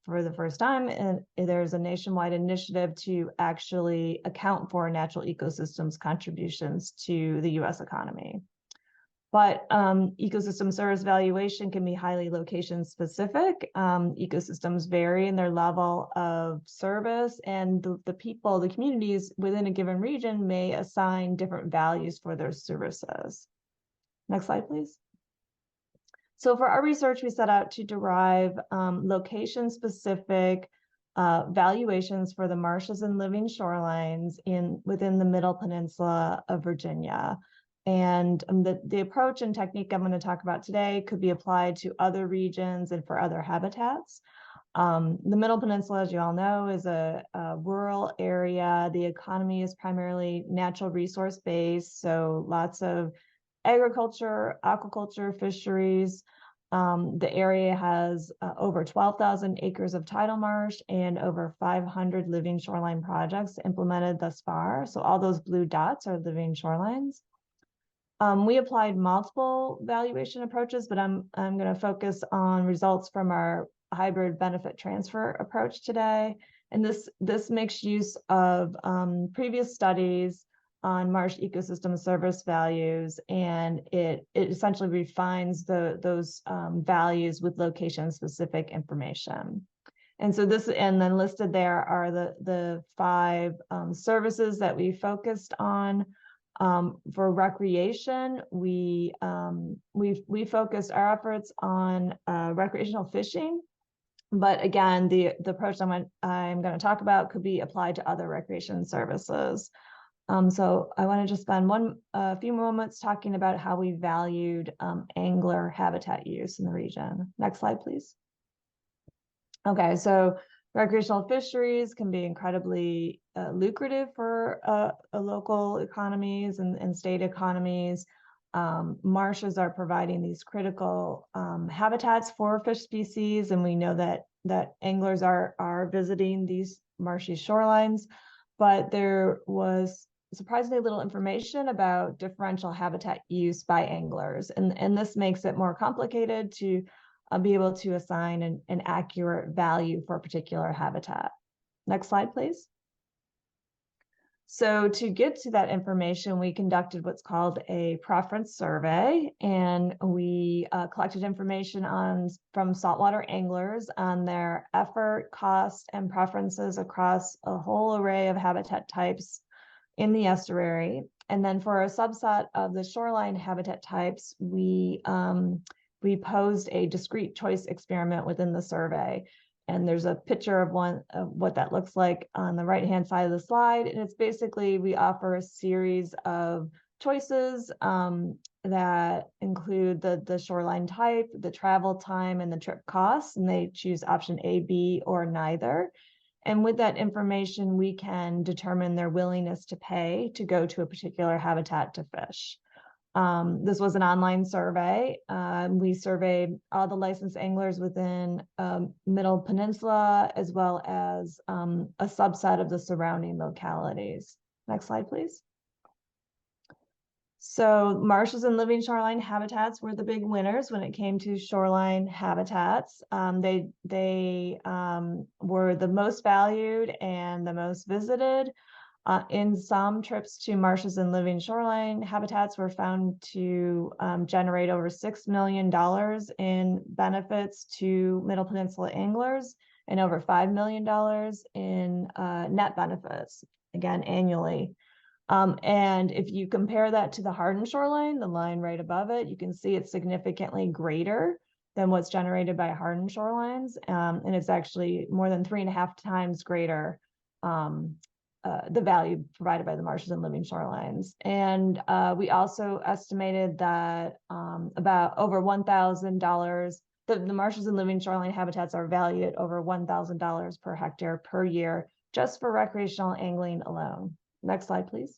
for the first time, there's a nationwide initiative to actually account for natural ecosystems contributions to the U.S. economy. But ecosystem service valuation can be highly location specific. Ecosystems vary in their level of service, and the people, the communities within a given region may assign different values for their services. Next slide, please. So for our research, we set out to derive location-specific valuations for the marshes and living shorelines within the Middle Peninsula of Virginia. And the approach and technique I'm going to talk about today could be applied to other regions and for other habitats. The Middle Peninsula, as you all know, is a rural area. The economy is primarily natural resource based, so lots of agriculture, aquaculture, fisheries. The area has over 12,000 acres of tidal marsh and over 500 living shoreline projects implemented thus far. So all those blue dots are living shorelines. We applied multiple valuation approaches, but I'm going to focus on results from our hybrid benefit transfer approach today. And this makes use of previous studies on marsh ecosystem service values, and it essentially refines those values with location-specific information. And so and then listed there are the 5 services that we focused on. For recreation, we focused our efforts on recreational fishing, but again, the approach I'm going to talk about could be applied to other recreation services. So I want to just spend a few moments talking about how we valued angler habitat use in the region. Next slide, please. Okay, so recreational fisheries can be incredibly lucrative for local economies and state economies. Marshes are providing these critical habitats for fish species, and we know that anglers are visiting these marshy shorelines, but there was surprisingly little information about differential habitat use by anglers, and this makes it more complicated to be able to assign an accurate value for a particular habitat. Next slide, please. So to get to that information, we conducted what's called a preference survey, and we collected information from saltwater anglers on their effort, cost, and preferences across a whole array of habitat types in the estuary. And then for a subset of the shoreline habitat types, we posed a discrete choice experiment within the survey. And there's a picture of what that looks like on the right-hand side of the slide. And it's basically, we offer a series of choices that include the shoreline type, the travel time, and the trip costs. And they choose option A, B, or neither. And with that information, we can determine their willingness to pay to go to a particular habitat to fish. This was an online survey. We surveyed all the licensed anglers within Middle Peninsula, as well as a subset of the surrounding localities. Next slide, please. So marshes and living shoreline habitats were the big winners when it came to shoreline habitats. They were the most valued and the most visited. In some trips to marshes and living shoreline habitats were found to generate over $6 million in benefits to Middle Peninsula anglers and over $5 million in net benefits, again, annually. And if you compare that to the hardened shoreline, the line right above it, you can see it's significantly greater than what's generated by hardened shorelines. And it's actually more than 3.5 times greater, the value provided by the marshes and living shorelines. And we also estimated that about over $1,000, the marshes and living shoreline habitats are valued at over $1,000 per hectare per year, just for recreational angling alone. Next slide, please.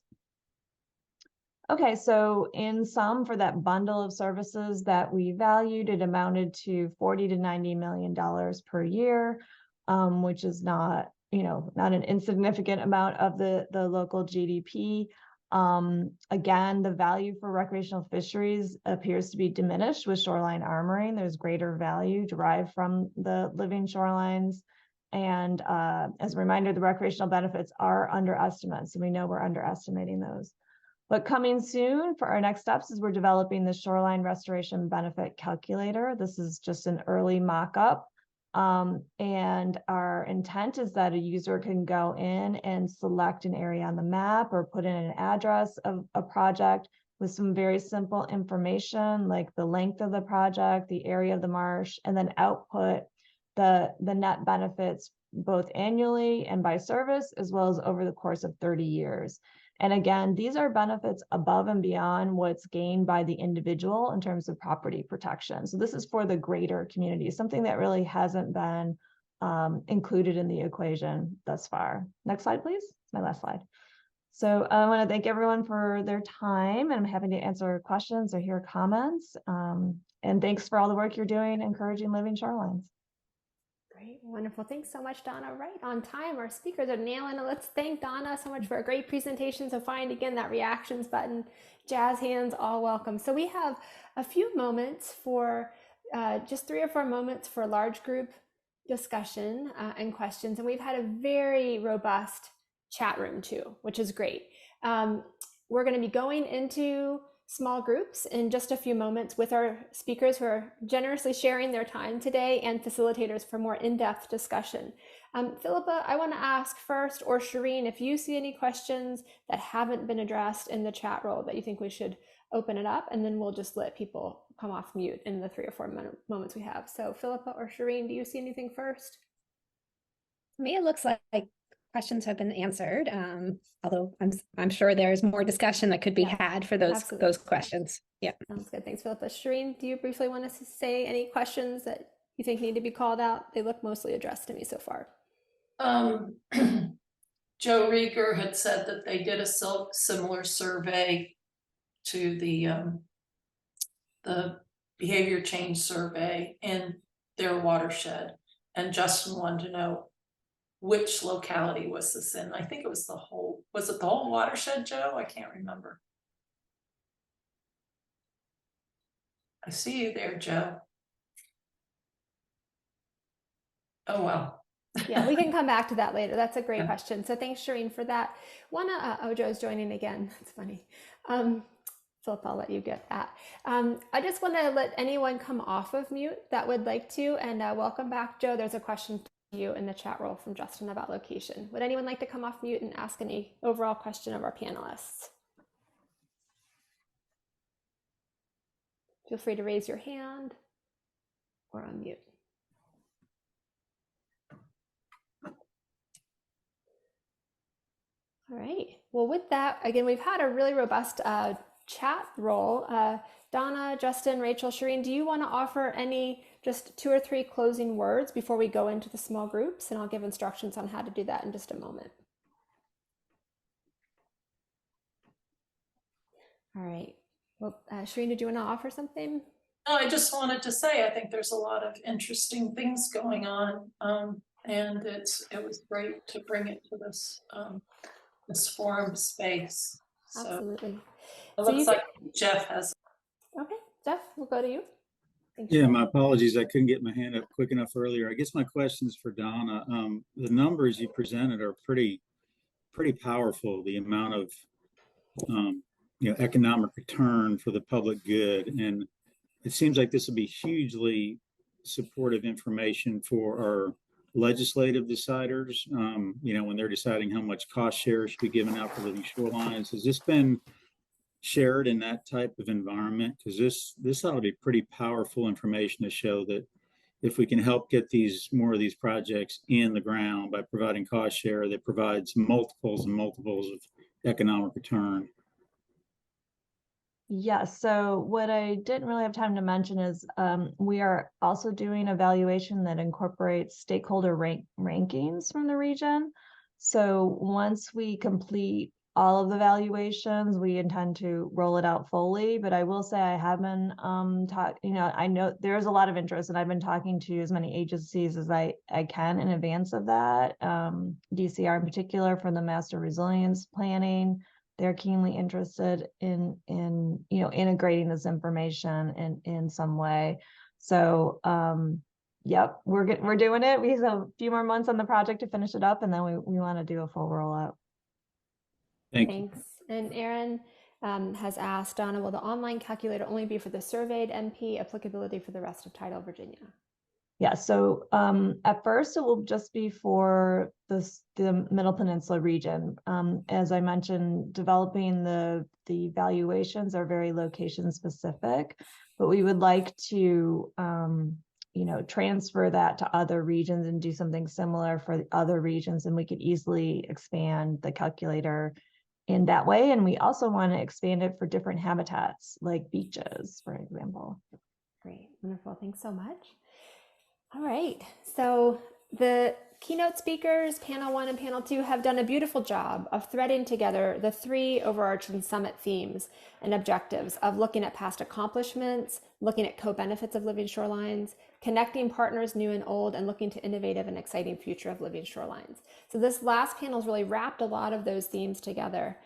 Okay, so in sum, for that bundle of services that we valued, it amounted to $40 to $90 million per year, which is not, not an insignificant amount of the local GDP. Again, the value for recreational fisheries appears to be diminished with shoreline armoring. There's greater value derived from the living shorelines. And as a reminder, the recreational benefits are underestimated, so we know we're underestimating those. But coming soon for our next steps is we're developing the Shoreline Restoration Benefit Calculator. This is just an early mock-up. And our intent is that a user can go in and select an area on the map or put in an address of a project with some very simple information like the length of the project, the area of the marsh, and then output the net benefits both annually and by service, as well as over the course of 30 years. And again, these are benefits above and beyond what's gained by the individual in terms of property protection. So this is for the greater community, something that really hasn't been included in the equation thus far. Next slide, please. My last slide. So I want to thank everyone for their time, and I'm happy to answer questions or hear comments. And thanks for all the work you're doing encouraging living shorelines. Great, wonderful. Thanks so much, Donna. Right on time. Our speakers are nailing it. Let's thank Donna so much for a great presentation. So find again that reactions button, jazz hands, all welcome. So we have a few moments for just 3 or 4 moments for large group discussion and questions. And we've had a very robust chat room too, which is great. We're going to be going into small groups in just a few moments with our speakers who are generously sharing their time today and facilitators for more in-depth discussion. Philippa, I want to ask first, or Shireen, if you see any questions that haven't been addressed in the chat roll that you think we should open it up, and then we'll just let people come off mute in the 3 or 4 moments we have. So Philippa or Shireen, do you see anything first? To me, it looks like questions have been answered, although I'm sure there's more discussion that could be had for those questions. Yeah, sounds good. Thanks, Philippa. Shireen, do you briefly want to say any questions that you think need to be called out? They look mostly addressed to me so far. Joe Rieger had said that they did a similar survey to the behavior change survey in their watershed, and Justin wanted to know which locality was this in. I think it was was it the whole watershed, Joe? I can't remember. I see you there, Joe. Oh, well. Yeah, we can come back to that later. That's a great question. So thanks, Shireen, for that. Joe's joining again. That's funny. Philip, I'll let you get that. I just want to let anyone come off of mute that would like to, and welcome back, Joe. There's a question you in the chat roll from Justin about location. Would anyone like to come off mute and ask any overall question of our panelists? Feel free to raise your hand or unmute. All right. Well, with that, again, we've had a really robust chat roll. Donna, Justin, Rachel, Shireen, do you want to offer any just 2 or 3 closing words before we go into the small groups? And I'll give instructions on how to do that in just a moment. All right. Well, Shireen, did you want to offer something? No, I just wanted to say, I think there's a lot of interesting things going on. And it was great to bring it to this, this forum space. So absolutely. It looks like Jeff has. Okay, Jeff, we'll go to you. Thanks. Yeah, my apologies. I couldn't get my hand up quick enough earlier. I guess my question is for Donna. The numbers you presented are pretty pretty powerful, the amount of economic return for the public good. And it seems like this would be hugely supportive information for our legislative deciders, when they're deciding how much cost share should be given out for living shorelines. Has this been shared in that type of environment? Because this ought to be pretty powerful information to show that if we can help get more of these projects in the ground by providing cost share, that provides multiples and multiples of economic return. Yes, so what I didn't really have time to mention is we are also doing a valuation that incorporates stakeholder rankings from the region. So once we complete all of the valuations, we intend to roll it out fully. But I will say I have been I know there's a lot of interest, and I've been talking to as many agencies as I can in advance of that. DCR in particular for the master resilience planning. They're keenly interested in integrating this information in some way. So yep, we're doing it. We have a few more months on the project to finish it up, and then we want to do a full rollout. Thanks. And Aaron has asked, Donna, will the online calculator only be for the surveyed MP, applicability for the rest of tidal Virginia? Yeah, so at first it will just be for the Middle Peninsula region. As I mentioned, developing the valuations are very location specific, but we would like to transfer that to other regions and do something similar for the other regions, and we could easily expand the calculator in that way. And we also want to expand it for different habitats like beaches, for example. Great, wonderful, thanks so much. All right, so the keynote speakers, panel 1 and panel 2, have done a beautiful job of threading together the 3 overarching summit themes and objectives of looking at past accomplishments, looking at co-benefits of living shorelines, connecting partners new and old, and looking to innovative and exciting future of living shorelines. So this last panel has really wrapped a lot of those themes together.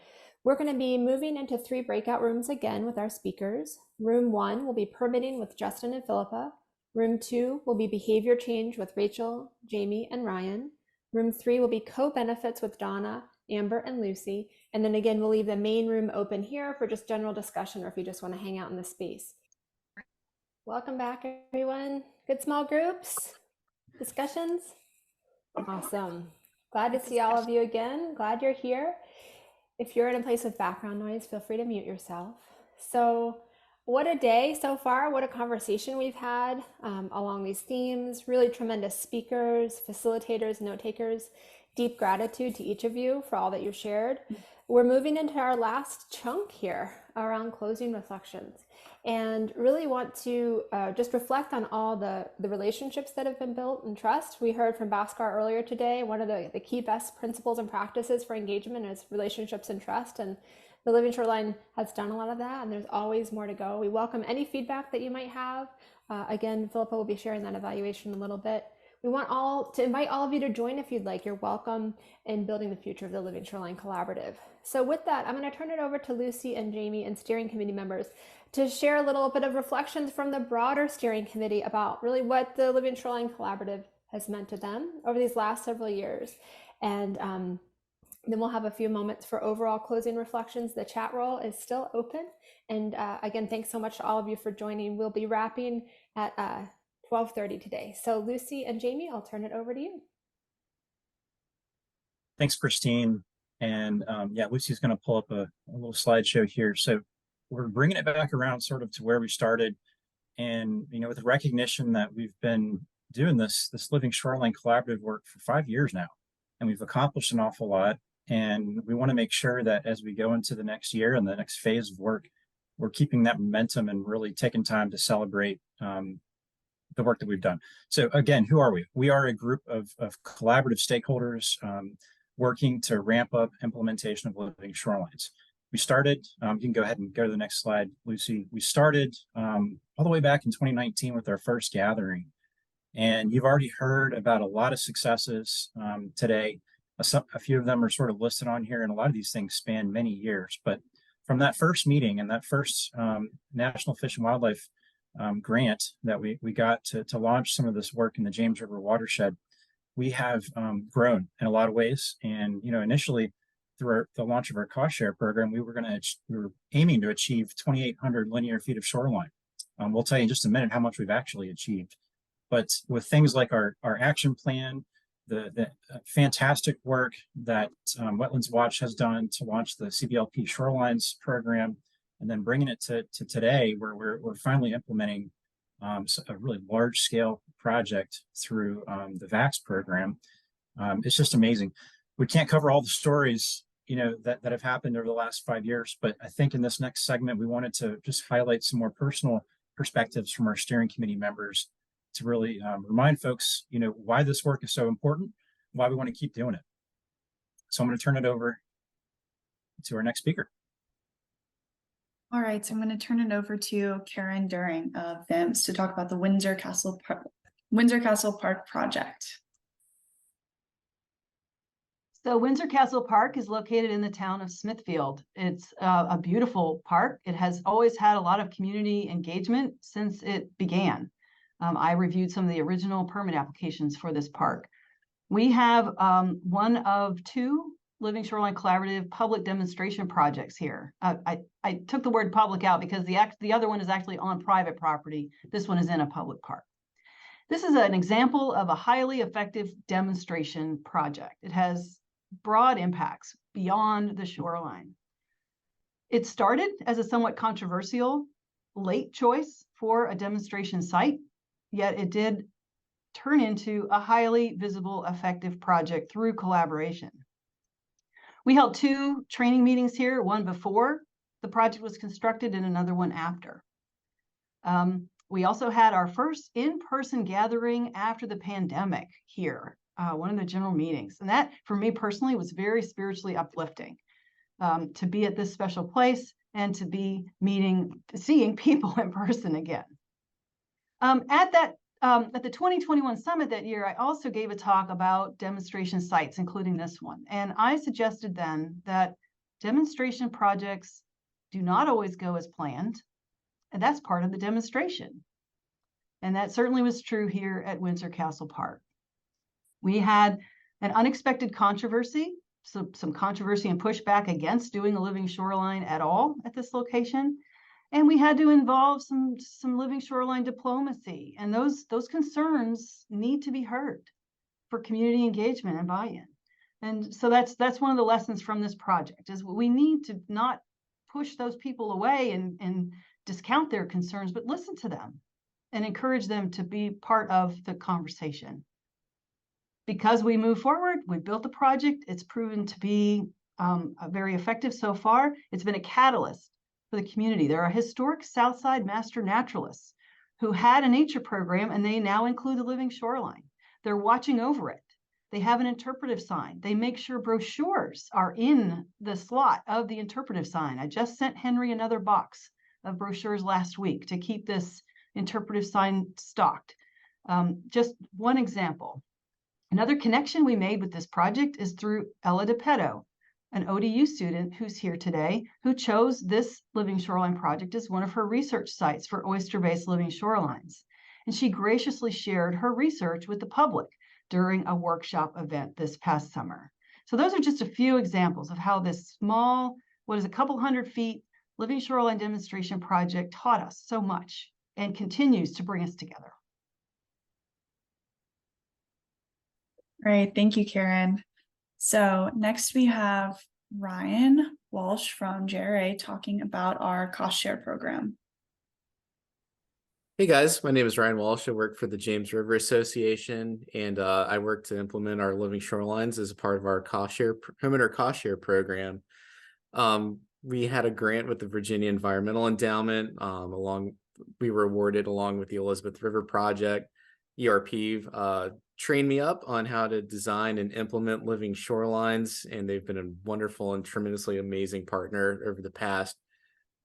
We're going to be moving into 3 breakout rooms again with our speakers. Room 1 will be permitting with Justin and Philippa. Room 2 will be behavior change with Rachel, Jamie, and Ryan. Room 3 will be co-benefits with Donna, Amber, and Lucy. And then again, we'll leave the main room open here for just general discussion, or if you just want to hang out in the space. Welcome back, everyone. Good small groups, discussions. Awesome. Glad to see all of you again. Glad you're here. If you're in a place with background noise, feel free to mute yourself. So what a day so far. What a conversation we've had along these themes. Really tremendous speakers, facilitators, note takers. Deep gratitude to each of you for all that you shared. We're moving into our last chunk here around closing reflections, and really want to just reflect on all the relationships that have been built and trust. We heard from Bhaskar earlier today, one of the key best principles and practices for engagement is relationships and trust, and the Living Shoreline has done a lot of that, and there's always more to go. We welcome any feedback that you might have. Again, Philippa will be sharing that evaluation in a little bit. We want to invite all of you to join if you'd like. You're welcome in building the future of the Living Shoreline Collaborative. So with that, I'm going to turn it over to Lucy and Jamie and steering committee members to share a little bit of reflections from the broader steering committee about really what the Living Shoreline Collaborative has meant to them over these last several years. And then we'll have a few moments for overall closing reflections. The chat roll is still open. And again, thanks so much to all of you for joining. We'll be wrapping at 12:30 today. So Lucy and Jamie, I'll turn it over to you. Thanks, Christine. And yeah, Lucy's going to pull up a little slideshow here. So we're bringing it back around sort of to where we started. And, with the recognition that we've been doing this Living Shoreline Collaborative work for 5 years now, and we've accomplished an awful lot. And we want to make sure that as we go into the next year and the next phase of work, we're keeping that momentum and really taking time to celebrate the work that we've done. So again, who are we? We are a group of collaborative stakeholders working to ramp up implementation of living shorelines. We started, you can go ahead and go to the next slide, Lucy. We started all the way back in 2019 with our first gathering. And you've already heard about a lot of successes today. A few of them are sort of listed on here, and a lot of these things span many years. But from that first meeting and that first National Fish and Wildlife grant that we got to launch some of this work in the James River watershed, we have grown in a lot of ways. And initially through the launch of our cost share program, we were aiming to achieve 2,800 linear feet of shoreline. We'll tell you in just a minute how much we've actually achieved. But with things like our action plan, the fantastic work that Wetlands Watch has done to launch the CBLP Shorelines program, and then bringing it to today, where we're finally implementing a really large scale project through the VAX program. It's just amazing. We can't cover all the stories, that have happened over the last 5 years, but I think in this next segment, we wanted to just highlight some more personal perspectives from our steering committee members to really remind folks, why this work is so important, why we want to keep doing it. So I'm going to turn it over to our next speaker. All right, so I'm going to turn it over to Karen Duhring of VIMS to talk about the Windsor Castle Park project. So Windsor Castle Park is located in the town of Smithfield. It's a beautiful park. It has always had a lot of community engagement since it began. I reviewed some of the original permit applications for this park. We have one of two Living Shoreline Collaborative public demonstration projects here. I took the word public out because the other one is actually on private property. This one is in a public park. This is an example of a highly effective demonstration project. It has broad impacts beyond the shoreline. It started as a somewhat controversial late choice for a demonstration site, yet it did turn into a highly visible, effective project through collaboration. We held two training meetings here, one before the project was constructed and another one after. We also had our first in-person gathering after the pandemic here, one of the general meetings. And that, for me personally, was very spiritually uplifting to be at this special place and to be seeing people in person again. At the 2021 summit that year, I also gave a talk about demonstration sites, including this one. And I suggested then that demonstration projects do not always go as planned, and that's part of the demonstration. And that certainly was true here at Windsor Castle Park. We had an unexpected controversy, some controversy and pushback against doing a living shoreline at all at this location. And we had to involve some living shoreline diplomacy. And those concerns need to be heard for community engagement and buy-in. And so that's one of the lessons from this project, is we need to not push those people away and discount their concerns, but listen to them and encourage them to be part of the conversation. Because we move forward, we built the project. It's proven to be very effective so far. It's been a catalyst for the community. There are historic Southside master naturalists who had a nature program, and they now include the living shoreline. They're watching over it. They have an interpretive sign. They make sure brochures are in the slot of the interpretive sign. I just sent Henry another box of brochures last week to keep this interpretive sign stocked. Just one example. Another connection we made with this project is through Ella DePetto, an ODU student who's here today, who chose this living shoreline project as one of her research sites for oyster-based living shorelines. And she graciously shared her research with the public during a workshop event this past summer. So those are just a few examples of how this small, what is a couple 100 feet living shoreline demonstration project taught us so much and continues to bring us together. Great, thank you, Karen. So next we have Ryan Walsh from JRA talking about our cost share program. Hey guys, my name is Ryan Walsh. I work for the James River Association, and I work to implement our living shorelines as a part of our homeowner cost share program. We had a grant with the Virginia Environmental Endowment. We were awarded along with the Elizabeth River Project. ERP trained me up on how to design and implement living shorelines, and they've been a wonderful and tremendously amazing partner over the past,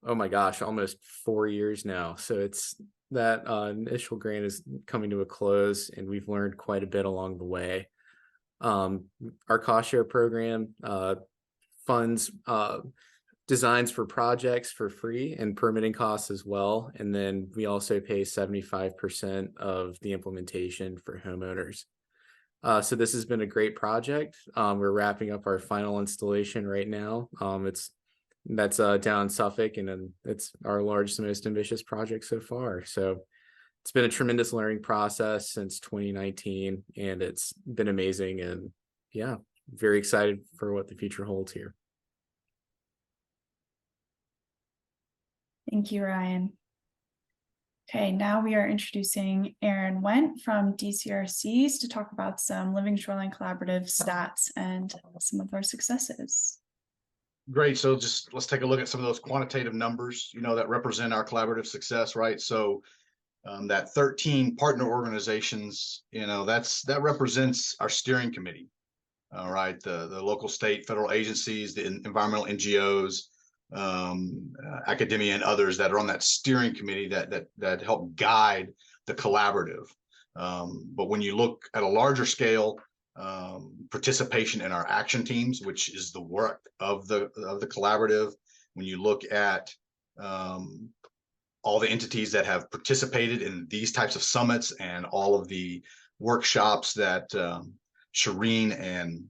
oh my gosh, almost 4 years now. So it's that initial grant is coming to a close, and we've learned quite a bit along the way. Our cost share program funds designs for projects for free and permitting costs as well. And then we also pay 75% of the implementation for homeowners. So this has been a great project. We're wrapping up our final installation right now. That's down in Suffolk, and then it's our largest and most ambitious project so far. So it's been a tremendous learning process since 2019, and it's been amazing. And yeah, very excited for what the future holds here. Thank you, Ryan. Okay, now we are introducing Aaron Went from DCRCs to talk about some Living Shoreline Collaborative stats and some of our successes. Great. So just let's take a look at some of those quantitative numbers, that represent our collaborative success, right? So that 13 partner organizations, that represents our steering committee. All right, the local, state, federal agencies, the environmental NGOs, academia, and others that are on that steering committee that help guide the collaborative. But when you look at a larger scale, participation in our action teams, which is the work of the collaborative, when you look at all the entities that have participated in these types of summits and all of the workshops that Shireen and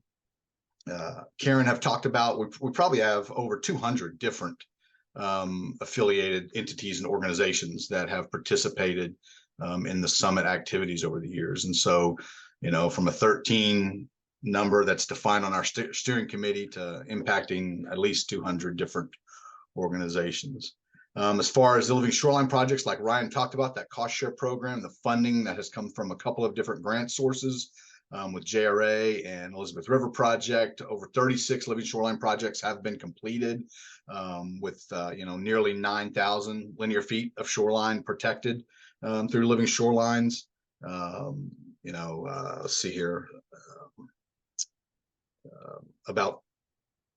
Karen have talked about, we probably have over 200 different affiliated entities and organizations that have participated in the summit activities over the years. And so, from a 13 number that's defined on our steering committee to impacting at least 200 different organizations. As far as the Living Shoreline projects, like Ryan talked about, that cost share program, the funding that has come from a couple of different grant sources, with JRA and Elizabeth River Project, over 36 Living Shoreline projects have been completed, with nearly 9,000 linear feet of shoreline protected through Living Shorelines. Let's see here, about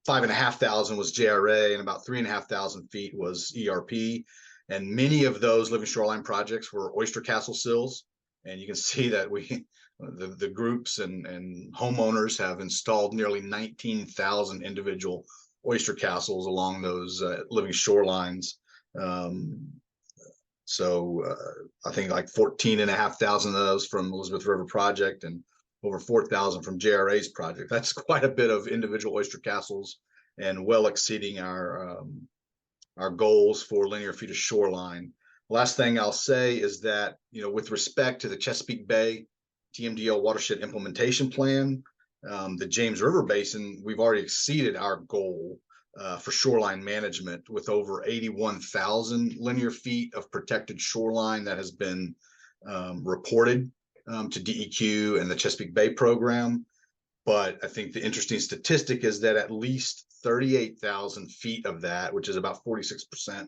5,500 was JRA, and about 3,500 feet was ERP. And many of those Living Shoreline projects were oyster castle sills, and you can see that the groups and homeowners have installed nearly 19,000 individual oyster castles along those living shorelines. So I think like 14,500 of those from Elizabeth River Project and over 4,000 from JRA's project. That's quite a bit of individual oyster castles, and well exceeding our goals for linear feet of shoreline. Last thing I'll say is that, with respect to the Chesapeake Bay TMDL watershed implementation plan, the James River Basin, we've already exceeded our goal for shoreline management, with over 81,000 linear feet of protected shoreline that has been reported to DEQ and the Chesapeake Bay program. But I think the interesting statistic is that at least 38,000 feet of that, which is about 46%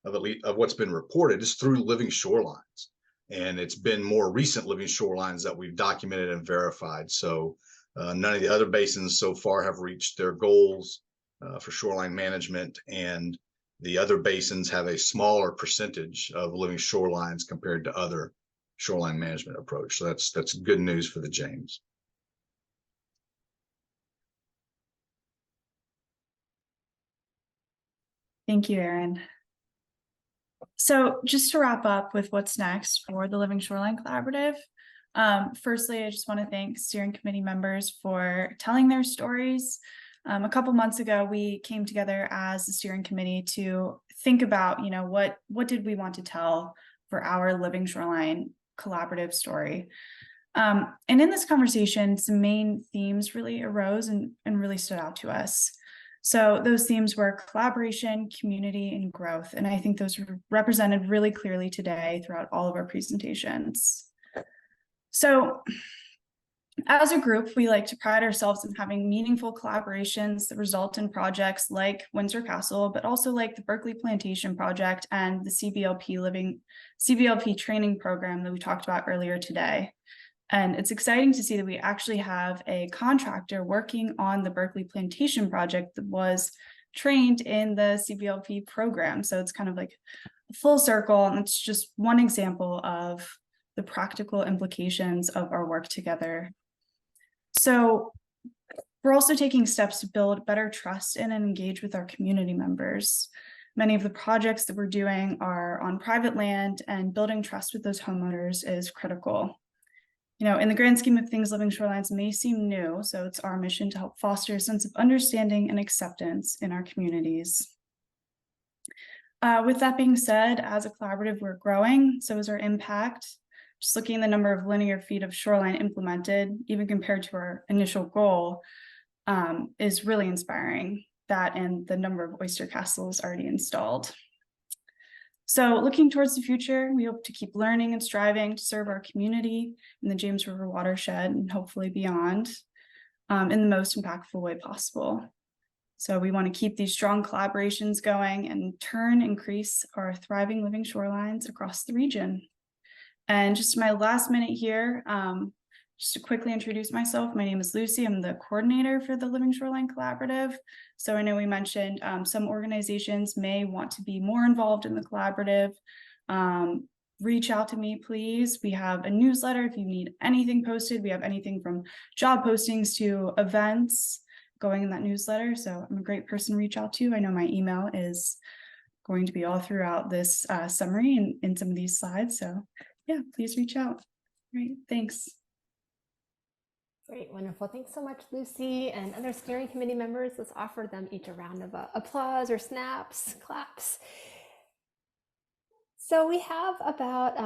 of what's been reported, is through living shorelines. And it's been more recent living shorelines that we've documented and verified. So none of the other basins so far have reached their goals for shoreline management, and the other basins have a smaller percentage of living shorelines compared to other shoreline management approach. So that's good news for the James. Thank you, Aaron. So just to wrap up with what's next for the Living Shoreline Collaborative, firstly, I just want to thank steering committee members for telling their stories. A couple months ago, we came together as the steering committee to think about, what did we want to tell for our Living Shoreline Collaborative story. And in this conversation, some main themes really arose and really stood out to us. So those themes were collaboration, community, and growth. And I think those were represented really clearly today throughout all of our presentations. So as a group, we like to pride ourselves in having meaningful collaborations that result in projects like Windsor Castle, but also like the Berkley Plantation Project and the CBLP training program that we talked about earlier today. And it's exciting to see that we actually have a contractor working on the Berkley Plantation Project that was trained in the CBLP program. So it's kind of like a full circle, and it's just one example of the practical implications of our work together. So we're also taking steps to build better trust in and engage with our community members. Many of the projects that we're doing are on private land, and building trust with those homeowners is critical. In the grand scheme of things, living shorelines may seem new, so it's our mission to help foster a sense of understanding and acceptance in our communities. With that being said, as a collaborative, we're growing, so is our impact. Just looking at the number of linear feet of shoreline implemented, even compared to our initial goal, is really inspiring. That and the number of oyster castles already installed. So looking towards the future, we hope to keep learning and striving to serve our community in the James River watershed and hopefully beyond in the most impactful way possible. So we want to keep these strong collaborations going and increase our thriving living shorelines across the region. And just my last minute here, just to quickly introduce myself, my name is Lucy. I'm the coordinator for the Living Shoreline Collaborative. So I know we mentioned some organizations may want to be more involved in the collaborative. Reach out to me, please. We have a newsletter if you need anything posted. We have anything from job postings to events going in that newsletter. So I'm a great person to reach out to. I know my email is going to be all throughout this summary and in some of these slides. So yeah, please reach out. Great, thanks. Great, wonderful. Thanks so much, Lucy, and other steering committee members. Let's offer them each a round of applause or snaps, claps. So we have about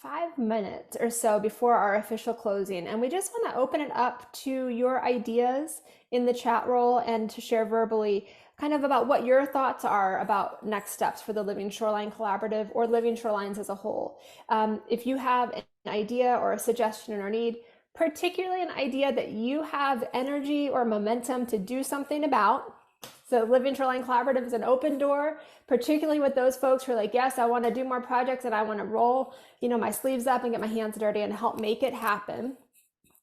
5 minutes or so before our official closing, and we just want to open it up to your ideas in the chat roll and to share verbally kind of about what your thoughts are about next steps for the Living Shoreline Collaborative or Living Shorelines as a whole. If you have an idea or a suggestion or need, particularly an idea that you have energy or momentum to do something about. So Living Shoreline Collaborative is an open door, particularly with those folks who are like, yes, I want to do more projects and I want to roll, my sleeves up and get my hands dirty and help make it happen.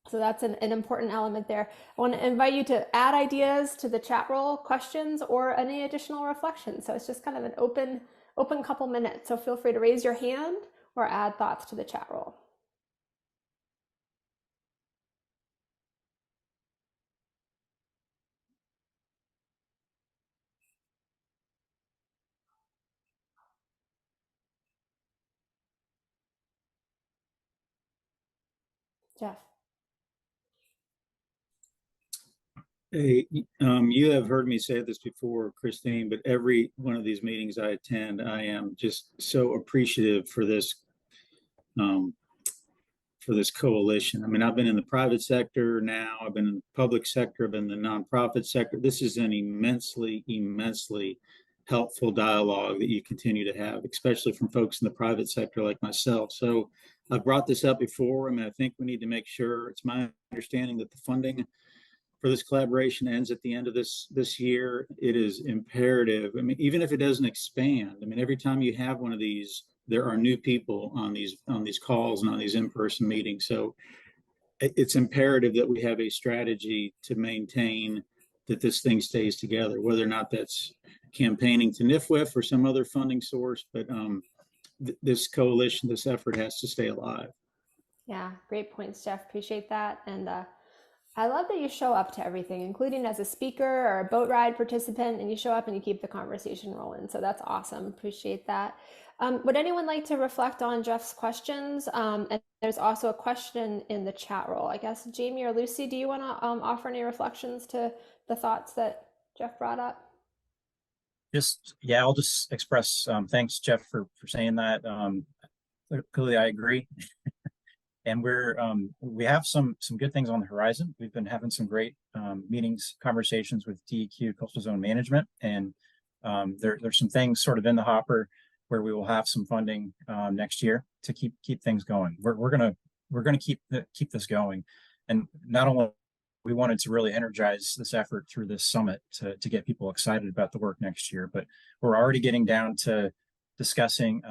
So that's an important element there. I want to invite you to add ideas to the chat roll, questions, or any additional reflections. So it's just kind of an open couple minutes. So feel free to raise your hand or add thoughts to the chat roll. Jeff. Hey, you have heard me say this before, Christine, but every one of these meetings I attend, I am just so appreciative for this coalition. I mean, I've been in the private sector now, I've been in the public sector, I've been in the nonprofit sector. This is an immensely helpful dialogue that you continue to have, especially from folks in the private sector like myself. So I've brought this up before. I mean, I think we need to make sure, it's my understanding that the funding for this collaboration ends at the end of this year. It is imperative. I mean, even if it doesn't expand, I mean, every time you have one of these, there are new people on these calls and on these in-person meetings. So it's imperative that we have a strategy to maintain that this thing stays together, whether or not that's campaigning to NIFWF or some other funding source, but this coalition, this effort has to stay alive. Yeah, great points, Jeff. Appreciate that. And I love that you show up to everything, including as a speaker or a boat ride participant, and you show up and you keep the conversation rolling. So that's awesome. Appreciate that. Would anyone like to reflect on Jeff's questions? And there's also a question in the chat roll. I guess, Jamie or Lucy, do you want to offer any reflections to the thoughts that Jeff brought up? I'll just express thanks, Jeff, for saying that. Clearly, I agree. And we have some good things on the horizon. We've been having some great meetings, conversations with DEQ, Coastal Zone Management, and there's some things sort of in the hopper where we will have some funding next year to keep things going. We're gonna keep this going, and not only we wanted to really energize this effort through this summit to get people excited about the work next year, but we're already getting down to discussing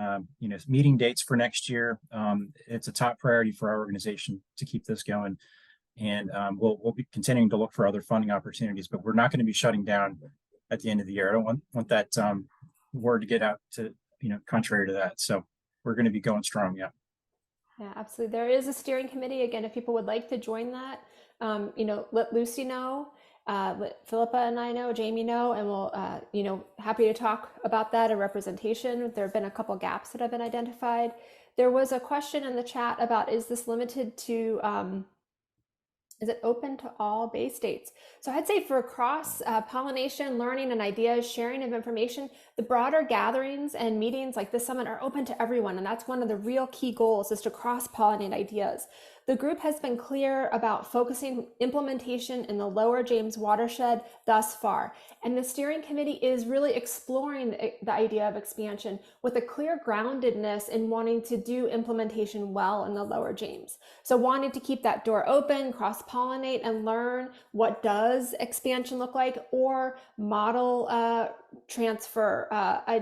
meeting dates for next year. It's a top priority for our organization to keep this going, and we'll be continuing to look for other funding opportunities, but we're not going to be shutting down at the end of the year. I don't want that word to get out to contrary to that. So we're going to be going strong. Yeah, absolutely. There is a steering committee. Again, if people would like to join that, let Lucy know. Let Philippa and I know, Jamie know, and we'll, happy to talk about that and representation. There have been a couple gaps that have been identified. There was a question in the chat about, is this limited to, is it open to all Bay States? So I'd say for cross pollination, learning and ideas, sharing of information, the broader gatherings and meetings like this summit are open to everyone. And that's one of the real key goals, is to cross pollinate ideas. The group has been clear about focusing implementation in the Lower James watershed thus far. And the steering committee is really exploring the idea of expansion with a clear groundedness in wanting to do implementation well in the Lower James. So wanting to keep that door open, cross-pollinate, and learn what does expansion look like, or model transfer,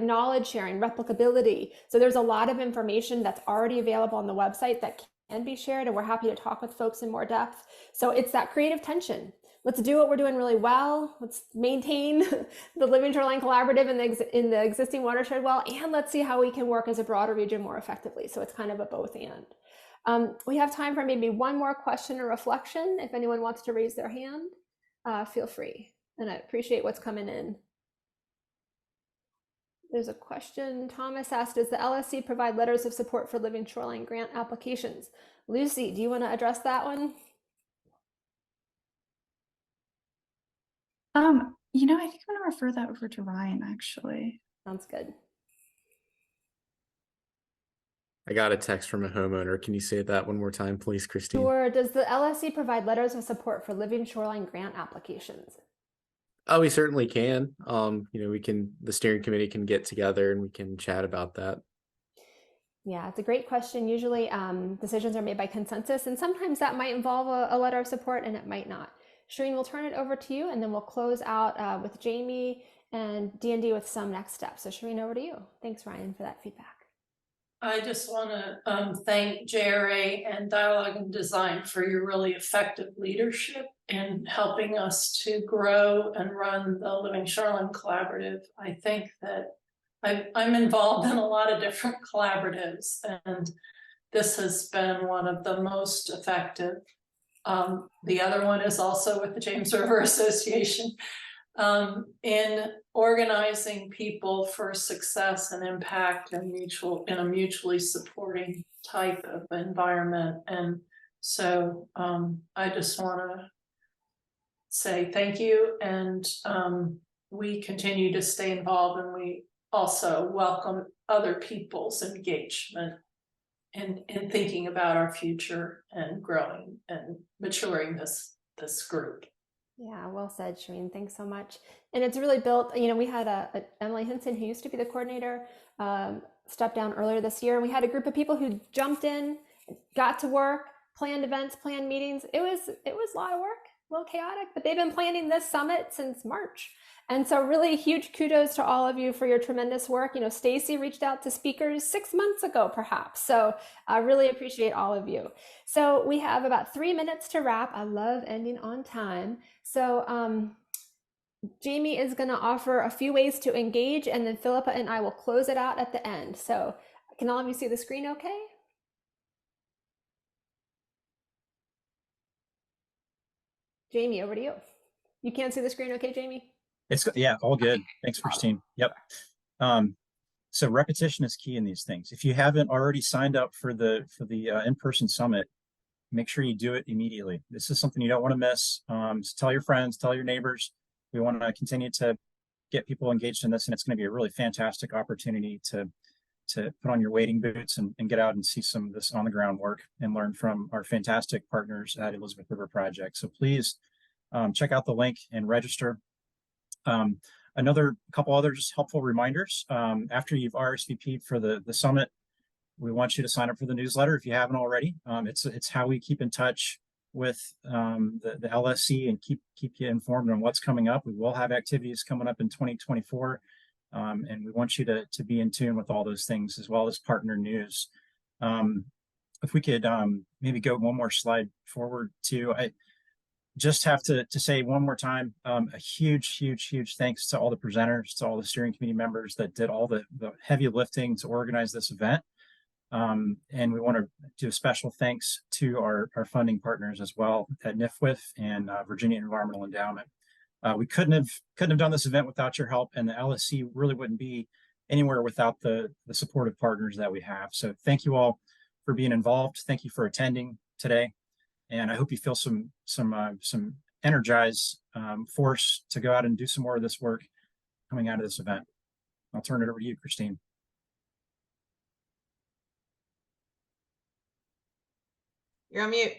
knowledge sharing, replicability. So there's a lot of information that's already available on the website that can be shared, and we're happy to talk with folks in more depth. So it's that creative tension. Let's do what we're doing really well. Let's maintain the Living Shoreline Collaborative in the existing watershed well, and let's see how we can work as a broader region more effectively. So it's kind of a both and. We have time for maybe one more question or reflection. If anyone wants to raise their hand, feel free. And I appreciate what's coming in. There's a question. Thomas asked, does the LSC provide letters of support for Living Shoreline grant applications? Lucy, do you want to address that one? You know, I think I'm going to refer that over to Ryan, actually. Sounds good. I got a text from a homeowner. Can you say that one more time, please, Christine? Sure. Does the LSC provide letters of support for Living Shoreline grant applications? Oh, we certainly can. You know, the steering committee can get together and we can chat about that. Yeah, it's a great question. Usually decisions are made by consensus, and sometimes that might involve a letter of support and it might not. Shireen, we'll turn it over to you, and then we'll close out with Jamie and D&D with some next steps. So Shireen, over to you. Thanks, Ryan, for that feedback. I just want to thank JRA and Dialogue and Design for your really effective leadership in helping us to grow and run the Living Shoreline Collaborative. I think that I'm involved in a lot of different collaboratives, and this has been one of the most effective. The other one is also with the James River Association, in organizing people for success and impact and in a mutually supporting type of environment. And so I just want to say thank you, and we continue to stay involved, and we also welcome other people's engagement in thinking about our future and growing and maturing this group. Yeah, well said, Shireen. Thanks so much. And it's really built, you know, we had Emily Hinson, who used to be the coordinator, stepped down earlier this year. And we had a group of people who jumped in, got to work, planned events, planned meetings. It was a lot of work, a little chaotic, but they've been planning this summit since March. And so really huge kudos to all of you for your tremendous work. You know, Stacie reached out to speakers 6 months ago, perhaps. So I really appreciate all of you. So we have about 3 minutes to wrap. I love ending on time. So Jamie is going to offer a few ways to engage, and then Philippa and I will close it out at the end. So can all of you see the screen okay? Jamie, over to you. You can't see the screen okay, Jamie? Yeah, all good. Thanks, Christine. Yep. So repetition is key in these things. If you haven't already signed up for the in-person summit, make sure you do it immediately. This is something you don't want to miss. So tell your friends, tell your neighbors. We want to continue to get people engaged in this, and it's going to be a really fantastic opportunity to put on your wading boots and get out and see some of this on the ground work and learn from our fantastic partners at Elizabeth River Project. So please check out the link and register. Another couple other just helpful reminders. After you've RSVP'd for the summit, we want you to sign up for the newsletter if you haven't already. It's how we keep in touch with the LSC and keep you informed on what's coming up. We will have activities coming up in 2024, and we want you to be in tune with all those things, as well as partner news. If we could maybe go one more slide forward too. I just have to say one more time, a huge thanks to all the presenters, to all the steering committee members that did all the heavy lifting to organize this event. And we want to do a special thanks to our funding partners as well at NIFWIF and Virginia Environmental Endowment. We couldn't have done this event without your help, and the LSC really wouldn't be anywhere without the supportive partners that we have. So thank you all for being involved. Thank you for attending today. And I hope you feel some energized force to go out and do some more of this work coming out of this event. I'll turn it over to you, Christine. You're on mute.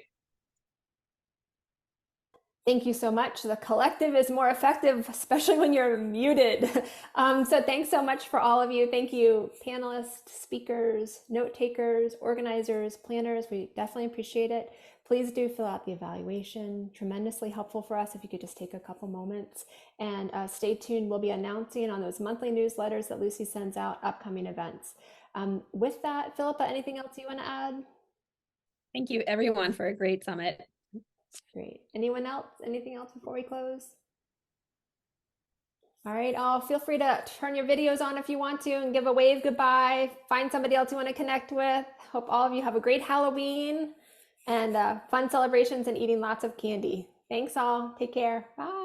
Thank you so much. The collective is more effective, especially when you're muted. So thanks so much for all of you. Thank you, panelists, speakers, note takers, organizers, planners. We definitely appreciate it. Please do fill out the evaluation. Tremendously helpful for us if you could just take a couple moments. And stay tuned. We'll be announcing on those monthly newsletters that Lucy sends out upcoming events. With that, Philippa, anything else you want to add? Thank you, everyone, for a great summit. Great. Anyone else? Anything else before we close? All right, all feel free to turn your videos on if you want to and give a wave goodbye. Find somebody else you want to connect with. Hope all of you have a great Halloween and fun celebrations and eating lots of candy. Thanks all. Take care. Bye.